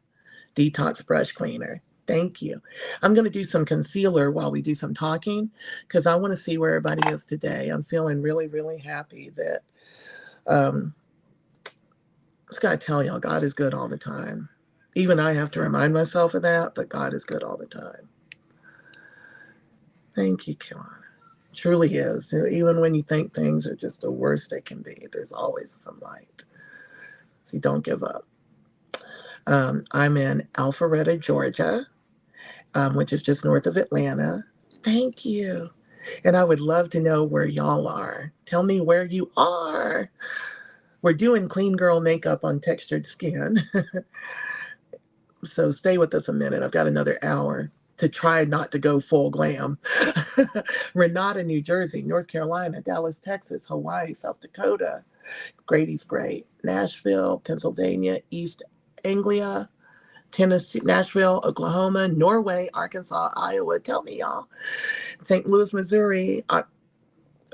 Detox Brush Cleaner. Thank you. I'm going to do some concealer while we do some talking because I want to see where everybody is today. I'm feeling really, really happy that, um, I just got to tell y'all, God is good all the time. Even I have to remind myself of that, but God is good all the time. Thank you, Kiwana. Truly is. Even when you think things are just the worst they can be, there's always some light. So don't give up. I'm in Alpharetta, Georgia, which is just north of Atlanta. Thank you. And I would love to know where y'all are. Tell me where you are. We're doing clean girl makeup on textured skin. So stay with us a minute. I've got another hour to try not to go full glam. Renata, New Jersey, North Carolina, Dallas, Texas, Hawaii, South Dakota. Grady's great. Nashville, Pennsylvania, East Anglia, Tennessee, Nashville, Oklahoma, Norway, Arkansas, Iowa. Tell me, y'all. St. Louis, Missouri,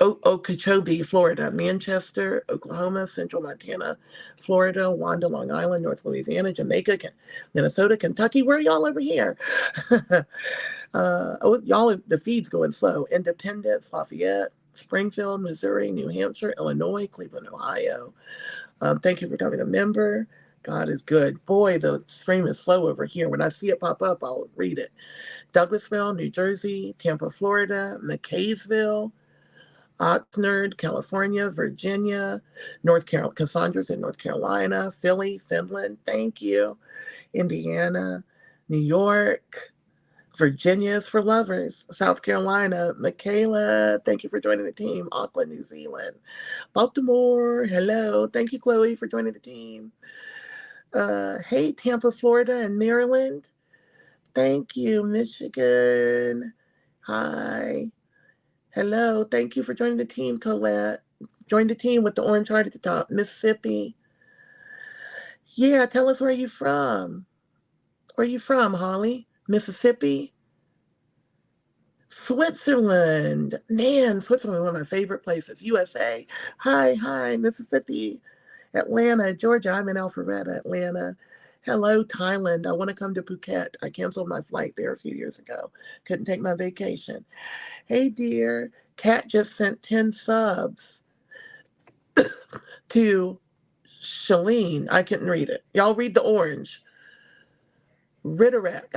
Okeechobee, Florida, Manchester, Oklahoma, Central Montana, Florida, Wanda, Long Island, North Louisiana, Jamaica, Minnesota, Kentucky. Where are y'all over here? Y'all, the feed's going slow. Independence, Lafayette, Springfield, Missouri, New Hampshire, Illinois, Cleveland, Ohio. Thank you for becoming a member. God is good. Boy, the stream is slow over here. When I see it pop up, I'll read it. Douglasville, New Jersey, Tampa, Florida, McKaysville, Oxnard, California, Virginia, North Carolina, Cassandra's in North Carolina, Philly, Finland, thank you, Indiana, New York, Virginia is for lovers, South Carolina, Michaela, thank you for joining the team, Auckland, New Zealand, Baltimore, hello, thank you, Chloe, for joining the team. Hey, Tampa, Florida, and Maryland, thank you, Michigan, hi. Hello, thank you for joining the team, Colette. Join the team with the orange heart at the top. Mississippi. Yeah, tell us where you from. Where you from, Holly? Mississippi? Switzerland. Man, Switzerland, one of my favorite places. USA. Hi, Mississippi. Atlanta, Georgia. I'm in Alpharetta, Atlanta. Hello, Thailand. I want to come to Phuket. I canceled my flight there a few years ago. Couldn't take my vacation. Hey, dear. Kat just sent 10 subs to Shalene. I couldn't read it. Y'all read the orange. Ritterek,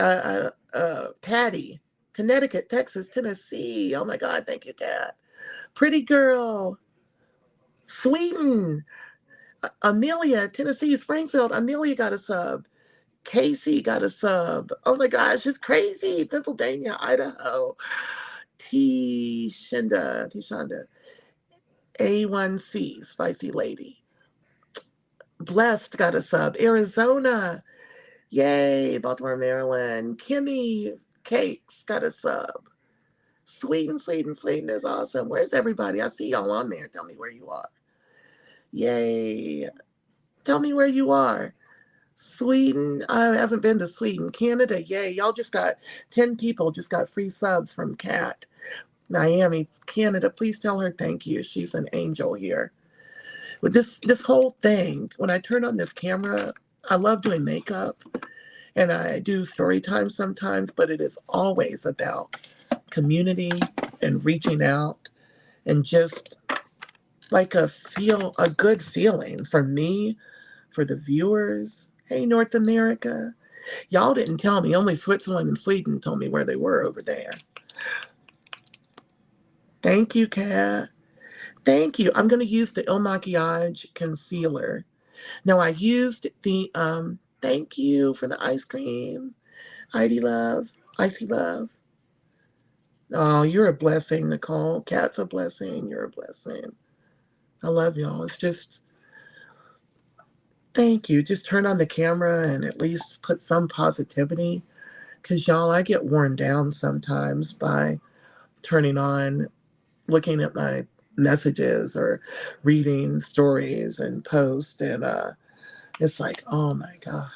Patty, Connecticut, Texas, Tennessee. Oh my God, thank you, Kat. Pretty girl, Sweden, Amelia, Tennessee, Springfield. Amelia got a sub. Casey got a sub. Oh my gosh, it's crazy. Pennsylvania, Idaho. T-Shonda, A1C, Spicy Lady. Blessed got a sub. Arizona. Yay, Baltimore, Maryland. Kimmy Cakes got a sub. Sweden is awesome. Where's everybody? I see y'all on there. Tell me where you are. Yay. Tell me where you are. Sweden, I haven't been to Sweden. Canada, yay. Y'all just got 10 people just got free subs from Kat. Miami, Canada, please tell her thank you. She's an angel here. With this whole thing, when I turn on this camera, I love doing makeup and I do story time sometimes, but it is always about community and reaching out and just like a good feeling for me, for the viewers. Hey, North America. Y'all didn't tell me. Only Switzerland and Sweden told me where they were over there. Thank you, Kat. Thank you. I'm going to use the Il Makiage concealer. Now, I used thank you for the ice cream. Heidi Love. Icy Love. Oh, you're a blessing, Nicole. Kat's a blessing. You're a blessing. I love y'all. It's just, thank you. Just turn on the camera and at least put some positivity. Because, y'all, I get worn down sometimes by turning on, looking at my messages or reading stories and posts. And it's like, oh my God.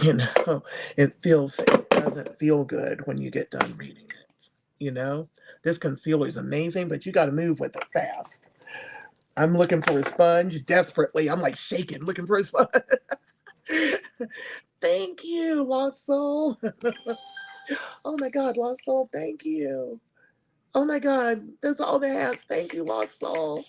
You know, it doesn't feel good when you get done reading it. You know, this concealer is amazing, but you got to move with it fast. I'm looking for a sponge desperately. I'm like shaking, looking for a sponge. Thank you, Lost Soul. Oh my God, Lost Soul, thank you. Oh my God, that's all they have. Thank you, Lost Soul.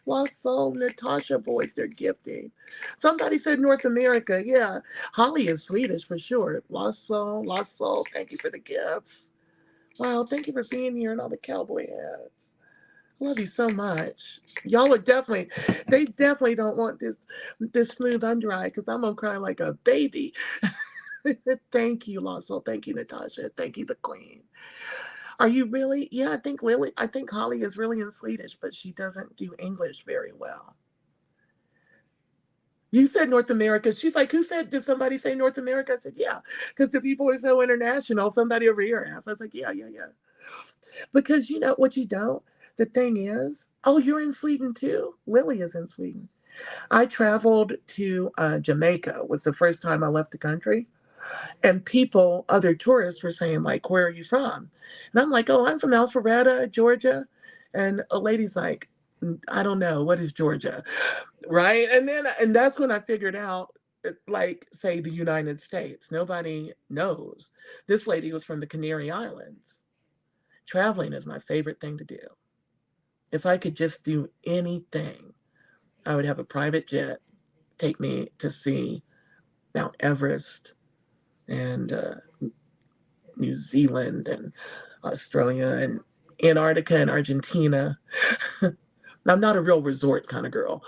Lost Soul, Natasha boys, they're gifting. Somebody said North America. Yeah, Holly is Swedish for sure. Lost Soul, thank you for the gifts. Wow, thank you for being here and all the cowboy hats. Love you so much. Y'all are definitely, they definitely don't want this smooth under eye because I'm gonna cry like a baby. Thank you, Lost Soul. Thank you, Natasha. Thank you, the Queen. Are you really? Yeah, I think Holly is really in Swedish, but she doesn't do English very well. You said North America. She's like, who said, did somebody say North America? I said, yeah, because the people are so international. Somebody over here asked. I was like, yeah, yeah, yeah. Because you know what you don't? The thing is, oh, you're in Sweden too? Lily is in Sweden. I traveled to Jamaica, was the first time I left the country. And people, other tourists were saying, like, where are you from? And I'm like, oh, I'm from Alpharetta, Georgia. And a lady's like, I don't know, what is Georgia? Right? And that's when I figured out, like, say, the United States. Nobody knows. This lady was from the Canary Islands. Traveling is my favorite thing to do. If I could just do anything, I would have a private jet take me to see Mount Everest and New Zealand and Australia and Antarctica and Argentina. I'm not a real resort kind of girl.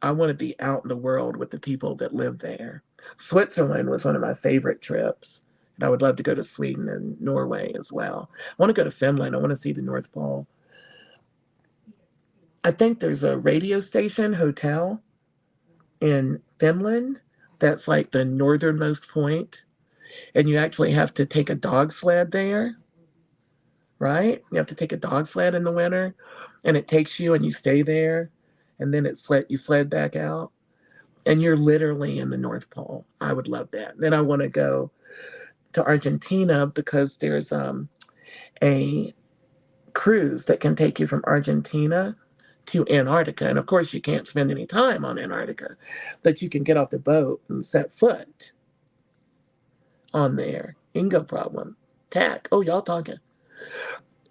I want to be out in the world with the people that live there. Switzerland was one of my favorite trips. And I would love to go to Sweden and Norway as well. I want to go to Finland. I want to see the North Pole. I think there's a radio station hotel in Finland that's like the northernmost point, and you actually have to take a dog sled there, right? You have to take a dog sled in the winter, and it takes you and you stay there, and then you sled back out, and you're literally in the North Pole. I would love that. Then I want to go to Argentina because there's a cruise that can take you from Argentina to Antarctica. And of course, you can't spend any time on Antarctica, but you can get off the boat and set foot on there. Ingo problem. Tack. Oh, y'all talking.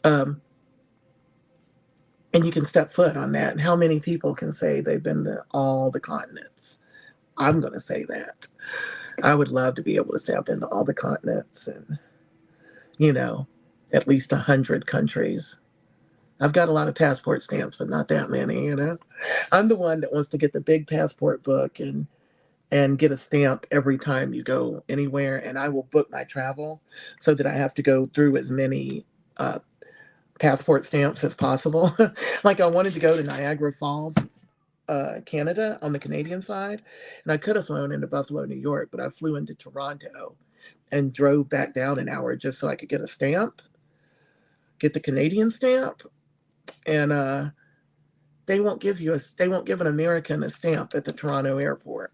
Um, and you can step foot on that. And how many people can say they've been to all the continents? I'm going to say that. I would love to be able to say I've been to all the continents and, you know, at least 100 countries. I've got a lot of passport stamps, but not that many, you know. I'm the one that wants to get the big passport book and get a stamp every time you go anywhere. And I will book my travel so that I have to go through as many passport stamps as possible. Like I wanted to go to Niagara Falls, Canada on the Canadian side, and I could have flown into Buffalo, New York, but I flew into Toronto and drove back down an hour just so I could get a stamp, get the Canadian stamp, and they won't give an American a stamp at the Toronto airport.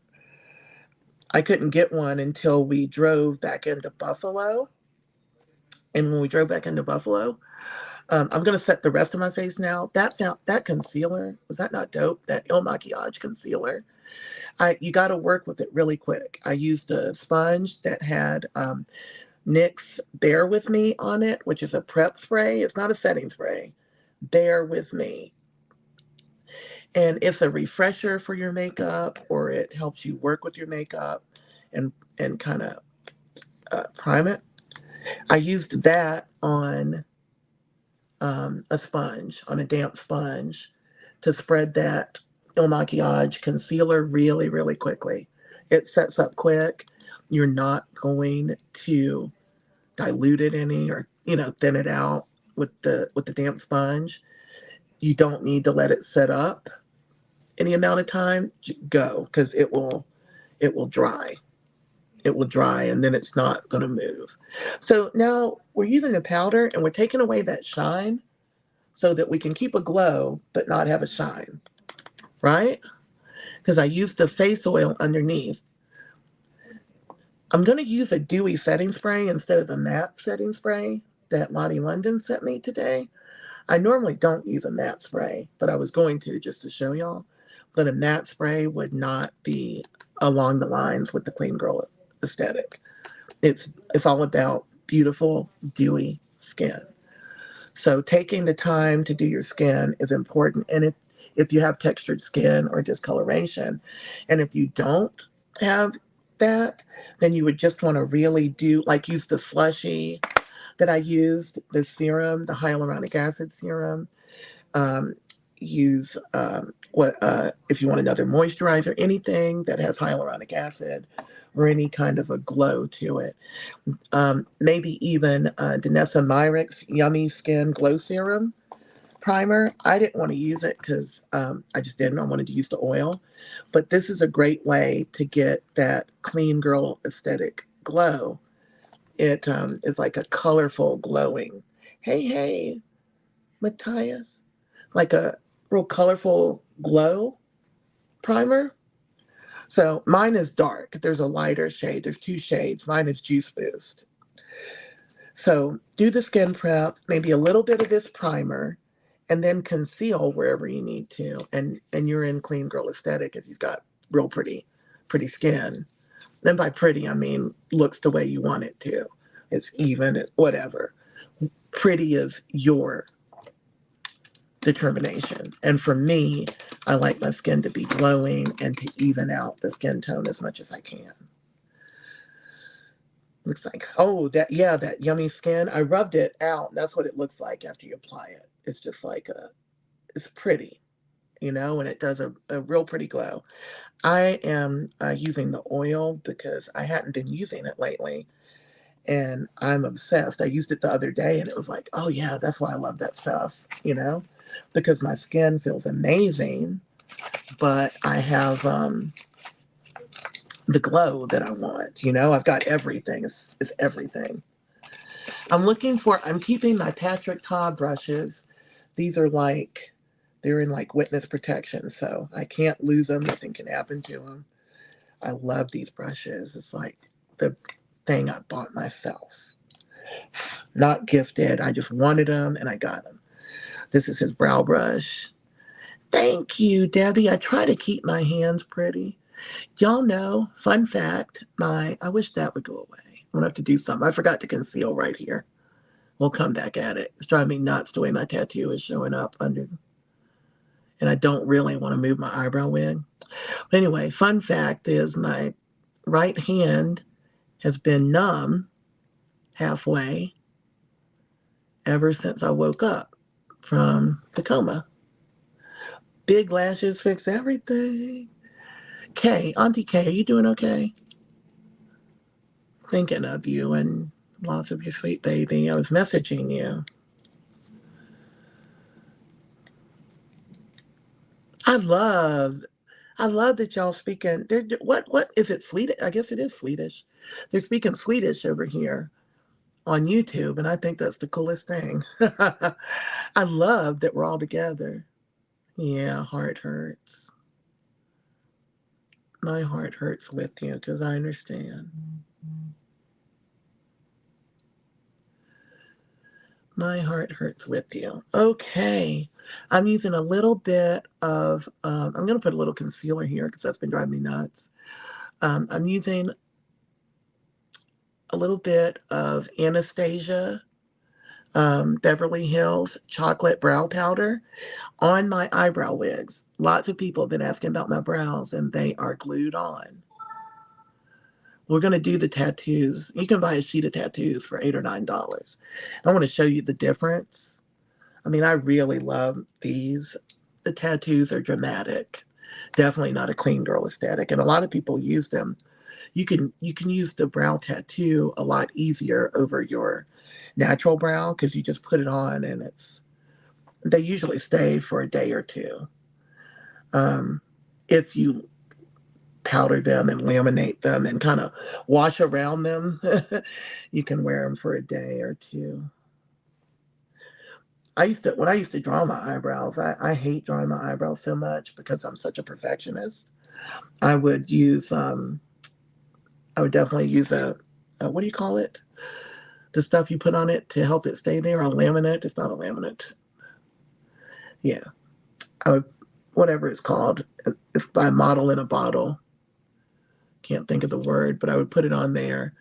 I couldn't get one until we drove back into Buffalo. And when we drove back into Buffalo, I'm gonna set the rest of my face now. That concealer, was that not dope? That Il Makiage concealer. You got to work with it really quick. I used a sponge that had NYX Bear With Me on it, which is a prep spray. It's not a setting spray. Bear With Me. And it's a refresher for your makeup, or it helps you work with your makeup and kind of prime it. I used that on a sponge, on a damp sponge, to spread that Il Makiage concealer really, really quickly. It sets up quick. You're not going to dilute it any, or thin it out with the damp sponge. You don't need to let it set up any amount of time. Go, because it will dry. It will dry, and then it's not going to move. So now we're using a powder, and we're taking away that shine so that we can keep a glow but not have a shine, right? Because I used the face oil underneath. I'm going to use a dewy setting spray instead of the matte setting spray that Lonnie London sent me today. I normally don't use a matte spray, but I was going to, just to show y'all. But a matte spray would not be along the lines with the clean girl aesthetic. It's all about beautiful, dewy skin. So taking the time to do your skin is important. And if you have textured skin or discoloration, and if you don't have that, then you would just want to really use the slushy that I used, the serum, the hyaluronic acid serum. Um, use if you want another moisturizer, anything that has hyaluronic acid or any kind of a glow to it. Maybe even Danessa Myricks Yummy Skin Glow Serum Primer. I didn't want to use it because I just didn't. I wanted to use the oil. But this is a great way to get that clean girl aesthetic glow. It is like a colorful glowing. Hey, hey, Matthias. Like a real colorful glow primer. So mine is dark. There's a lighter shade. There's two shades. Mine is Juice Boost. So do the skin prep, maybe a little bit of this primer, and then conceal wherever you need to. And you're in clean girl aesthetic if you've got real pretty skin. And by pretty, I mean looks the way you want it to. It's even, whatever. Pretty is your determination. And for me, I like my skin to be glowing and to even out the skin tone as much as I can. Looks like, oh, that yummy skin. I rubbed it out. That's what it looks like after you apply it. It's just like it's pretty, and it does a real pretty glow. I am using the oil because I hadn't been using it lately, and I'm obsessed. I used it the other day, and it was like, oh yeah, that's why I love that stuff, because my skin feels amazing, but I have the glow that I want. I've got everything. It's everything. I'm keeping my Patrick Ta brushes. These are they're in witness protection, so I can't lose them. Nothing can happen to them. I love these brushes. It's like the thing I bought myself. Not gifted. I just wanted them and I got them. This is his brow brush. Thank you, Debbie. I try to keep my hands pretty. Y'all know, fun fact, I wish that would go away. I'm gonna have to do something. I forgot to conceal right here. We'll come back at it. It's driving me nuts the way my tattoo is showing up under. And I don't really want to move my eyebrow wig. But anyway, fun fact is my right hand has been numb halfway ever since I woke up from the coma. Big lashes fix everything. Kay, Auntie Kay, are you doing okay? Thinking of you and lots of your sweet baby. I was messaging you. I love that y'all speaking. What is it? Swedish? I guess it is Swedish. They're speaking Swedish over here on YouTube, and I think that's the coolest thing. I love that we're all together. Yeah, heart hurts. My heart hurts with you because I understand. My heart hurts with you. Okay. I'm using a little bit of, I'm going to put a little concealer here because that's been driving me nuts. I'm using a little bit of Anastasia Beverly Hills chocolate brow powder on my eyebrow wigs. Lots of people have been asking about my brows and they are glued on. We're going to do the tattoos. You can buy a sheet of tattoos for $8 or $9. I want to show you the difference. I mean, I really love these. The tattoos are dramatic. Definitely not a clean girl aesthetic. And a lot of people use them. You can use the brow tattoo a lot easier over your natural brow because you just put it on and they usually stay for a day or two. Um, if you powder them and laminate them and kind of wash around them, you can wear them for a day or two. When I used to draw my eyebrows, I hate drawing my eyebrows so much because I'm such a perfectionist. I would use, I would definitely use a what do you call it? The stuff you put on it to help it stay there, a laminate. It's not a laminate. Yeah, I would, whatever it's called. It's by Model in a Bottle. Can't think of the word, but I would put it on there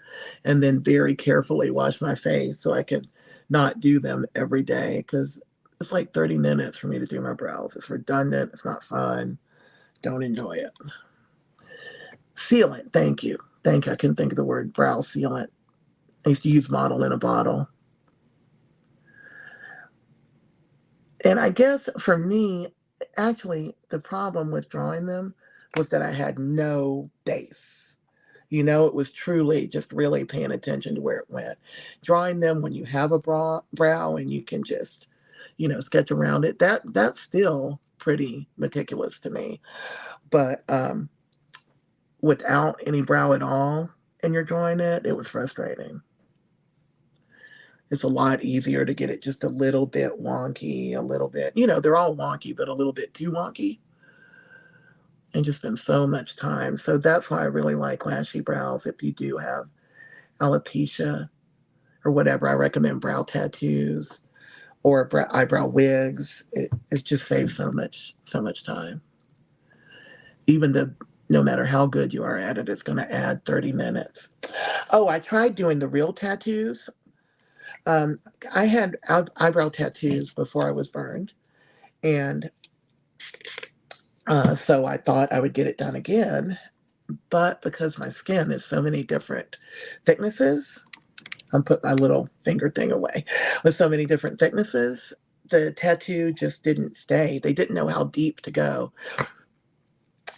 and then very carefully wash my face so I could not do them every day because it's like 30 minutes for me to do my brows. It's redundant. It's not fun. Don't enjoy it. Sealant. Thank you. Thank you. I couldn't think of the word brow sealant. I used to use Model in a Bottle. And I guess for me, actually, the problem with drawing them was that I had no base. It was truly just really paying attention to where it went. Drawing them when you have a brow and you can just, sketch around it, that's still pretty meticulous to me. But without any brow at all and you're drawing it, it was frustrating. It's a lot easier to get it just a little bit wonky, a little bit, they're all wonky, but a little bit too wonky and just spend so much time. So that's why I really like lashy brows. If you do have alopecia or whatever, I recommend brow tattoos or eyebrow wigs. It just saves so much time. Even no matter how good you are at it, it's going to add 30 minutes. Oh, I tried doing the real tattoos. Um, I had eyebrow tattoos before I was burned. And so I thought I would get it done again. But because my skin is so many different thicknesses, I'm putting my little finger thing away, with so many different thicknesses, the tattoo just didn't stay. They didn't know how deep to go.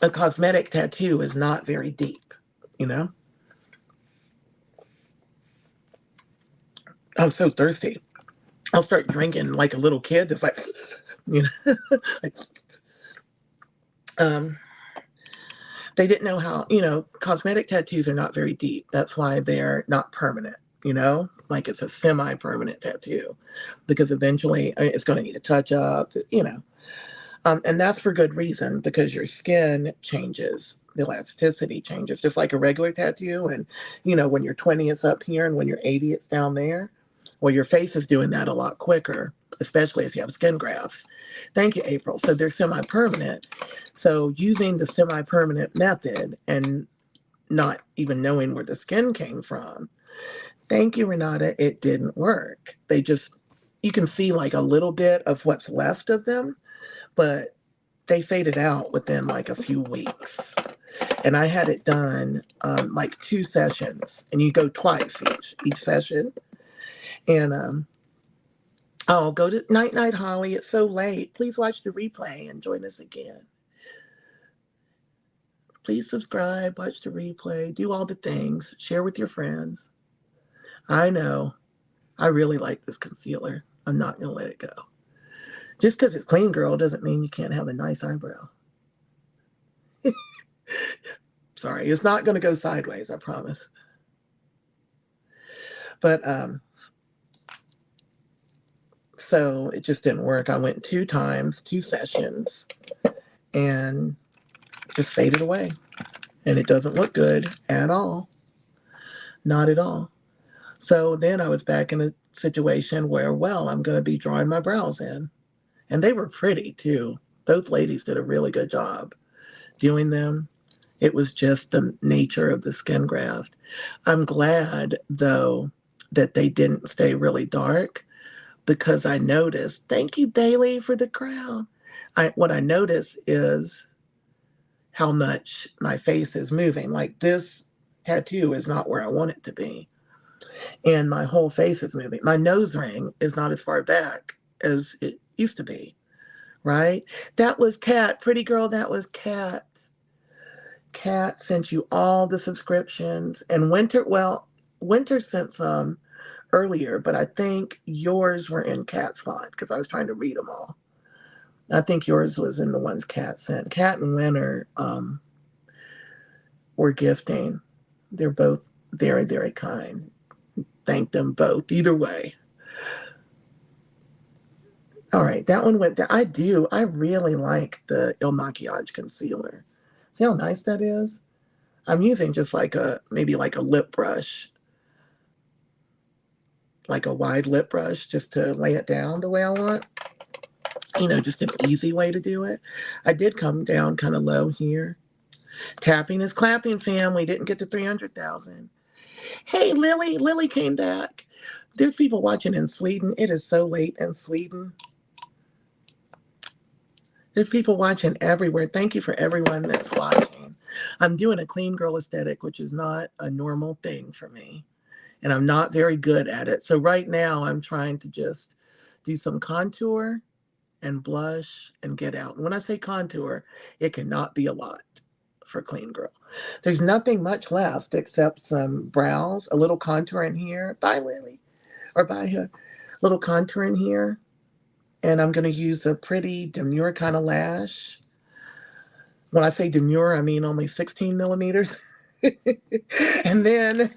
A cosmetic tattoo is not very deep, you know? I'm so thirsty. I'll start drinking like a little kid. It's like, you know, like, um, they didn't know how, cosmetic tattoos are not very deep. That's why they're not permanent, like it's a semi permanent tattoo because eventually it's going to need a touch up. And that's for good reason because your skin changes. The elasticity changes, just like a regular tattoo. And, when you're 20, it's up here, and when you're 80, it's down there. Well, your face is doing that a lot quicker, especially if you have skin grafts. Thank you, April. So they're semi permanent. So using the semi permanent method and not even knowing where the skin came from, thank you, Renata, it didn't work. You can see like a little bit of what's left of them, but they faded out within like a few weeks. And I had it done like 2 sessions, and you go twice each session. And oh, go to night night, Holly. It's so late. Please watch the replay and join us again. Please subscribe, watch the replay, do all the things, share with your friends. I know. I really like this concealer. I'm not gonna let it go. Just because it's clean, girl, doesn't mean you can't have a nice eyebrow. Sorry, it's not going to go sideways, I promise. But So it just didn't work. I went 2 times, 2 sessions, and just faded away. And it doesn't look good at all. Not at all. So then I was back in a situation where, well, I'm going to be drawing my brows in. And they were pretty too. Those ladies did a really good job doing them. It was just the nature of the skin graft. I'm glad, though, that they didn't stay really dark because I noticed, thank you, Bailey, for the crown. What I noticed is how much my face is moving. Like this tattoo is not where I want it to be. And my whole face is moving. My nose ring is not as far back as it used to be, right? That was Kat. Pretty girl, that was Kat. Kat sent you all the subscriptions. And Winter sent some earlier, but I think yours were in Kat's font because I was trying to read them all. I think yours was in the ones Kat sent. Kat and Winter were gifting. They're both very, very kind. Thank them both. Either way. All right, that one went down. I really like the Il Maquillage concealer. See how nice that is? I'm using just maybe like a lip brush, like a wide lip brush, just to lay it down the way I want. Just an easy way to do it. I did come down kind of low here. Tapping is clapping, fam. We didn't get to 300,000. Hey, Lily. Lily came back. There's people watching in Sweden. It is so late in Sweden. There's people watching everywhere. Thank you for everyone that's watching. I'm doing a clean girl aesthetic, which is not a normal thing for me. And I'm not very good at it. So right now I'm trying to just do some contour and blush and get out. And when I say contour, it cannot be a lot for clean girl. There's nothing much left except some brows, a little contour in here. Bye, Lily. Or bye her. Little contour in here. And I'm going to use a pretty demure kind of lash. When I say demure, I mean only 16 millimeters. And then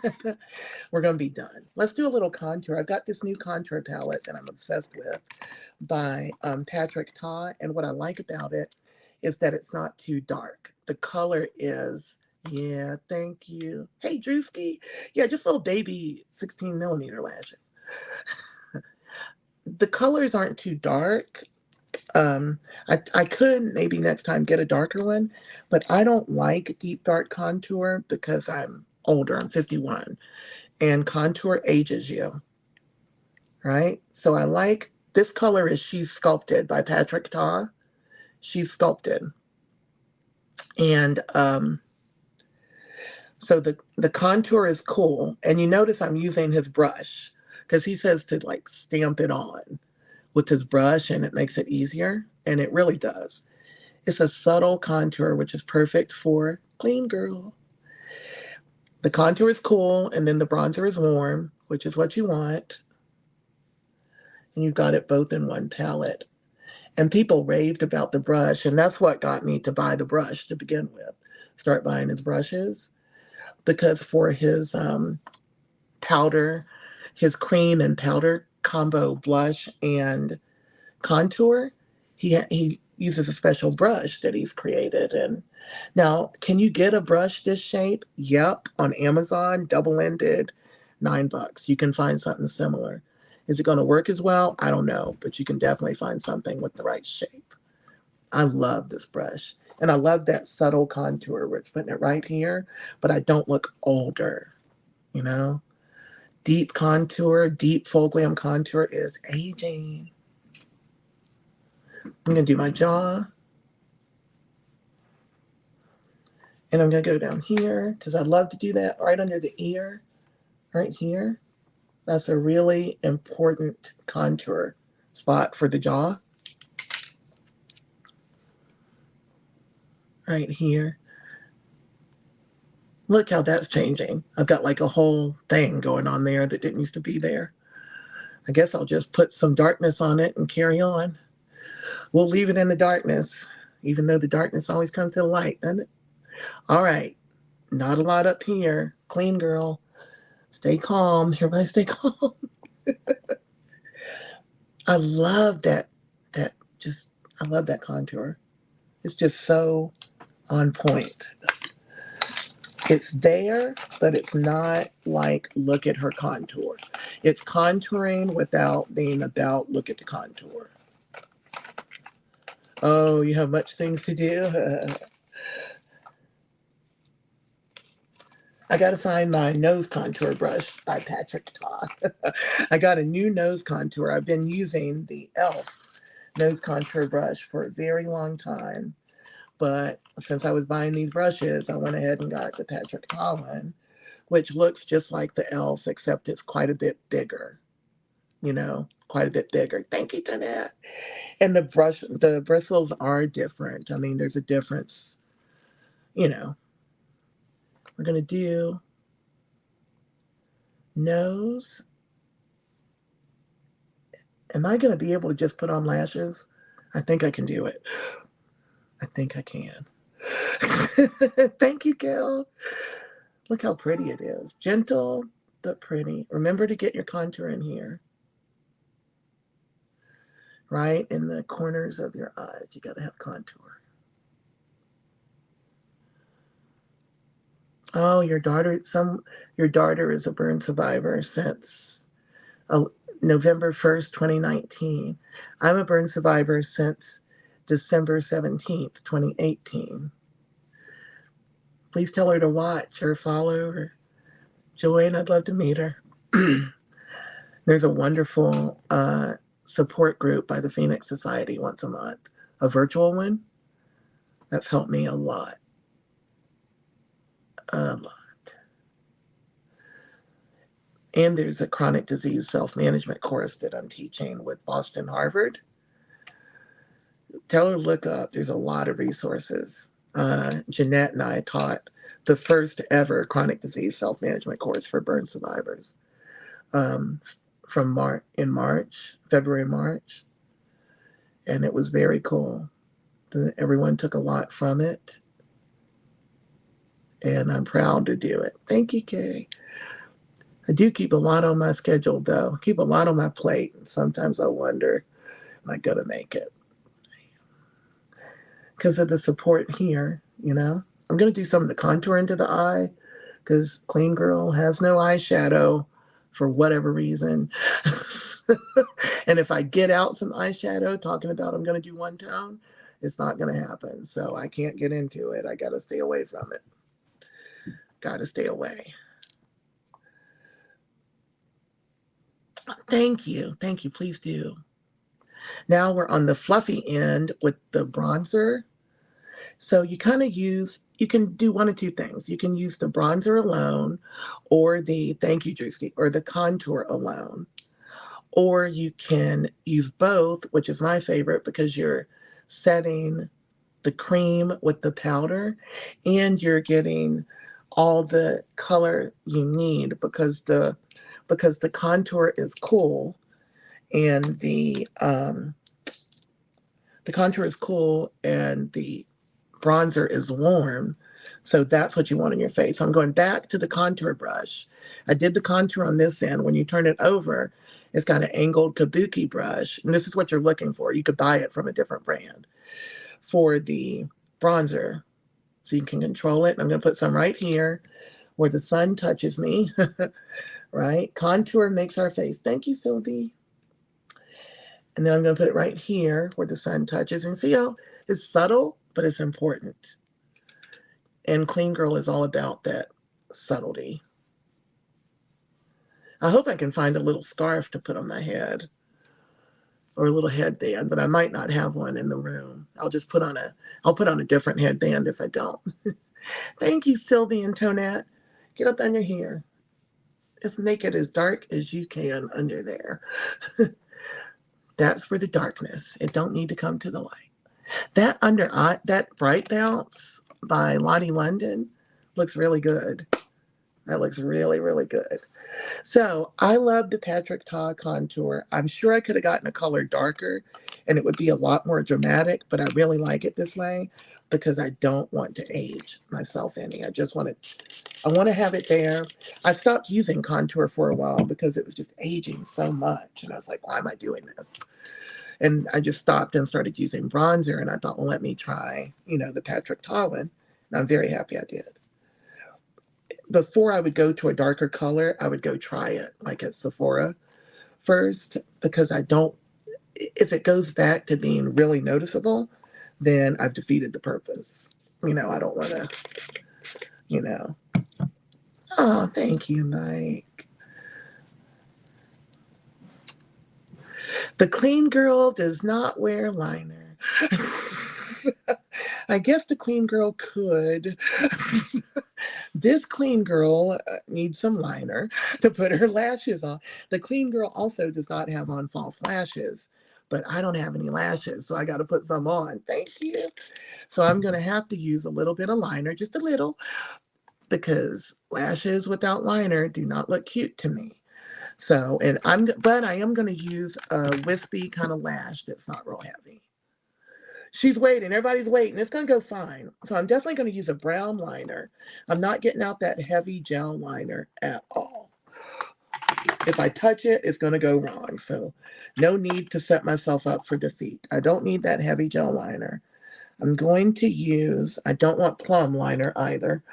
we're going to be done. Let's do a little contour. I've got this new contour palette that I'm obsessed with by Patrick Ta. And what I like about it is that it's not too dark. The color is, yeah, thank you. Hey, Drewski. Yeah, just little baby 16 millimeter lashes. The colors aren't too dark. I could maybe next time get a darker one, but I don't like deep dark contour because I'm older. I'm 51, and contour ages you, right? So I like this color is She's Sculpted by Patrick Ta. She's Sculpted, and so the contour is cool, and you notice I'm using his brush because he says to like stamp it on with his brush, and it makes it easier, and it really does. It's a subtle contour, which is perfect for clean girl. The contour is cool, and then the bronzer is warm, which is what you want. And you've got it both in one palette. And people raved about the brush, and that's what got me to buy the brush to begin with. Start buying his brushes. Because for his powder, his cream and powder combo blush and contour, he uses a special brush that he's created. And now, can you get a brush this shape? Yep, on Amazon, double-ended, $9. You can find something similar. Is it going to work as well? I don't know, but you can definitely find something with the right shape. I love this brush. And I love that subtle contour where it's putting it right here, but I don't look older, you know? Deep contour, deep full glam contour is aging. I'm going to do my jaw. And I'm going to go down here because I love to do that right under the ear, right here. That's a really important contour spot for the jaw. Right here. Look how that's changing. I've got like a whole thing going on there that didn't used to be there. I guess I'll just put some darkness on it and carry on. We'll leave it in the darkness, even though the darkness always comes to the light, doesn't it? All right. Not a lot up here. Clean girl. Stay calm. Everybody stay calm. I love that just I love that contour. It's just so on point. It's there, but it's not like look at her contour. It's contouring without being about look at the contour. Oh, you have much things to do? I got to find my nose contour brush by Patrick Ta. I got a new nose contour. I've been using the e.l.f. nose contour brush for a very long time. But since I was buying these brushes, I went ahead and got the Patrick Ta one, which looks just like the e.l.f. except it's quite a bit bigger. Quite a bit bigger. Thank you, Jeanette. And the bristles are different. I mean, there's a difference. You know, we're going to do nose. Am I going to be able to just put on lashes? I think I can do it. I think I can. Thank you, Gail. Look how pretty it is. Gentle, but pretty. Remember to get your contour in here. Right in the corners of your eyes. You got to have contour. Oh, your daughter is a burn survivor since uh, November 1st, 2019. I'm a burn survivor since December 17th, 2018. Please tell her to watch or follow or join. I'd love to meet her. There's a wonderful support group by the Phoenix Society once a month, a virtual one. That's helped me a lot. A lot. And there's a chronic disease self-management course that I'm teaching with Boston Harvard. Tell her to look up. There's a lot of resources. Jeanette and I taught the first ever chronic disease self-management course for burn survivors from February, March. And it was very cool. Everyone took a lot from it. And I'm proud to do it. Thank you, Kay. I do keep a lot on my schedule, though. Keep a lot on my plate. And sometimes I wonder, am I going to make it? Because of the support here, I'm going to do some of the contour into the eye because Clean Girl has no eyeshadow for whatever reason. And if I get out some eyeshadow talking about I'm going to do one tone, it's not going to happen. So I can't get into it. I got to stay away from it. Got to stay away. Thank you. Thank you. Please do. Now we're on the fluffy end with the bronzer. So you can do one of two things. You can use the bronzer alone or thank you, Drewski, or the contour alone. Or you can use both, which is my favorite because you're setting the cream with the powder and you're getting all the color you need because the contour is cool and the contour is cool and the bronzer is warm. So that's what you want on your face. So I'm going back to the contour brush. I did the contour on this end. When you turn it over, it's got an angled kabuki brush. And this is what you're looking for. You could buy it from a different brand for the bronzer. So you can control it. I'm going to put some right here where the sun touches me. Right? Contour makes our face. Thank you, Sylvie. And then I'm going to put it right here where the sun touches. And see how it's subtle, but it's important. And Clean Girl is all about that subtlety. I hope I can find a little scarf to put on my head or a little headband, but I might not have one in the room. I'll put on a different headband if I don't. Thank you, Sylvie and Tonette. Get up under here. Just make it as dark as you can under there. That's for the darkness. It don't need to come to the light. That Bright Bounce by Lottie London looks really good. That looks really, really good. So I love the Patrick Ta contour. I'm sure I could have gotten a color darker and it would be a lot more dramatic, but I really like it this way because I don't want to age myself any. I just want to I want to have it there. I stopped using contour for a while because it was just aging so much. And I was like, why am I doing this? And I just stopped and started using bronzer. And I thought, well, let me try, the Patrick Tarwin. And I'm very happy I did. Before I would go to a darker color, I would go try it like at Sephora first because I don't, if it goes back to being really noticeable, then I've defeated the purpose. I don't want to, you know. Oh, thank you, Mike. The clean girl does not wear liner. I guess the clean girl could. This clean girl needs some liner to put her lashes on. The clean girl also does not have on false lashes, but I don't have any lashes, so I got to put some on. Thank you. So I'm going to have to use a little bit of liner, just a little, because lashes without liner do not look cute to me. So, but I am going to use a wispy kind of lash that's not real heavy. She's waiting. Everybody's waiting. It's going to go fine. So I'm definitely going to use a brown liner. I'm not getting out that heavy gel liner at all. If I touch it, it's going to go wrong. So no need to set myself up for defeat. I don't need that heavy gel liner. I'm going to use, I don't want plum liner either.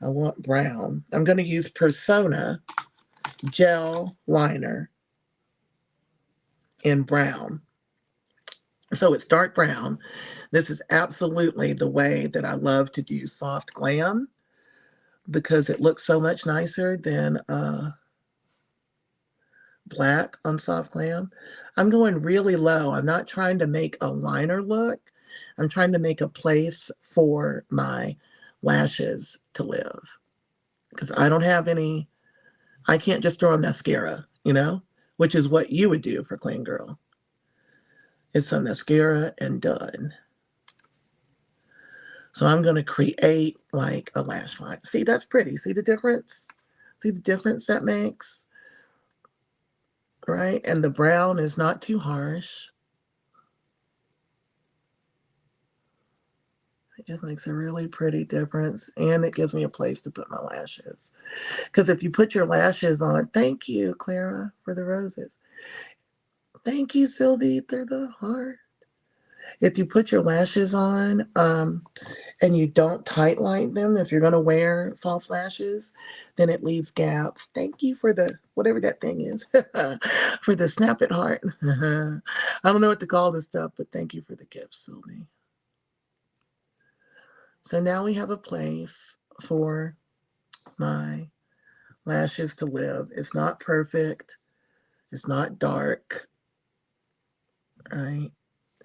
I want brown. I'm going to use Persona gel liner in brown. So it's dark brown. This is absolutely the way that I love to do soft glam because it looks so much nicer than black on soft glam. I'm going really low. I'm not trying to make a liner look. I'm trying to make a place for my lashes to live because I don't have any, I can't just throw a mascara, which is what you would do for Clean Girl. It's a mascara and done. So I'm going to create like a lash line. See, that's pretty. See the difference? See the difference that makes? Right? And the brown is not too harsh. It just makes a really pretty difference. And it gives me a place to put my lashes. Because if you put your lashes on, thank you, Clara, for the roses. Thank you, Sylvie, for the heart. If you put your lashes on, and you don't tight line them, if you're going to wear false lashes, then it leaves gaps. Thank you for the, whatever that thing is, for the snap it heart. I don't know what to call this stuff, but thank you for the gift, Sylvie. So now we have a place for my lashes to live. It's not perfect. It's not dark, right?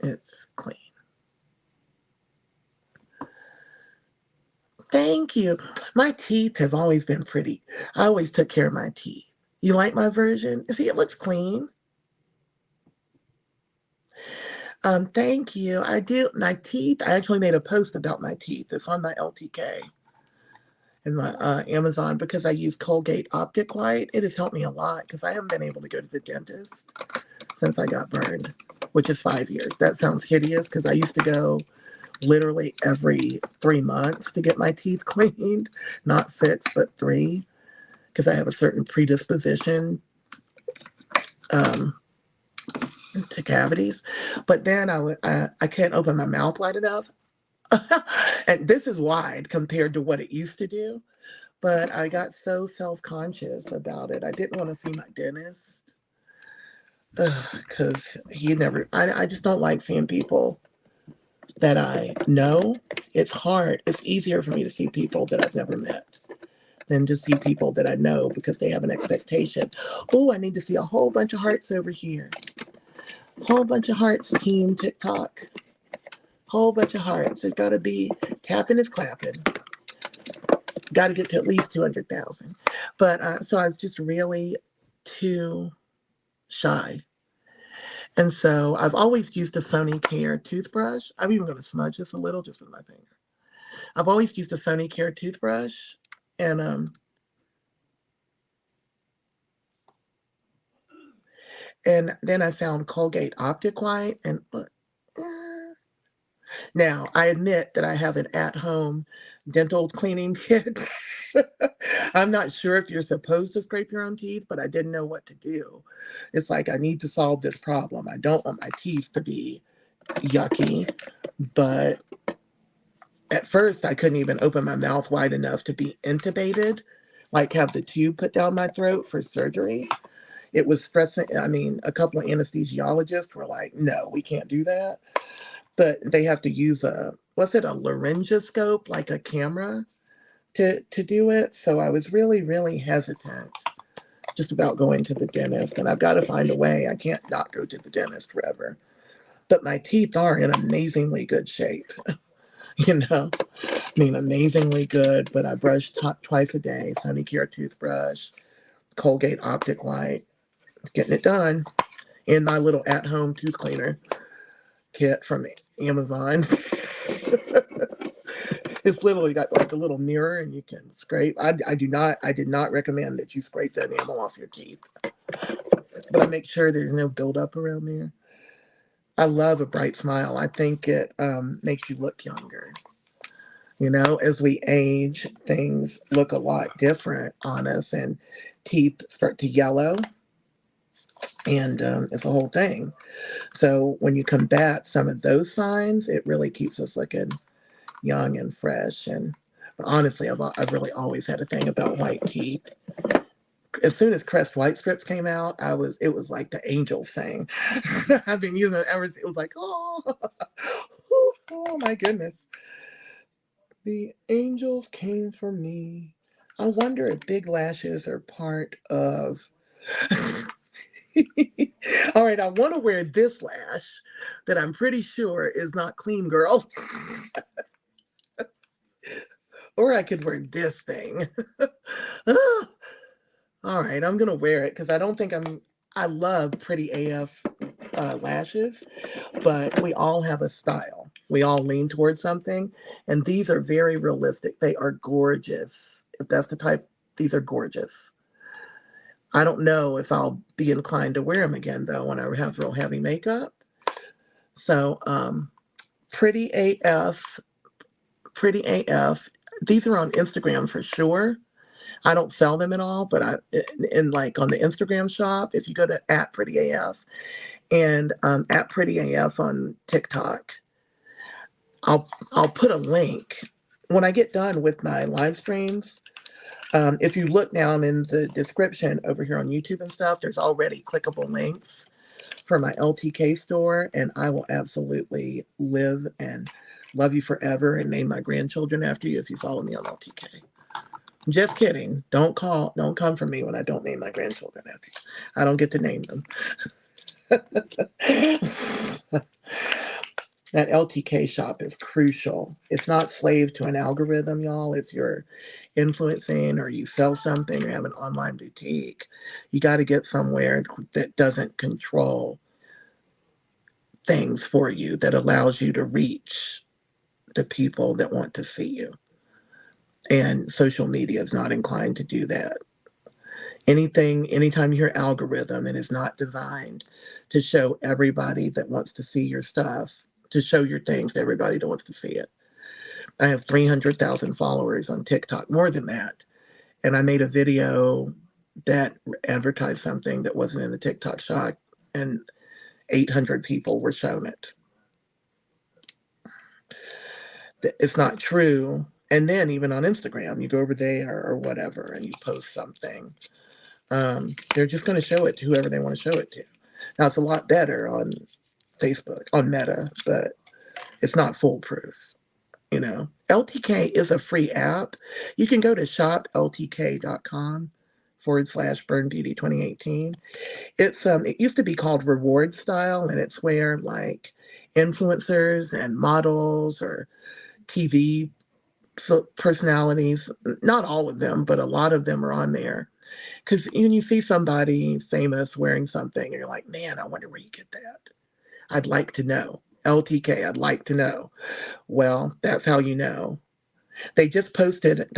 It's clean. Thank you. My teeth have always been pretty. I always took care of my teeth. You like my version? See, it looks clean. Thank you. I do. My teeth, I actually made a post about my teeth. It's on my LTK and my Amazon because I use Colgate Optic White. It has helped me a lot because I haven't been able to go to the dentist since I got burned, which is 5 years. That sounds hideous because I used to go literally every 3 months to get my teeth cleaned, not 6, but 3, because I have a certain predisposition to cavities. But then I can't open my mouth wide enough. And this is wide compared to what it used to do. But I got so self-conscious about it. I didn't want to see my dentist because I just don't like seeing people that I know. It's hard. It's easier for me to see people that I've never met than to see people that I know because they have an expectation. Oh, I need to see a whole bunch of hearts over here. Whole bunch of hearts, team TikTok. Whole bunch of hearts. It's got to be tapping is clapping. Got to get to at least 200,000. But so I was just really too shy. And so I've always used a Sonicare toothbrush. I'm even going to smudge this a little just with my finger. I've always used a Sonicare toothbrush. And then I found Colgate Optic White. And look. Now, I admit that I have an at-home dental cleaning kit. I'm not sure if you're supposed to scrape your own teeth, but I didn't know what to do. It's like I need to solve this problem. I don't want my teeth to be yucky, but at first I couldn't even open my mouth wide enough to be intubated, like have the tube put down my throat for surgery. It was stressing. I mean, a couple of anesthesiologists were like, no, we can't do that. But they have to use what's it, a laryngoscope, like a camera to do it. So I was really, really hesitant just about going to the dentist. And I've got to find a way. I can't not go to the dentist forever. But my teeth are in amazingly good shape, you know? I mean, amazingly good, but I brush twice a day, Sonicare toothbrush, Colgate Optic White. It's getting it done. And my little at-home tooth cleaner kit from Amazon. It's literally got like a little mirror and you can scrape. I did not recommend that you scrape that enamel off your teeth. But I make sure there's no buildup around there. I love a bright smile. I think it makes you look younger. You know, as we age, things look a lot different on us and teeth start to yellow. And it's a whole thing. So when you combat some of those signs, it really keeps us looking young and fresh. And but honestly, I've really always had a thing about white teeth. As soon as Crest White Strips came out, it was like the angel thing. I've been using it ever since. It was like, oh, oh my goodness. The angels came for me. I wonder if big lashes are part of. All right, I want to wear this lash that I'm pretty sure is not clean, girl. Or I could wear this thing. All right, I'm gonna wear it because I don't think I love pretty AF lashes, but we all have a style. We all lean towards something, and these are very realistic. They are gorgeous. If that's the type, these are gorgeous. I don't know if I'll be inclined to wear them again though when I have real heavy makeup. So, pretty AF, pretty AF. These are on Instagram for sure. I don't sell them at all, but in like on the Instagram shop, if you go to at Pretty AF and at Pretty AF on TikTok, I'll put a link when I get done with my live streams. If you look down in the description over here on YouTube and stuff, there's already clickable links for my LTK store, and I will absolutely live and love you forever and name my grandchildren after you if you follow me on LTK. Just kidding. Don't come for me when I don't name my grandchildren after you. I don't get to name them. That LTK shop is crucial. It's not slave to an algorithm, y'all. If you're influencing or you sell something or have an online boutique, you got to get somewhere that doesn't control things for you, that allows you to reach the people that want to see you. And social media is not inclined to do that. Anytime you hear algorithm, it is not designed to show everybody that wants to see your stuff, to show your things to everybody that wants to see it. I have 300,000 followers on TikTok, more than that. And I made a video that advertised something that wasn't in the TikTok shop, and 800 people were shown it. It's not true. And then even on Instagram, you go over there or whatever and you post something. They're just going to show it to whoever they want to show it to. Now, it's a lot better on Facebook, on Meta, but it's not foolproof. You know, LTK is a free app. You can go to shopltk.com/Burn Beauty 2018. It used to be called Reward Style, and it's where like influencers and models or TV personalities, not all of them, but a lot of them are on there. Because when you see somebody famous wearing something, and you're like, man, I wonder where you get that. I'd like to know. LTK, I'd like to know. Well, that's how you know. They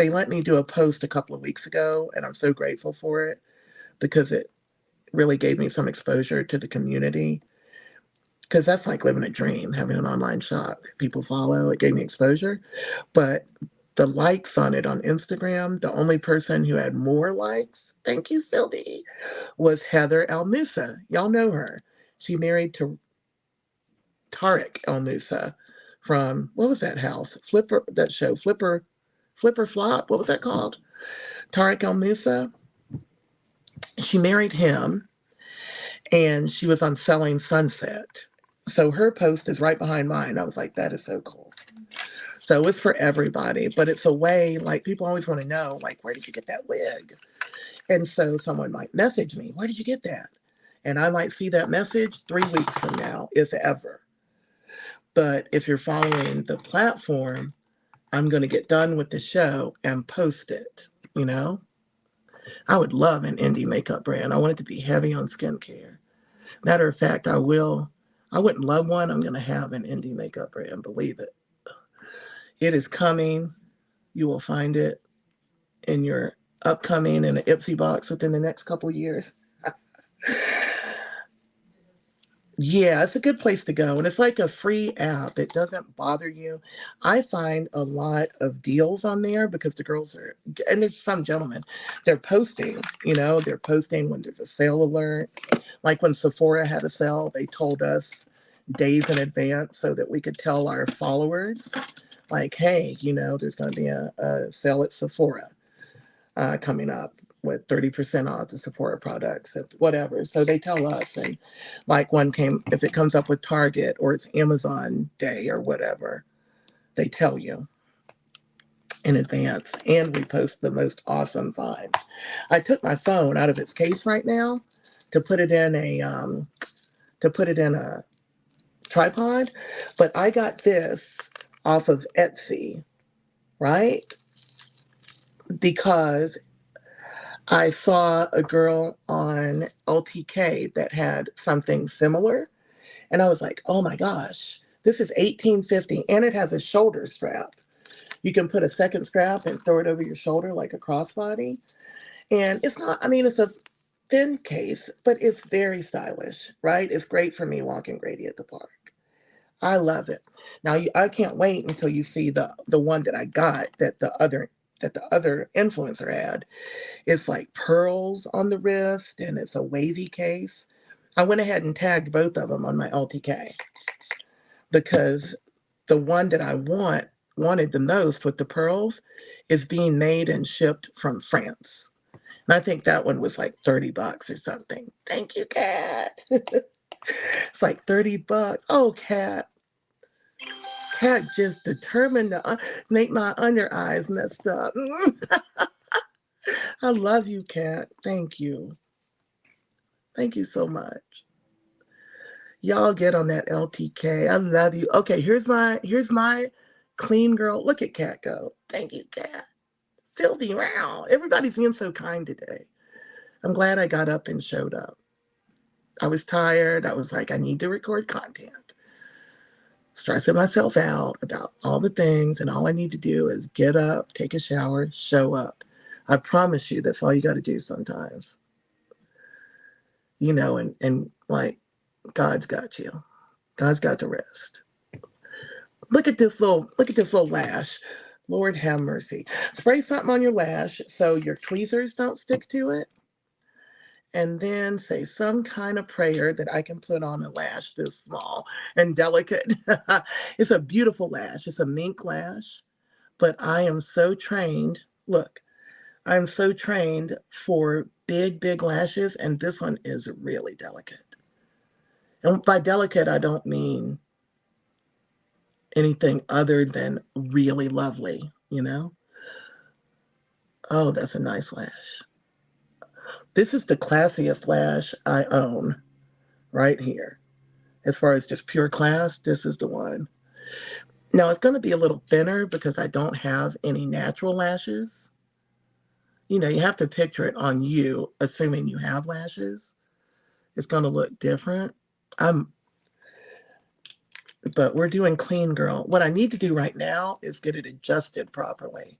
let me do a post a couple of weeks ago, and I'm so grateful for it because it really gave me some exposure to the community. Because that's like living a dream, having an online shop that people follow. It gave me exposure. But the likes on it on Instagram, the only person who had more likes, thank you, Sylvie, was Heather Al Musa. Y'all know her. She married to Tarek El Musa from, what was that house? Flipper, that show, Flipper Flop, what was that called? Tarek El Musa. She married him and she was on Selling Sunset. So her post is right behind mine. I was like, that is so cool. So it's for everybody, but it's a way, like people always want to know, like, where did you get that wig? And so someone might message me, where did you get that? And I might see that message 3 weeks from now, if ever. But if you're following the platform, I'm going to get done with the show and post it, you know? I would love an indie makeup brand. I want it to be heavy on skincare. Matter of fact, I will. I wouldn't love one. I'm going to have an indie makeup brand, believe it. It is coming. You will find it in your upcoming in an Ipsy box within the next couple years. Yeah, it's a good place to go. And it's like a free app. It doesn't bother you. I find a lot of deals on there because the girls are, and there's some gentlemen, they're posting, they're posting when there's a sale alert. Like when Sephora had a sale, they told us days in advance so that we could tell our followers, like, hey, there's going to be a sale at Sephora coming up with 30% off the Sephora products, whatever. So they tell us, and like if it comes up with Target or it's Amazon Day or whatever, they tell you in advance, and we post the most awesome finds. I took my phone out of its case right now to put it in a tripod, but I got this off of Etsy, right? Because I saw a girl on LTK that had something similar, and I was like, "Oh my gosh, this is $18.50, and it has a shoulder strap. You can put a second strap and throw it over your shoulder like a crossbody." And it's not, I mean, it's a thin case, but it's very stylish, right? It's great for me walking Grady at the park. I love it. Now, I can't wait until you see the one that I got that the other influencer had. It's like pearls on the wrist and it's a wavy case. I went ahead and tagged both of them on my LTK because the one that I wanted the most with the pearls is being made and shipped from France. And I think that one was like $30 or something. Thank you, Kat. It's like $30. Oh, Kat. Kat just determined to make my under eyes messed up. I love you, Kat. Thank you. Thank you so much. Y'all get on that LTK. I love you. Okay, here's my clean girl. Look at Kat go. Thank you, Kat. Sylvie, wow. Everybody's being so kind today. I'm glad I got up and showed up. I was tired. I was like, I need to record content. Stressing myself out about all the things, and all I need to do is get up, take a shower, show up. I promise you that's all you got to do sometimes. And like God's got you. God's got the rest. Look at this little lash. Lord have mercy. Spray something on your lash so your tweezers don't stick to it. And then say some kind of prayer that I can put on a lash this small and delicate. It's a beautiful lash. It's a mink lash. But I am so trained. Look, I'm so trained for big, big lashes. And this one is really delicate. And by delicate, I don't mean anything other than really lovely. Oh, that's a nice lash. This is the classiest lash I own right here. As far as just pure class, this is the one. Now, it's going to be a little thinner because I don't have any natural lashes. You have to picture it on you, assuming you have lashes. It's going to look different. I'm but we're doing clean girl. What I need to do right now is get it adjusted properly.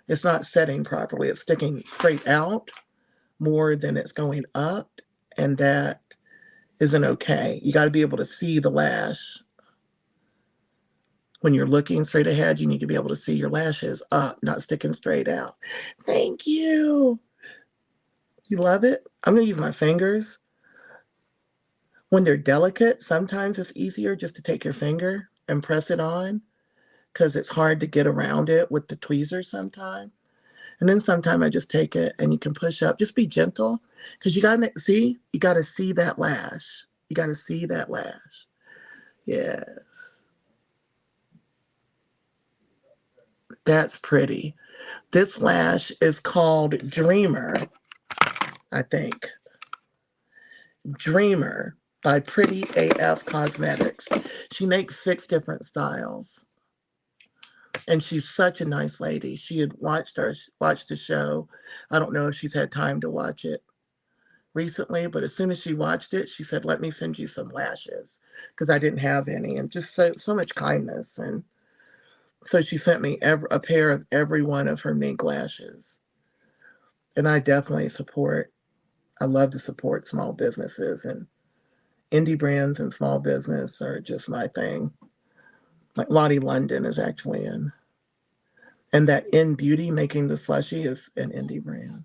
It's not setting properly. It's sticking straight out more than it's going up, and that isn't okay. You got to be able to see the lash. When you're looking straight ahead, you need to be able to see your lashes up, not sticking straight out. Thank you. You love it? I'm going to use my fingers. When they're delicate, sometimes it's easier just to take your finger and press it on because it's hard to get around it with the tweezers sometimes. And then sometimes I just take it and you can push up. Just be gentle because you got to see, you got to see that lash. You got to see that lash. Yes, that's pretty. This lash is called Dreamer, I think. Dreamer by Pretty AF Cosmetics. She makes 6 different styles. And she's such a nice lady. She had watched the show. I don't know if she's had time to watch it recently, but as soon as she watched it, she said, "Let me send you some lashes," because I didn't have any, and just so much kindness. And so she sent me a pair of every one of her mink lashes. And I definitely support. I love to support small businesses, and indie brands and small business are just my thing. Like Lottie London is actually in, and that In Beauty making the slushy is an indie brand.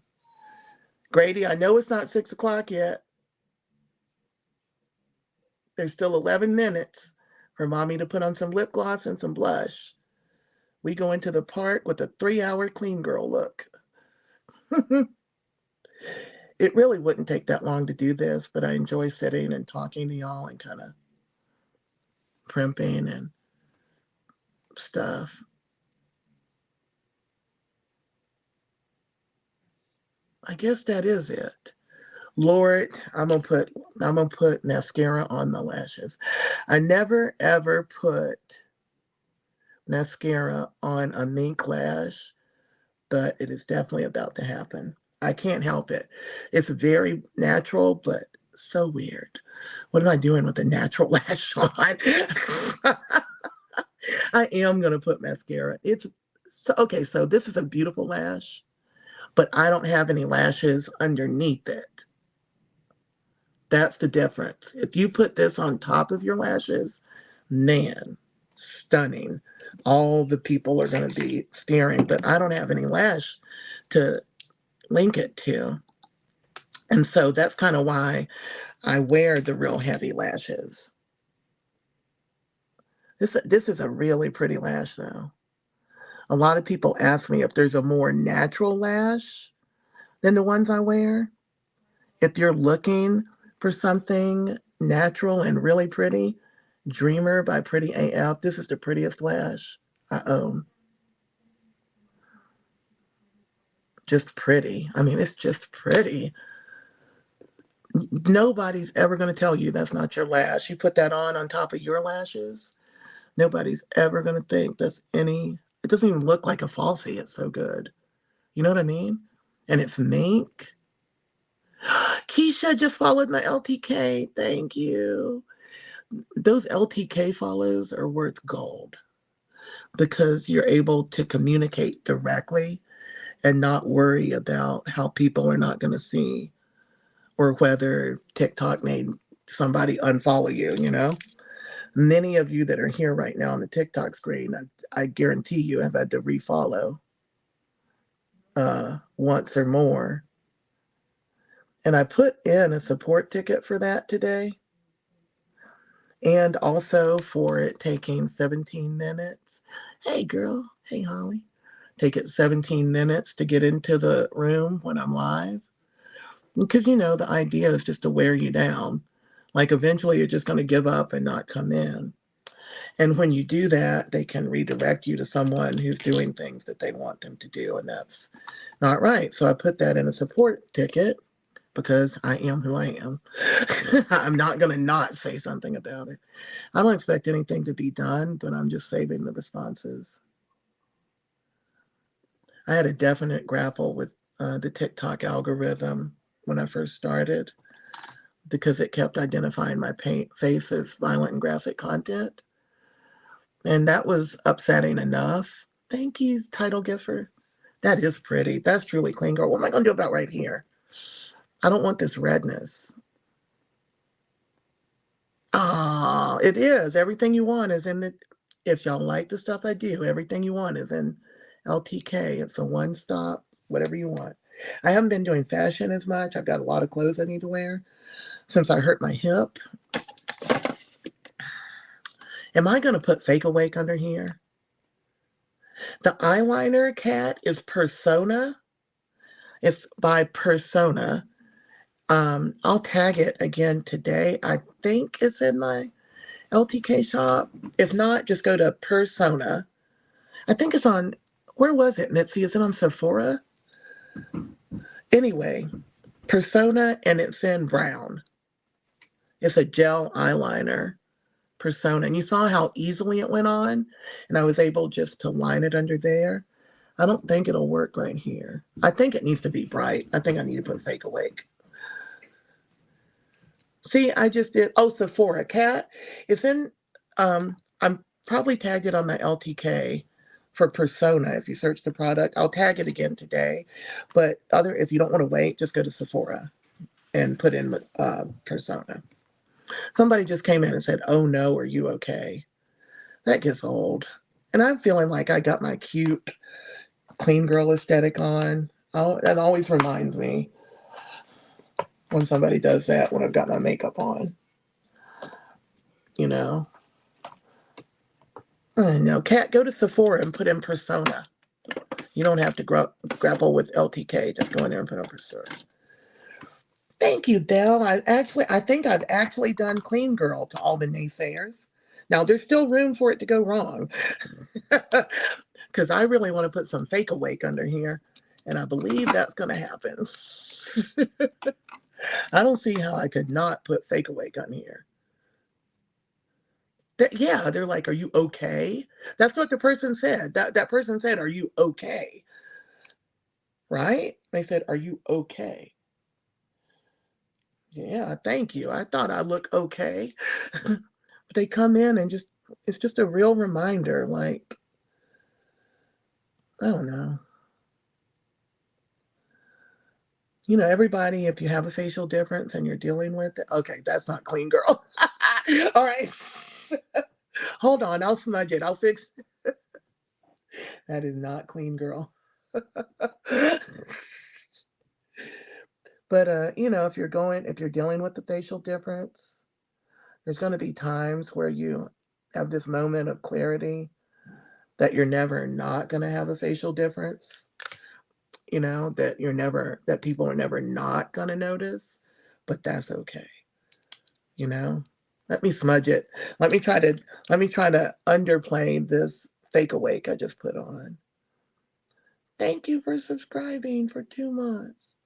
Grady, I know it's not 6 o'clock yet. There's still 11 minutes for mommy to put on some lip gloss and some blush. We go into the park with a 3-hour clean girl look. It really wouldn't take that long to do this, but I enjoy sitting and talking to y'all and kind of primping and stuff. I guess that is it. Lord, I'm gonna put mascara on my lashes. I never ever put mascara on a mink lash, but it is definitely about to happen. I can't help it. It's very natural, but so weird. What am I doing with a natural lash on? I am gonna put mascara. It's so okay, so this is a beautiful lash, but I don't have any lashes underneath it. That's the difference. If you put this on top of your lashes, man, stunning. All the people are going to be staring, but I don't have any lash to link it to. And so that's kind of why I wear the real heavy lashes. This is a really pretty lash, though. A lot of people ask me if there's a more natural lash than the ones I wear. If you're looking for something natural and really pretty, Dreamer by Pretty AF. This is the prettiest lash I own. Just pretty. I mean, it's just pretty. Nobody's ever going to tell you that's not your lash. You put that on top of your lashes, nobody's ever going to think that's any. It doesn't even look like a falsie. It's so good. You know what I mean? And it's mink. Keisha just followed my LTK. Thank you. Those LTK follows are worth gold because you're able to communicate directly and not worry about how people are not going to see or whether TikTok made somebody unfollow you, you know? Many of you that are here right now on the TikTok screen, I guarantee you have had to refollow once or more. And I put in a support ticket for that today and also for it taking 17 minutes. Hey, girl. Hey, Holly. Take it 17 minutes to get into the room when I'm live. Because, the idea is just to wear you down. Like eventually you're just going to give up and not come in. And when you do that, they can redirect you to someone who's doing things that they want them to do. And that's not right. So I put that in a support ticket because I am who I am. I'm not going to not say something about it. I don't expect anything to be done, but I'm just saving the responses. I had a definite grapple with the TikTok algorithm when I first started because it kept identifying my face as violent and graphic content. And that was upsetting enough. Thank you, Title Giffer. That is pretty. That's truly clean, girl. What am I going to do about right here? I don't want this redness. Ah, it is. Everything you want is in the If y'all like the stuff I do, everything you want is in LTK. It's a one-stop, whatever you want. I haven't been doing fashion as much. I've got a lot of clothes I need to wear since I hurt my hip. Am I going to put Fake Awake under here? The eyeliner cat is Persona. It's by Persona. I'll tag it again today. I think it's in my LTK shop. If not, just go to Persona. I think it's on, where was it, Mitzi? Is it on Sephora? Anyway, Persona, and it's in brown. It's a gel eyeliner, Persona. And you saw how easily it went on? And I was able just to line it under there. I don't think it'll work right here. I think it needs to be bright. I think I need to put Fake Awake. See, I just did, oh, Sephora cat. It's in, I'm probably tagged it on my LTK for Persona. If you search the product, I'll tag it again today. But if you don't want to wait, just go to Sephora and put in Persona. Somebody just came in and said, "Oh no, are you okay?" That gets old. And I'm feeling like I got my cute, clean girl aesthetic on. Oh, that always reminds me when somebody does that when I've got my makeup on. You know? I know. Cat, go to Sephora and put in Persona. You don't have to grapple with LTK. Just go in there and put in Persona. Thank you, Dell. I think I've actually done Clean Girl to all the naysayers. Now, there's still room for it to go wrong. Because I really want to put some Fake Awake under here. And I believe that's going to happen. I don't see how I could not put Fake Awake on here. Yeah, they're like, "Are you okay?" That's what the person said. That person said, "Are you okay?" Right? They said, "Are you okay?" Yeah, thank you. I thought I looked okay. But they come in and it's just a real reminder. Like, I don't know. You know, everybody, if you have a facial difference and you're dealing with it, okay, that's not Clean Girl. All right. Hold on, I'll smudge it. I'll fix it. That is not Clean Girl. But you know, if you're dealing with the facial difference, there's going to be times where you have this moment of clarity that you're never not going to have a facial difference. You know, that people are never not going to notice, but that's okay. You know, let me smudge it. Let me try to underplay this Fake Awake I just put on. Thank you for subscribing for 2 months.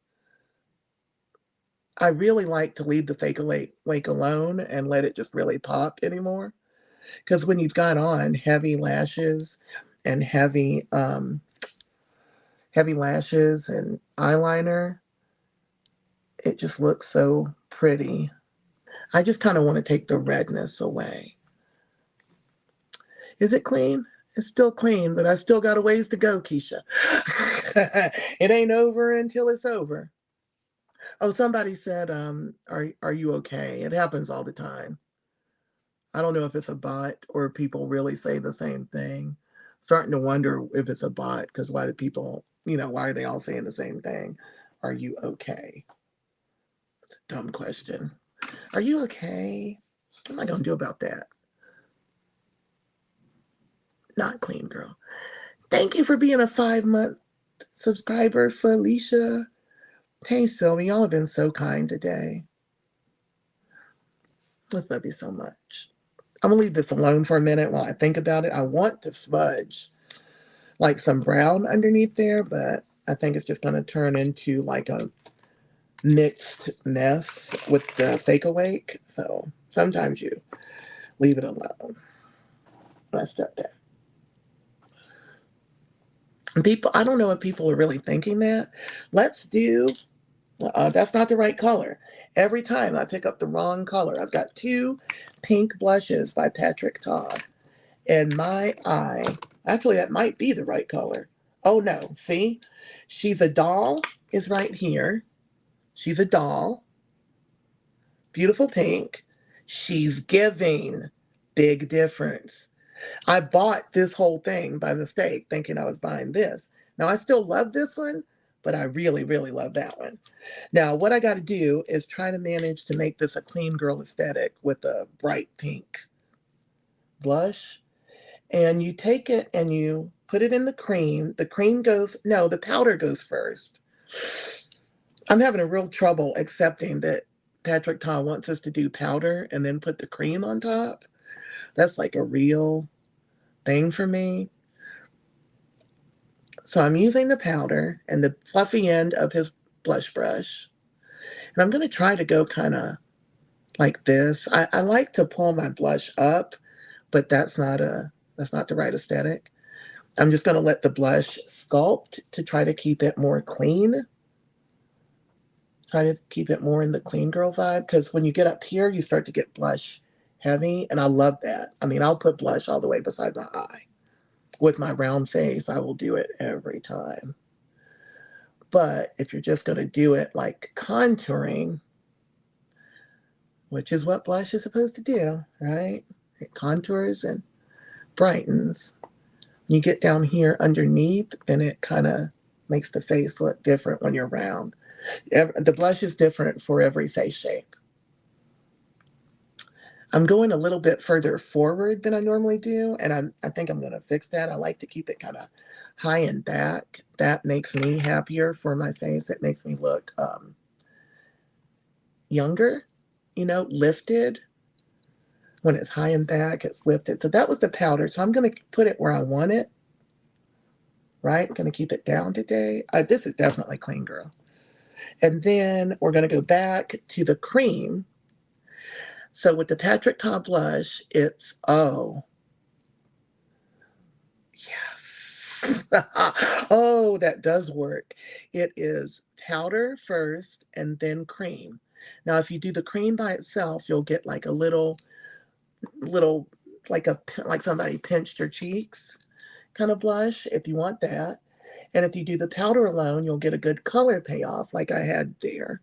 I really like to leave the Fake Awake alone and let it just really pop anymore. Because when you've got on heavy lashes and heavy lashes and eyeliner, it just looks so pretty. I just kind of want to take the redness away. Is it clean? It's still clean, but I still got a ways to go, Keisha. It ain't over until it's over. Oh, somebody said, are you okay? It happens all the time. I don't know if it's a bot or people really say the same thing. Starting to wonder if it's a bot because why do people, why are they all saying the same thing? Are you okay? It's a dumb question. Are you okay? What am I going to do about that? Not Clean Girl. Thank you for being a 5-month subscriber, Felicia. Hey, Sylvie, y'all have been so kind today. I love you so much. I'm going to leave this alone for a minute while I think about it. I want to smudge like some brown underneath there, but I think it's just going to turn into like a mixed mess with the Fake Awake. So sometimes you leave it alone. I step back. People, I don't know if people are really thinking that. Let's do, that's not the right color. Every time I pick up the wrong color. I've got 2 pink blushes by Patrick Todd. And my eye, actually, that might be the right color. Oh no, see? She's a Doll is right here. She's a doll. Beautiful pink. She's Giving. Big difference. I bought this whole thing by mistake thinking I was buying this. Now I still love this one, but I really, really love that one. Now what I got to do is try to manage to make this a clean girl aesthetic with a bright pink blush. And you take it and you put it in the cream. The cream goes, no, the powder goes first. I'm having a real trouble accepting that Patrick Ta wants us to do powder and then put the cream on top. That's like a real thing for me. So I'm using the powder and the fluffy end of his blush brush. And I'm going to try to go kind of like this. I like to pull my blush up, but that's not the right aesthetic. I'm just going to let the blush sculpt to try to keep it more clean. Try to keep it more in the clean girl vibe, because when you get up here, you start to get blush heavy, and I love that. I mean, I'll put blush all the way beside my eye. With my round face, I will do it every time. But if you're just going to do it like contouring, which is what blush is supposed to do, right? It contours and brightens. When you get down here underneath, then it kind of makes the face look different when you're round. The blush is different for every face shape. I'm going a little bit further forward than I normally do, and I think I'm going to fix that. I like to keep it kind of high and back. That makes me happier for my face. It makes me look younger, lifted. When it's high and back, it's lifted. So that was the powder. So I'm going to put it where I want it, right? I'm going to keep it down today. This is definitely clean girl. And then we're going to go back to the cream. So with the Patrick Ta blush, it's, oh, yes. Oh, that does work. It is powder first and then cream. Now, if you do the cream by itself, you'll get like a little, like somebody pinched your cheeks kind of blush if you want that. And if you do the powder alone, you'll get a good color payoff like I had there.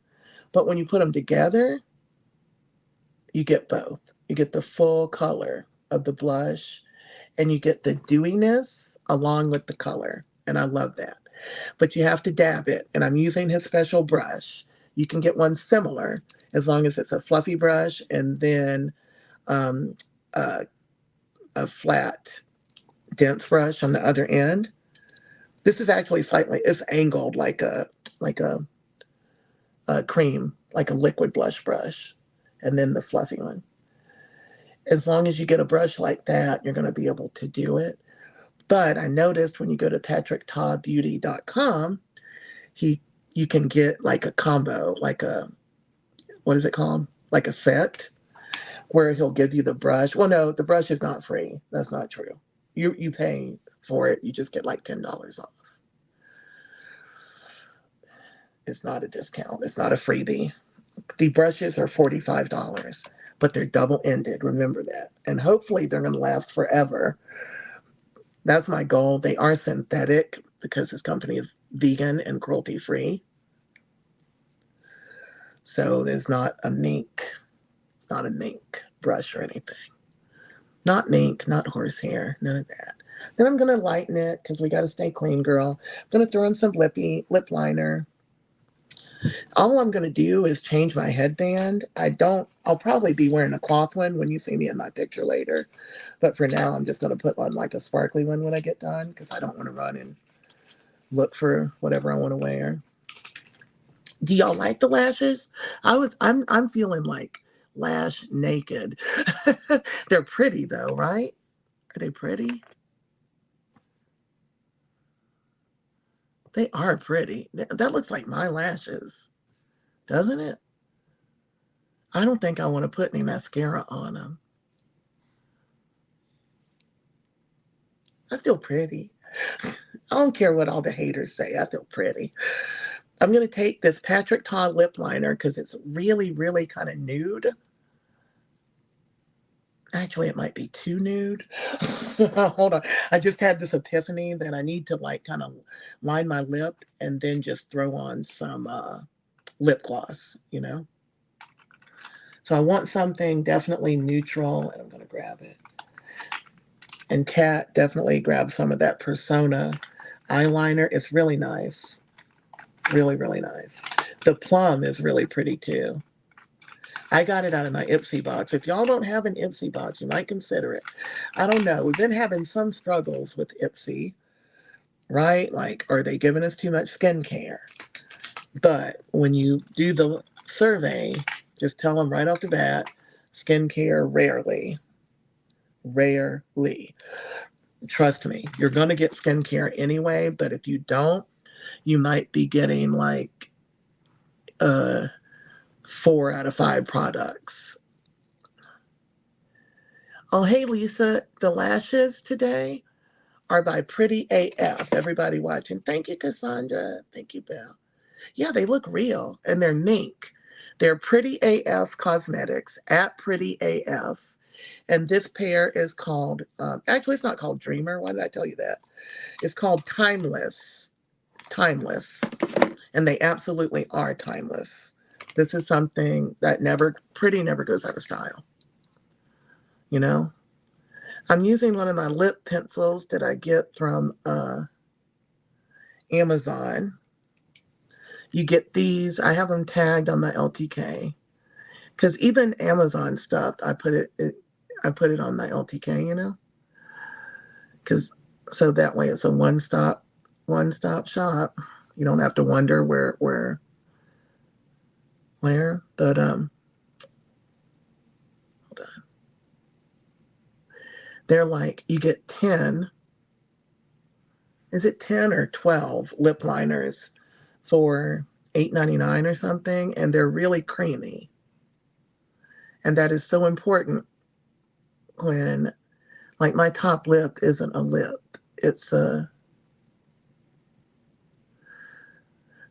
But when you put them together, you get both. You get the full color of the blush and you get the dewiness along with the color. And I love that. But you have to dab it. And I'm using his special brush. You can get one similar as long as it's a fluffy brush and then um, a, a flat, dense brush on the other end. This is actually it's angled like a cream, like a liquid blush brush, and then the fluffy one. As long as you get a brush like that, you're going to be able to do it. But I noticed when you go to patricktabeauty.com, he you can get like a combo, like what is it called? Like a set where he'll give you the brush. Well, no, the brush is not free. That's not true. You pay for it. You just get like $10 off. It's not a discount. It's not a freebie. The brushes are $45, but they're double-ended. Remember that. And hopefully they're going to last forever. That's my goal. They are synthetic because this company is vegan and cruelty-free. So there's not a mink. It's not a mink brush or anything. Not mink, not horsehair, none of that. Then I'm going to lighten it because we got to stay clean, girl. I'm going to throw in some lip liner. All I'm going to do is change my headband. I'll probably be wearing a cloth one when you see me in my picture later. But for now, I'm just going to put on like a sparkly one when I get done because I don't want to run and look for whatever I want to wear. Do y'all like the lashes? I'm feeling like lash naked. They're pretty though, right? Are they pretty? They are pretty. That looks like my lashes, doesn't it? I don't think I want to put any mascara on them. I feel pretty. I don't care what all the haters say. I feel pretty. I'm going to take this Patrick Ta lip liner because it's really, really kind of nude. Actually, it might be too nude. Hold on. I just had this epiphany that I need to like kind of line my lip and then just throw on some lip gloss. So I want something definitely neutral and I'm going to grab it. And Kat definitely grabbed some of that Persona eyeliner. It's really nice. Really, really nice. The plum is really pretty too. I got it out of my Ipsy box. If y'all don't have an Ipsy box, you might consider it. I don't know. We've been having some struggles with Ipsy, right? Like, are they giving us too much skincare? But when you do the survey, just tell them right off the bat, skincare rarely. Rarely. Trust me, you're going to get skincare anyway, but if you don't, you might be getting like uh 4 out of 5 products. Oh, hey Lisa, the lashes today are by Pretty AF. Everybody watching. Thank you, Cassandra. Thank you, Belle. Yeah, they look real and they're mink. They're Pretty AF Cosmetics at Pretty AF. And this pair is called, actually, it's not called Dreamer. Why did I tell you that? It's called Timeless. Timeless. And they absolutely are timeless. This is something that Pretty never goes out of style. You know? I'm using one of my lip pencils that I get from Amazon. You get these, I have them tagged on my LTK. Because even Amazon stuff, I put it on my LTK, you know? Because so that way it's a one stop shop. You don't have to wonder where. But hold on. They're like you get 10. Is it 10 or 12 lip liners for $8.99 or something, and they're really creamy. And that is so important when, like, my top lip isn't a lip. It's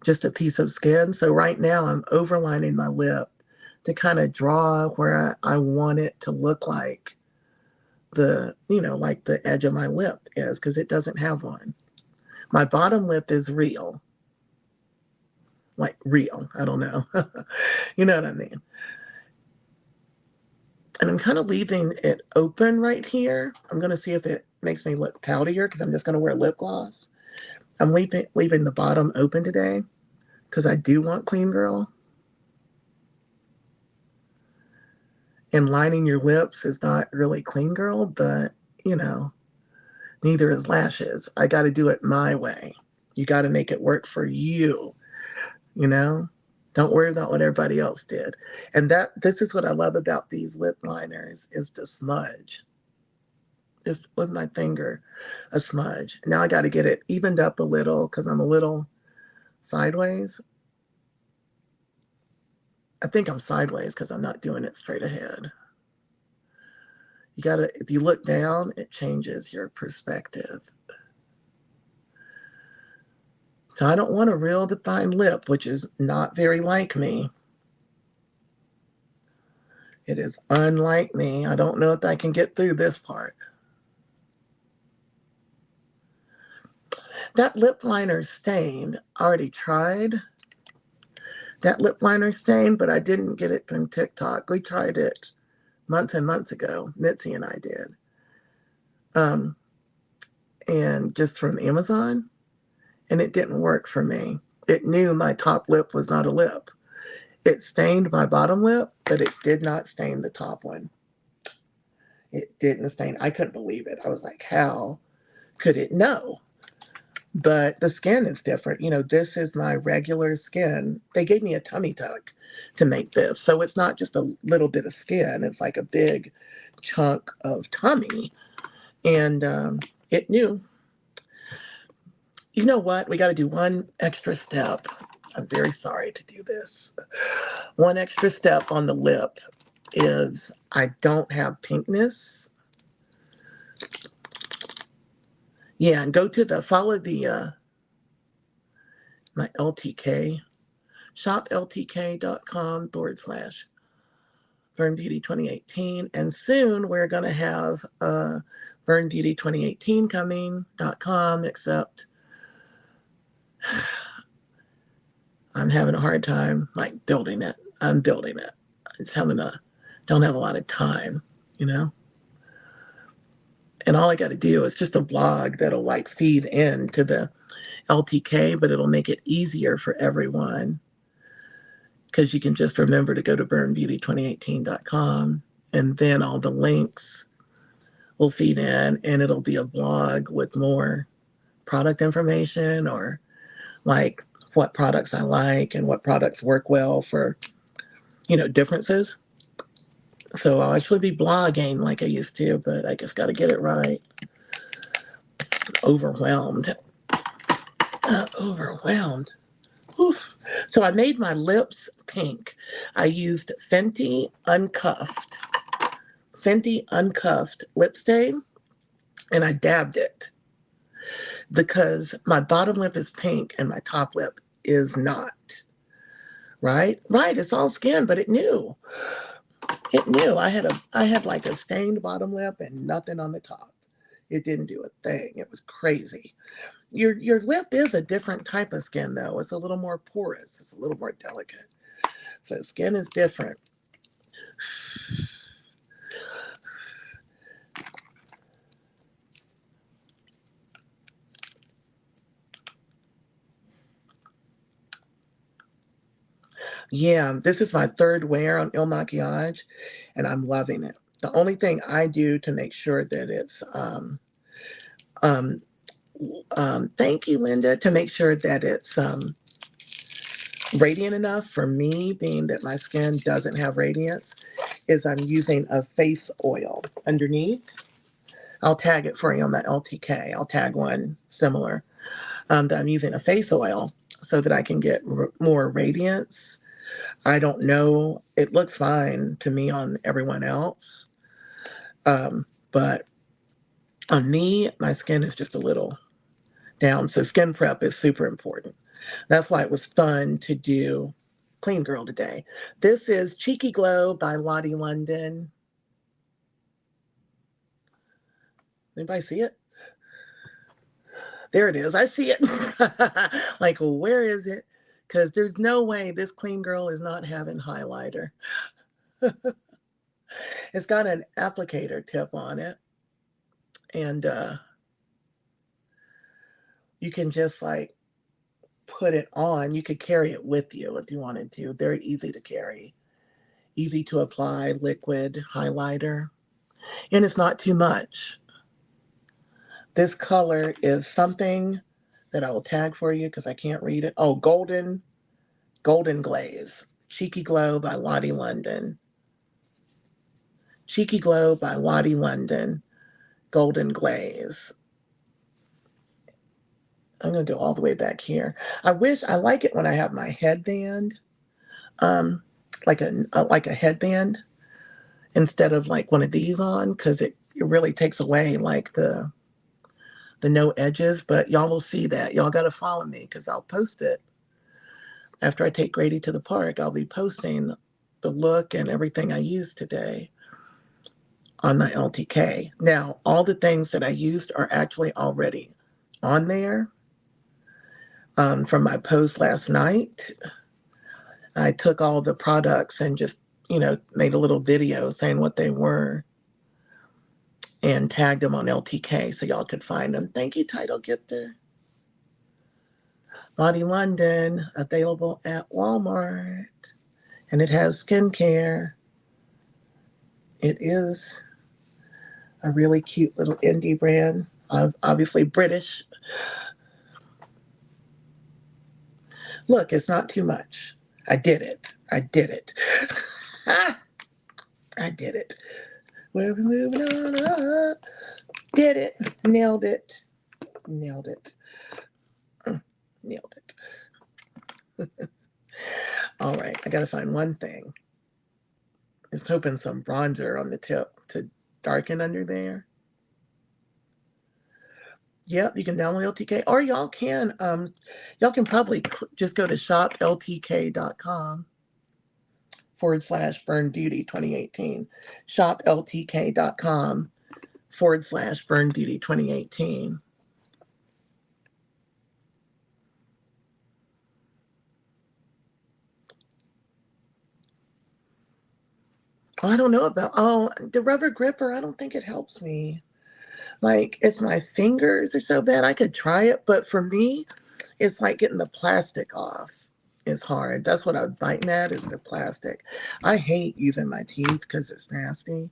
just a piece of skin. So right now I'm overlining my lip to kind of draw where I want it to look like like the edge of my lip is, because it doesn't have one. My bottom lip is real. Like real. I don't know. You know what I mean? And I'm kind of leaving it open right here. I'm going to see if it makes me look poutier because I'm just going to wear lip gloss. I'm leaving the bottom open today because I do want clean girl. And lining your lips is not really clean girl, but, neither is lashes. I got to do it my way. You got to make it work for you, you know? Don't worry about what everybody else did. And this is what I love about these lip liners is the smudge. Just with my finger, a smudge. Now I got to get it evened up a little because I'm a little sideways. I think I'm sideways because I'm not doing it straight ahead. If you look down, it changes your perspective. So I don't want a real defined lip, which is not very like me. It is unlike me. I don't know if I can get through this part. That lip liner stained, I already tried that lip liner stain, but I didn't get it from TikTok. We tried it months and months ago. Mitzi and I did. And just from Amazon. And it didn't work for me. It knew my top lip was not a lip. It stained my bottom lip, but it did not stain the top one. It didn't stain. I couldn't believe it. I was like, how could it know? But the skin is different. This is my regular skin. They gave me a tummy tuck to make this. So it's not just a little bit of skin. It's like a big chunk of tummy. And it knew. You know what? We got to do one extra step. I'm very sorry to do this. One extra step on the lip is I don't have pinkness. Yeah, and follow my LTK, shopltk.com/Vern Beauty 2018. And soon we're going to have Vern Beauty 2018 coming.com, except I'm having a hard time building it. I'm building it. Don't have a lot of time, And all I got to do is just a blog that'll like feed into the LTK, but it'll make it easier for everyone because you can just remember to go to burnbeauty2018.com, and then all the links will feed in, and it'll be a blog with more product information, or like what products I like and what products work well for, differences. So I'll actually be blogging like I used to, but I just got to get it right. Overwhelmed. Overwhelmed. Oof. So I made my lips pink. I used Fenty Uncuffed lip stain, and I dabbed it because my bottom lip is pink and my top lip is not. Right? Right. It's all skin, but it knew. It knew. I had like a stained bottom lip and nothing on the top. It didn't do a thing. It was crazy. Your lip is a different type of skin though. It's a little more porous. It's a little more delicate. So skin is different. Yeah, this is my third wear on Il Makiage, and I'm loving it. The only thing I do to make sure that it's um, thank you, Linda, to make sure that it's radiant enough for me, being that my skin doesn't have radiance, is I'm using a face oil underneath. I'll tag it for you on the LTK. I'll tag one similar, that I'm using a face oil so that I can get more radiance. I don't know. It looks fine to me on everyone else. But on me, my skin is just a little down. So skin prep is super important. That's why it was fun to do Clean Girl today. This is Cheeky Glow by Lottie London. Anybody see it? There it is. I see it. Like, where is it? Because there's no way this Clean Girl is not having highlighter. It's got an applicator tip on it. And you can just like put it on. You could carry it with you if you wanted to. Very easy to carry. Easy to apply liquid highlighter. And it's not too much. This color is something that I will tag for you because I can't read it. Oh, Golden Glaze. Cheeky Glow by Lottie London. Cheeky Glow by Lottie London. Golden Glaze. I'm going to go all the way back here. I like it when I have my headband, um, like a headband instead of like one of these on, because it really takes away like the no edges. But y'all will see that. Y'all got to follow me because I'll post it after I take Grady to the park. I'll be posting the look and everything I used today on my LTK. Now, all the things that I used are actually already on there. From my post last night, I took all the products and just, made a little video saying what they were and tagged them on LTK so y'all could find them. Thank you, Title Getter. Lottie London, available at Walmart. And it has skincare. It is a really cute little indie brand, obviously British. Look, it's not too much. I did it. I did it. I did it. We're moving on up. Did it. Nailed it. Nailed it. Nailed it. All right. I got to find one thing. Just hoping some bronzer on the tip to darken under there. Yep, you can download LTK, or y'all can probably just go to shopltk.com /Burn Beauty 2018. Shopltk.com /Burn Beauty 2018. I don't know about, the rubber gripper. I don't think it helps me. Like, if my fingers are so bad, I could try it. But for me, it's like getting the plastic off is hard. That's what I'm biting at is the plastic. I hate using my teeth because it's nasty,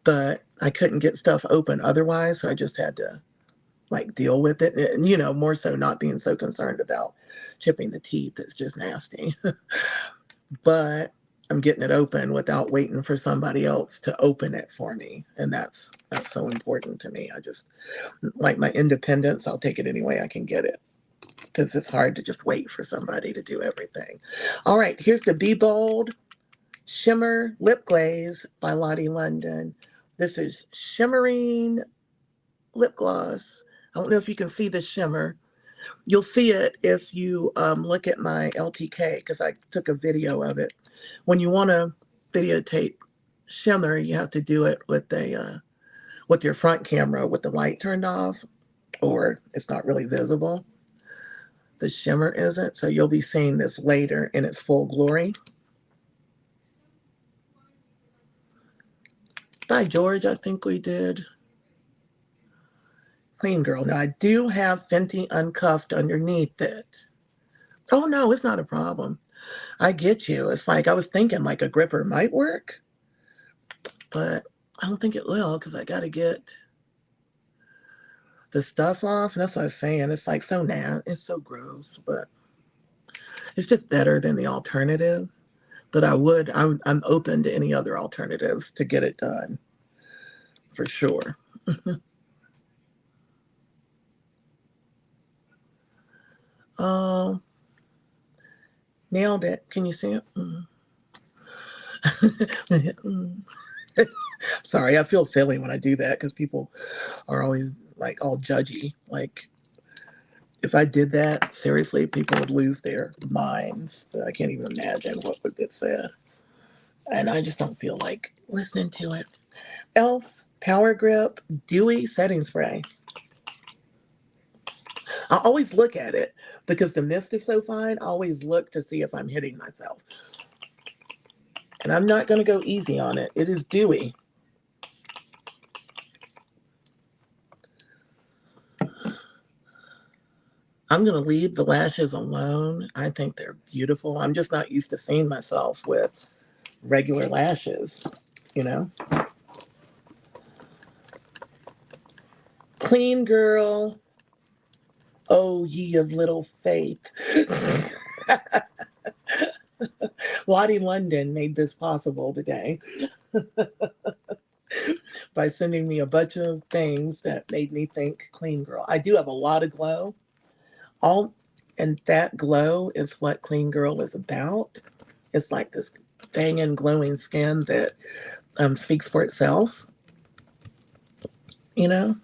but I couldn't get stuff open otherwise. So I just had to like deal with it. And, more so not being so concerned about chipping the teeth. It's just nasty. But I'm getting it open without waiting for somebody else to open it for me. And that's so important to me. I just like my independence. I'll take it any way I can get it because it's hard to just wait for somebody to do everything. All right, here's the Be Bold Shimmer Lip Glaze by Lottie London. This is shimmering lip gloss. I don't know if you can see the shimmer. You'll see it if you look at my LTK because I took a video of it. When you want to videotape shimmer, you have to do it with your front camera with the light turned off, or it's not really visible. The shimmer isn't, so you'll be seeing this later in its full glory. By George, I think we did. Clean Girl. Now, I do have Fenty Uncuffed underneath it. Oh, no, it's not a problem. I get you. It's like I was thinking like a gripper might work, but I don't think it will because I got to get the stuff off. And that's what I was saying. It's like so nasty. It's so gross, but it's just better than the alternative. But I'm open to any other alternatives to get it done for sure. Oh, nailed it. Can you see it? Sorry, I feel silly when I do that because people are always like all judgy. Like, if I did that, seriously, people would lose their minds. I can't even imagine what would get said. And I just don't feel like listening to it. Elf Power Grip Dewy Setting Spray. I always look at it because the mist is so fine. I always look to see if I'm hitting myself. And I'm not going to go easy on it. It is dewy. I'm going to leave the lashes alone. I think they're beautiful. I'm just not used to seeing myself with regular lashes, you know? Clean Girl, oh ye of little faith. Lottie London made this possible today by sending me a bunch of things that made me think Clean Girl. I do have a lot of glow. All and that glow is what Clean Girl is about. It's like this banging, glowing skin that speaks for itself, you know?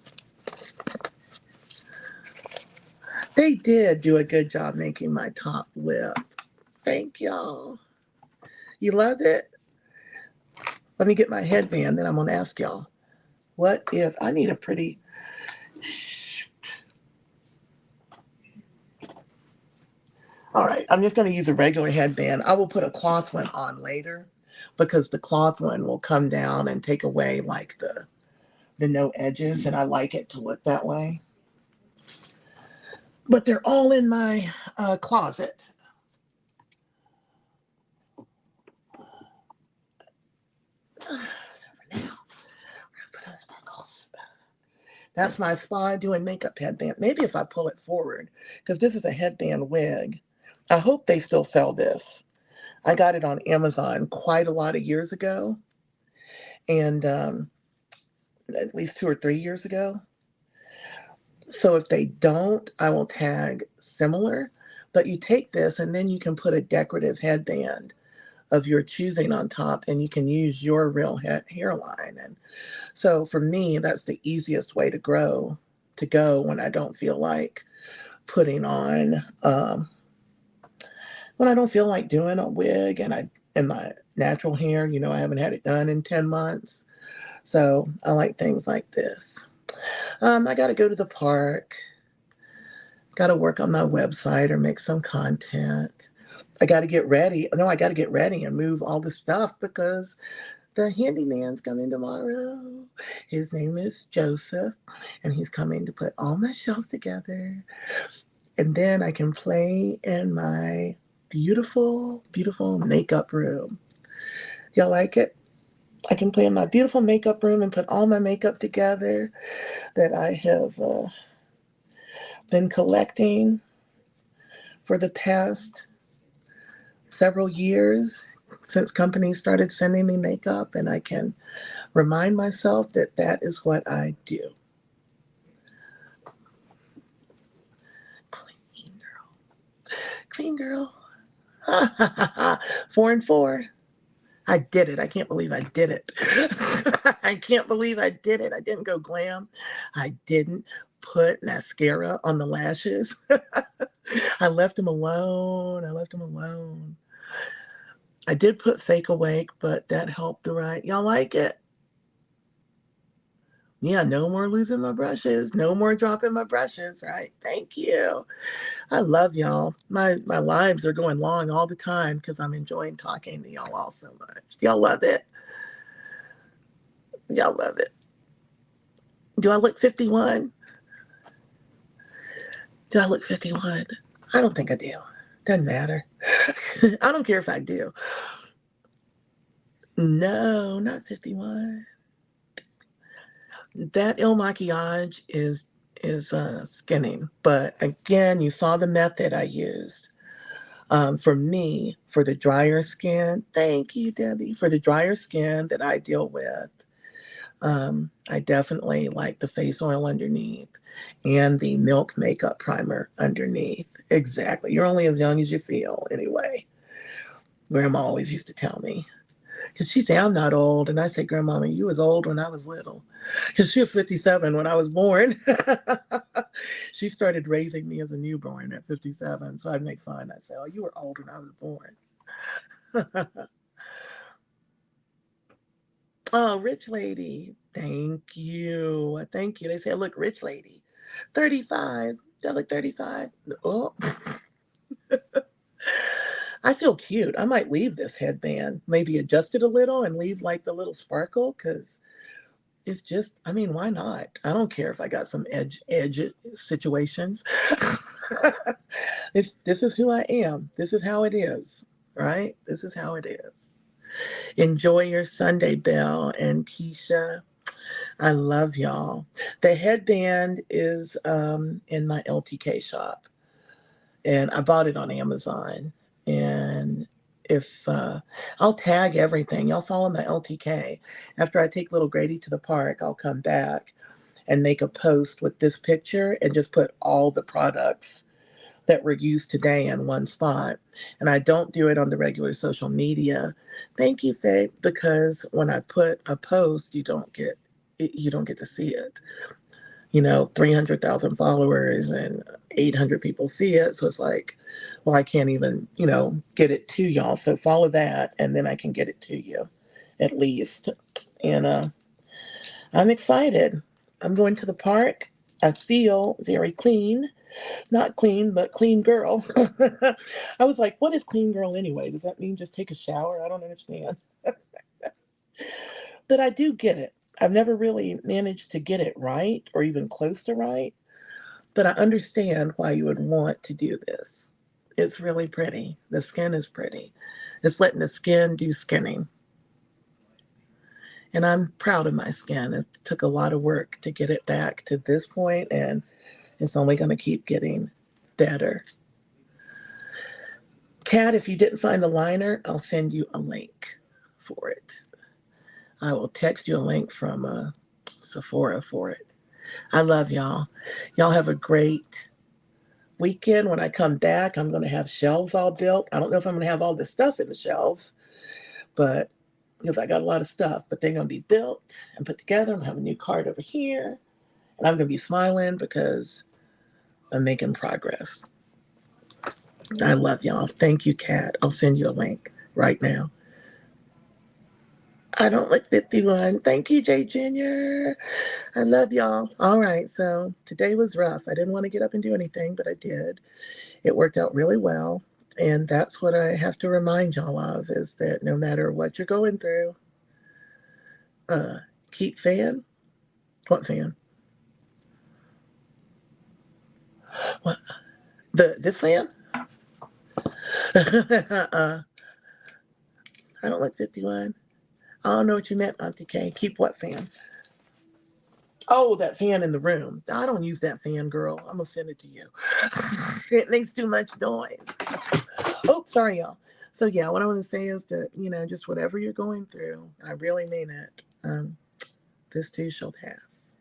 They did do a good job making my top lip. Thank y'all. You love it? Let me get my headband, then I'm going to ask y'all. I need a pretty... All right, I'm just going to use a regular headband. I will put a cloth one on later because the cloth one will come down and take away like the no edges, and I like it to look that way. But they're all in my closet. So for now, we're going to put on sparkles. That's my Fly Doing Makeup headband. Maybe if I pull it forward, because this is a headband wig. I hope they still sell this. I got it on Amazon quite a lot of years ago, and at least 2 or 3 years ago. So if they don't, I will tag similar. But you take this and then you can put a decorative headband of your choosing on top, and you can use your real hairline. And so for me, that's the easiest way to go when I don't feel like putting on, when I don't feel like doing a wig and my natural hair, I haven't had it done in 10 months. So I like things like this. I got to go to the park. Got to work on my website or make some content. I got to get ready. No, I got to get ready and move all the stuff because The handyman's coming tomorrow. His name is Joseph, and he's coming to put all my shelves together. And then I can play in my beautiful, beautiful makeup room. Y'all like it? I can play in my beautiful makeup room and put all my makeup together that I have been collecting for the past several years since companies started sending me makeup, and I can remind myself that that is what I do. Clean girl. Clean girl. 4 and 4. I did it. I can't believe I did it. I can't believe I did it. I didn't go glam. I didn't put mascara on the lashes. I left them alone. I left them alone. I did put fake awake, but that helped the right. Y'all like it? Yeah, no more losing my brushes. No more dropping my brushes, right? Thank you. I love y'all. My lives are going long all the time because I'm enjoying talking to y'all all so much. Y'all love it. Y'all love it. Do I look 51? Do I look 51? I don't think I do. Doesn't matter. I don't care if I do. No, not 51. That Il Maquillage is skinning. But again, you saw the method I used. For me, for the drier skin, thank you, Debbie. For the drier skin that I deal with, I definitely like the face oil underneath and the milk makeup primer underneath. Exactly. You're only as young as you feel, anyway. Grandma always used to tell me. Because she said, I'm not old. And I say, Grandmama, you was old when I was little. Because she was 57 when I was born. She started raising me as a newborn at 57. So I'd make fun. I'd say, oh, you were old when I was born. Oh, rich lady. Thank you. Thank you. They say, look, rich lady. 35. They look 35. Oh, I feel cute. I might leave this headband, maybe adjust it a little and leave like the little sparkle because it's just, I mean, why not? I don't care if I got some edge situations. This is who I am. This is how it is, right? This is how it is. Enjoy your Sunday, Belle and Keisha. I love y'all. The headband is in my LTK shop, and I bought it on Amazon. And if I'll tag everything, y'all follow my LTK. After I take little Grady to the park, I'll come back and make a post with this picture and just put all the products that were used today in one spot. And I don't do it on the regular social media. Thank you, Faye, because when I put a post, you don't get to see it. 300,000 followers and 800 people see it. So it's like, well, I can't even, get it to y'all. So follow that and then I can get it to you at least. And I'm excited. I'm going to the park. I feel very clean. Not clean, but clean girl. I was like, what is clean girl anyway? Does that mean just take a shower? I don't understand. But I do get it. I've never really managed to get it right or even close to right. But I understand why you would want to do this. It's really pretty. The skin is pretty. It's letting the skin do skinning. And I'm proud of my skin. It took a lot of work to get it back to this point, and it's only going to keep getting better. Kat, if you didn't find the liner, I'll send you a link for it. I will text you a link from Sephora for it. I love y'all. Y'all have a great weekend. When I come back, I'm going to have shelves all built. I don't know if I'm going to have all this stuff in the shelves, but because I got a lot of stuff, but they're going to be built and put together. I'm going to have a new card over here, and I'm going to be smiling because I'm making progress. I love y'all. Thank you, Kat. I'll send you a link right now. I don't look 51. Thank you, Jay Jr. I love y'all. All right, so today was rough. I didn't want to get up and do anything, but I did. It worked out really well. And that's what I have to remind y'all of is that no matter what you're going through, Keep fan? What fan? What? This fan? I don't like 51. I don't know what you meant, Auntie K. Keep what fan? Oh, that fan in the room. I don't use that fan, girl. I'm gonna send it to you. It makes too much noise. Oh, sorry, y'all. So yeah, what I want to say is that just whatever you're going through, I really mean it. This too shall pass.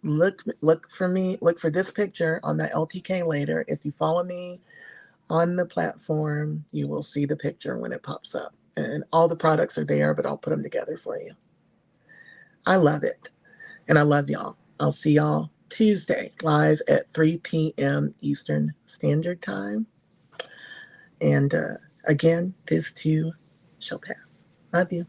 Look for me. Look for this picture on the LTK later. If you follow me on the platform, you will see the picture when it pops up, and all the products are there. But I'll put them together for you. I love it. And I love y'all. I'll see y'all Tuesday live at 3 p.m. Eastern Standard Time. And again, this too shall pass. Love you.